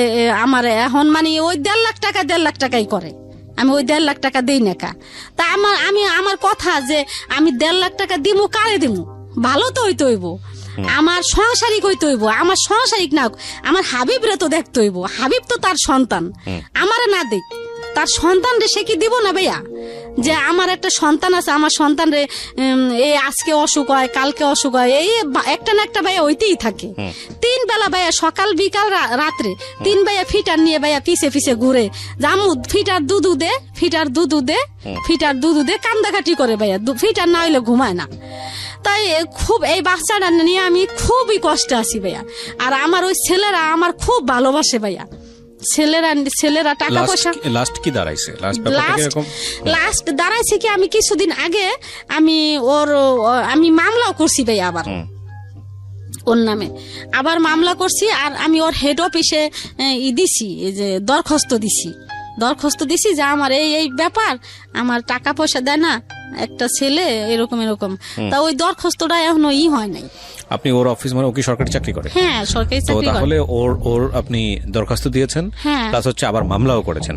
আমার এখন মানে ওই 1.5 লাখ টাকাই করে। আমি ওই 1.5 লাখ টাকা দেই না কা। তা আমার কথা যে আমি 1.5 লাখ টাকা দিমু, কারে দিমু? ভালো তো হইতে হইব, আমার সংসারিক হইতে হইব, আমার সংসারিক না হোক, আমার হাবিবরে তো দেখতে হইব। হাবিব তো তার সন্তান, আমারে না দেখ, তার সন্তান রে সে কি দিব না ভাইয়া? যে আমার একটা সন্তান আছে, আমার সন্তান রে এই আজকে অসুখ হয়, কালকে অসুখ হয়, এই একটা না একটা ভাইয়া হইতেই থাকে। 3 বেলা ভাইয়া, সকাল বিকাল রাত্রে 3 ভাইয়া ফিটার নিয়ে ভাইয়া পিছে পিছে ঘুরে, জামু ফিটার দুধু দে, ফিটার দুধু দে, ফিটার দুধু দে, কান্দাকাটি করে ভাইয়া, ফিটার না হইলে ঘুমায় না। তাই খুব এই বাচ্চাটা নিয়ে আমি খুবই কষ্টে আছি ভাইয়া। আর আমার ওই ছেলেরা আমার খুব ভালোবাসে ভাইয়া। ছেলেরা টাকা পয়সা লাস্ট কি দাঁড়াইছে? লাস্ট দাঁড়াইছে কি, আমি কিছুদিন আগে আমি মামলাও করছি ভাইয়া, আবার ওর নামে আবার মামলা করছি। আর আমি ওর হেড অফিসে দিছি, এই যে দরখাস্ত দিছি যে আমার এই ব্যাপার, আমার টাকা পয়সা দেয় না একটা ছেলে, এরকম। তা ওই দরখাস্তটা এখনো হয় নাই। আপনি ওর অফিস, মানে ও কি সরকারি চাকরি করে? হ্যাঁ, সরকারি চাকরি করে। তাহলে ওর আপনি দরখাস্ত দিয়েছেন, প্লাস হচ্ছে আবার মামলাও করেছেন।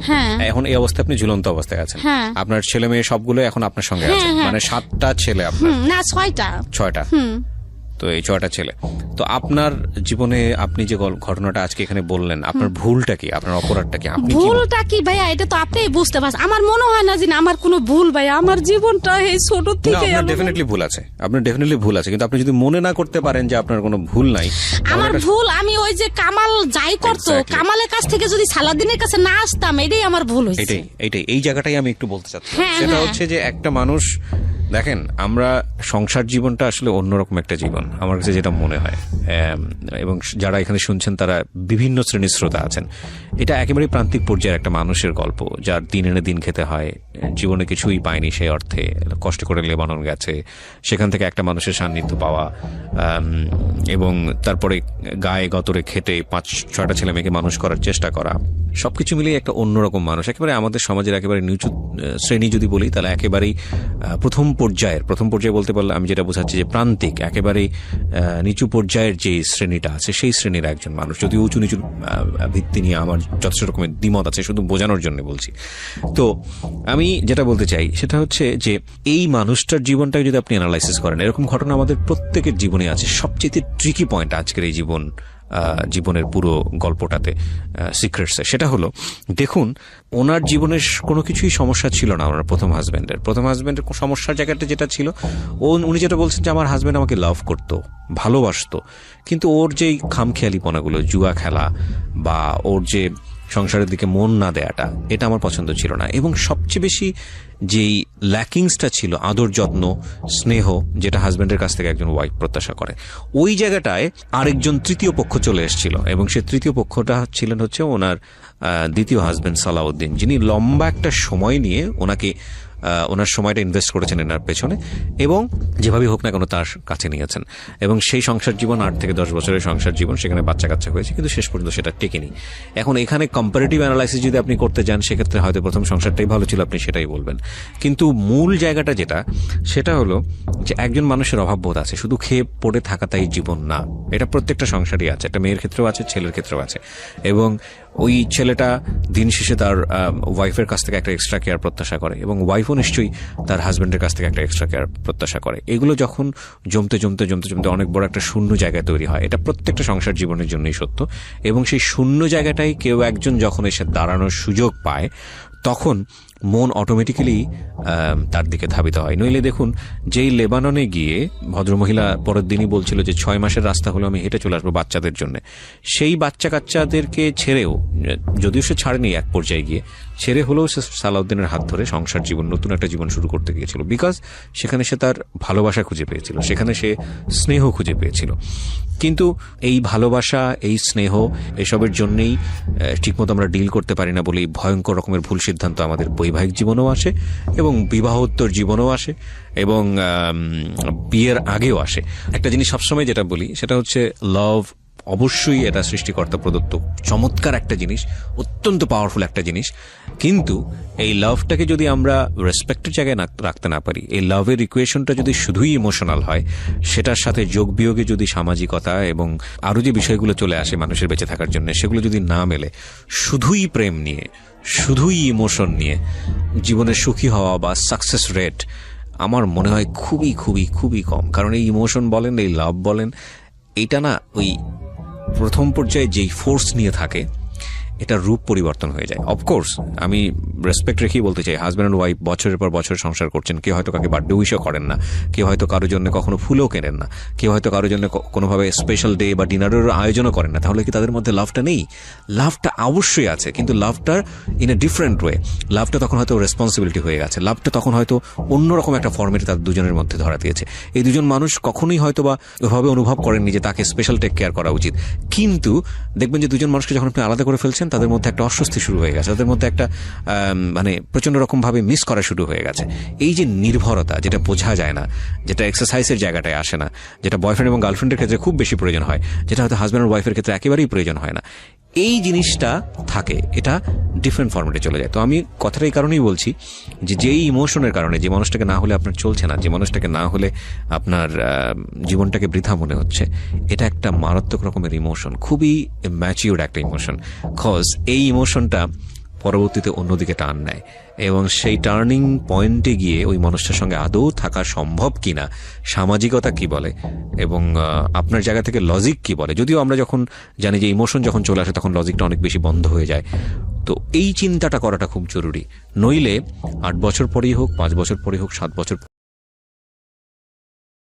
এখন এই অবস্থায় আপনি ঝুলন্ত অবস্থায় আছেন। আপনার ছেলে মেয়ে সবগুলো এখন আপনার সঙ্গে আছে, মানে 7টা ছেলে আপনার? না, 6টা। তো এই 6টা ছেলে। তো আপনার জীবনে আপনি যে ঘটনাটা আজকে এখানে বললেন, আপনার ভুলটা কি, আপনার অপরাধটা কি? ভুলটা কি ভাইয়া, এটা তো আপনিই বুঝতে পারছেন। আমার মনে হয় না যে আমার কোনো ভুল ভাইয়া, আমার জীবনটা এই ছোট থেকে। আপনার ডেফিনেটলি ভুল আছে, কিন্তু আপনি যদি মনে না করতে পারেন যে আপনার কোনো ভুল নাই। আমার ভুল, আমি ওই যে কামাল যাই করতো, কামালের কাছ থেকে যদি সালাদিনের কাছে না আসতাম, এটাই আমার ভুল হয়েছে। এটাই এই জায়গাটাই আমি একটু বলতে চাচ্ছি। সেটা হচ্ছে যে একটা মানুষ, দেখেন, আমরা সংসার জীবনটা আসলে অন্যরকম একটা জীবন আমার কাছে যেটা মনে হয়, এবং যারা এখানে শুনছেন তারা বিভিন্ন শ্রেণীর শ্রোতা আছেন। এটা একেবারে প্রান্তিক পর্যায়ের একটা মানুষের গল্প, যার দিন এনে দিন খেতে হয়, জীবনে কিছুই পায়নি, সেই অর্থে কষ্ট করে লেবানন গেছে, সেখান থেকে একটা মানুষের সান্নিধ্য পাওয়া, এবং তারপরে গায়ে গতরে খেটে 5-6টা ছেলে মেয়েকে মানুষ করার চেষ্টা করা, সবকিছু মিলিয়ে একটা অন্যরকম মানুষ। একেবারে আমাদের সমাজের একেবারে নিচু শ্রেণী যদি বলি, তাহলে একেবারেই প্রথম পর্যায়ে বলতে পারলে আমি যেটা বোঝাচ্ছি যে প্রান্তিক, একেবারে নিচু পর্যায়ের যে শ্রেণীটা আছে, সেই শ্রেণীর একজন মানুষ। যদি উঁচু নিচু ভিত্তি নিয়ে আমার যথেষ্ট রকমের দ্বিমত আছে, শুধু বোঝানোর জন্য বলছি। তো আমি যেটা বলতে চাই সেটা হচ্ছে যে এই মানুষটার জীবনটাকে যদি আপনি অ্যানালাইসিস করেন, এরকম ঘটনা আমাদের প্রত্যেকের জীবনে আছে। সবচেয়ে ট্রিকি পয়েন্ট আজকের এই জীবনের পুরো গল্পটাতে, সিক্রেটসে, সেটা হলো, দেখুন, ওনার জীবনের কোনো কিছুই সমস্যা ছিল না। ওনার প্রথম হাজব্যান্ডের সমস্যার জায়গাটা যেটা ছিল, উনি যেটা বলছেন যে আমার হাজব্যান্ড আমাকে লাভ করতো, ভালোবাসতো, কিন্তু ওর যেই খামখেয়ালিপনাগুলো, জুয়া খেলা বা ওর যে সংসারের দিকে মন না দেয়াটা, এটা আমার পছন্দ ছিল না। এবং সবচেয়ে বেশি যেই ল্যাকিংসটা ছিল, আদর যত্ন স্নেহ, যেটা হাজব্যান্ডের কাছ থেকে একজন ওয়াইফ প্রত্যাশা করে, ওই জায়গাটায় আরেকজন তৃতীয় পক্ষ চলে এসেছিল। এবং সেই তৃতীয় পক্ষটা ছিলেন হচ্ছে ওনার দ্বিতীয় হাজব্যান্ড সালাউদ্দিন, যিনি লম্বা একটা সময় নিয়ে ওনার সময়টা ইনভেস্ট করেছেন এনার পেছনে, এবং যেভাবে হোক না কেন তার কাছে নিয়েছেন। এবং সেই সংসার জীবন 8 থেকে 10 বছরের সংসার জীবন, সেখানে বাচ্চা কাচ্চা হয়েছে, কিন্তু শেষ পর্যন্ত সেটা টেকেনি। এখন এখানে কম্পারেটিভ অ্যানালাইসিস যদি আপনি করতে যান, সেক্ষেত্রে হয়তো প্রথম সংসারটাই ভালো ছিল, আপনি সেটাই বলবেন। কিন্তু মূল জায়গাটা সেটা হলো যে একজন মানুষের অভাববোধ আছে, শুধু খেয়ে পড়ে থাকাটাই জীবন না। এটা প্রত্যেকটা সংসারই আছে, একটা মেয়ের ক্ষেত্রেও আছে, ছেলের ক্ষেত্রেও আছে। এবং ওই ছেলেটা দিন শেষে তার ওয়াইফের কাছ থেকে একটা এক্সট্রা কেয়ার প্রত্যাশা করে, এবং ওয়াইফও নিশ্চয়ই তার হাজব্যান্ডের কাছ থেকে একটা এক্সট্রা কেয়ার প্রত্যাশা করে। এগুলো যখন জমতে অনেক বড় একটা শূন্য জায়গায় তৈরি হয়, এটা প্রত্যেকটা সংসার জীবনের জন্যই সত্য। এবং সেই শূন্য জায়গাটাই কেউ একজন যখন এসে দাঁড়ানোর সুযোগ পায়, তখন মন অটোমেটিক্যালি তার দিকে ধাবিত হয়। নইলে দেখুন, যেই লেবাননে গিয়ে ভদ্রমহিলা পরের দিনই বলছিল যে 6 মাসের রাস্তা হলো আমি হেঁটে চলে আসবো বাচ্চাদের জন্য, সেই বাচ্চা কাচ্চাদেরকে ছেড়েও, যদিও সে ছাড়েনি, এক পর্যায়ে গিয়ে ছেড়ে হলেও সে সালাউদ্দিনের হাত ধরে সংসার জীবন, নতুন একটা জীবন শুরু করতে গিয়েছিল। বিকজ সেখানে সে তার ভালোবাসা খুঁজে পেয়েছিল, সেখানে সে স্নেহ খুঁজে পেয়েছিল। কিন্তু এই ভালোবাসা, এই স্নেহ, এসবের জন্যই ঠিকমতো আমরা ডিল করতে পারি না বলেই ভয়ঙ্কর রকমের ভুল সিদ্ধান্ত আমাদের বৈবাহিক জীবনেও আসে, এবং বিবাহোত্তর জীবনেও আসে, এবং বিয়ের আগেও আসে। একটা জিনিস সবসময় যেটা বলি সেটা হচ্ছে লাভ অবশ্যই এটা সৃষ্টিকর্তা প্রদত্ত চমৎকার একটা জিনিস, অত্যন্ত পাওয়ারফুল একটা জিনিস। কিন্তু এই লাভটাকে যদি আমরা রেসপেক্টের জায়গায় রাখতে না পারি, এই লাভের ইকুয়েশনটা যদি শুধুই ইমোশনাল হয়, সেটার সাথে যোগ বিয়োগে যদি সামাজিকতা এবং আরো যে বিষয়গুলো চলে আসে মানুষের বেঁচে থাকার জন্য, সেগুলো যদি না মেলে, শুধুই প্রেম নিয়ে, শুধুই ইমোশন নিয়ে জীবনে সুখী হওয়া বা সাকসেস রেট আমার মনে হয় খুবই খুবই খুবই কম। কারণ এই ইমোশন বলেন, এই লাভ বলেন, এটা না ওই প্রথম পর্যায়ে যেই ফোর্স নিয়ে থাকে, এটা রূপ পরিবর্তন হয়ে যায়। অফকোর্স আমি রেসপেক্ট রেখেই বলতে চাই, হাজব্যান্ড অ্যান্ড ওয়াইফ বছরের পর বছর সংসার করছেন, কেউ হয়তো কাকে বার্থডে উইশও করেন না, কেউ হয়তো কারোর জন্য কখনো ফুলও কেনেন না, কেউ হয়তো কারোর জন্য কোনোভাবে স্পেশাল ডে বা ডিনারের আয়োজনও করেন না, তাহলে কি তাদের মধ্যে লাভটা নেই? লাভটা অবশ্যই আছে, কিন্তু লাভটার ইন এ ডিফারেন্ট ওয়ে। লাভটা তখন হয়তো রেসপন্সিবিলিটি হয়ে গেছে, লাভটা তখন হয়তো অন্যরকম একটা ফর্মেটে তাদের দুজনের মধ্যে ধরা দিয়েছে। এই দুজন মানুষ কখনোই হয়তো বা ওইভাবে অনুভব করেননি যে তাকে স্পেশাল টেক কেয়ার করা উচিত, কিন্তু দেখবেন যে দুজন মানুষকে যখন আপনি আলাদা করে ফেলছেন, তাদের মধ্যে একটা অস্বস্তি শুরু হয়ে গেছে, তাদের মধ্যে একটা মানে প্রচন্ড রকম ভাবে মিস করা শুরু হয়ে গেছে। এই যে নির্ভরতা, যেটা বোঝা যায় না, যেটা এক্সারসাইজের জায়গাটায় আসে না, যেটা বয়ফ্রেন্ড এবং গার্লফ্রেন্ডের ক্ষেত্রে খুব বেশি প্রয়োজন হয়, যেটা হয়তো হাজব্যান্ড আর ওয়াইফের ক্ষেত্রে একেবারেই প্রয়োজন হয় না, এই জিনিসটা থাকে, এটা ডিফারেন্ট ফর্মেটে চলে যায়। তো আমি কথাটা এই কারণেই বলছি যে যেই ইমোশনের কারণে, যে মানুষটাকে না হলে আপনার চলছে না, যে মানুষটাকে না হলে আপনার জীবনটাকে বৃথা মনে হচ্ছে, এটা একটা মারাত্মক রকমের ইমোশন, খুবই ম্যাচিউরড একটা ইমোশন। কজ এই ইমোশনটা পরবর্তীতে অন্যদিকে টার্ন নেয়, এবং সেই টার্নিং পয়েন্টে গিয়ে ওই মানুষটার সঙ্গে আদৌ থাকা সম্ভব কিনা, সামাজিকতা কি বলে এবং আপনার জায়গা থেকে লজিক কি বলে। যদিও আমরা যখন জানি যে ইমোশন যখন চলে আসে, তখন লজিকটা অনেক বেশি বন্ধ হয়ে যায়। তো এই চিন্তাটা করাটা খুব জরুরি, নইলে 8 বছর পরেই হোক, 5 বছর পরেই হোক, 7 বছর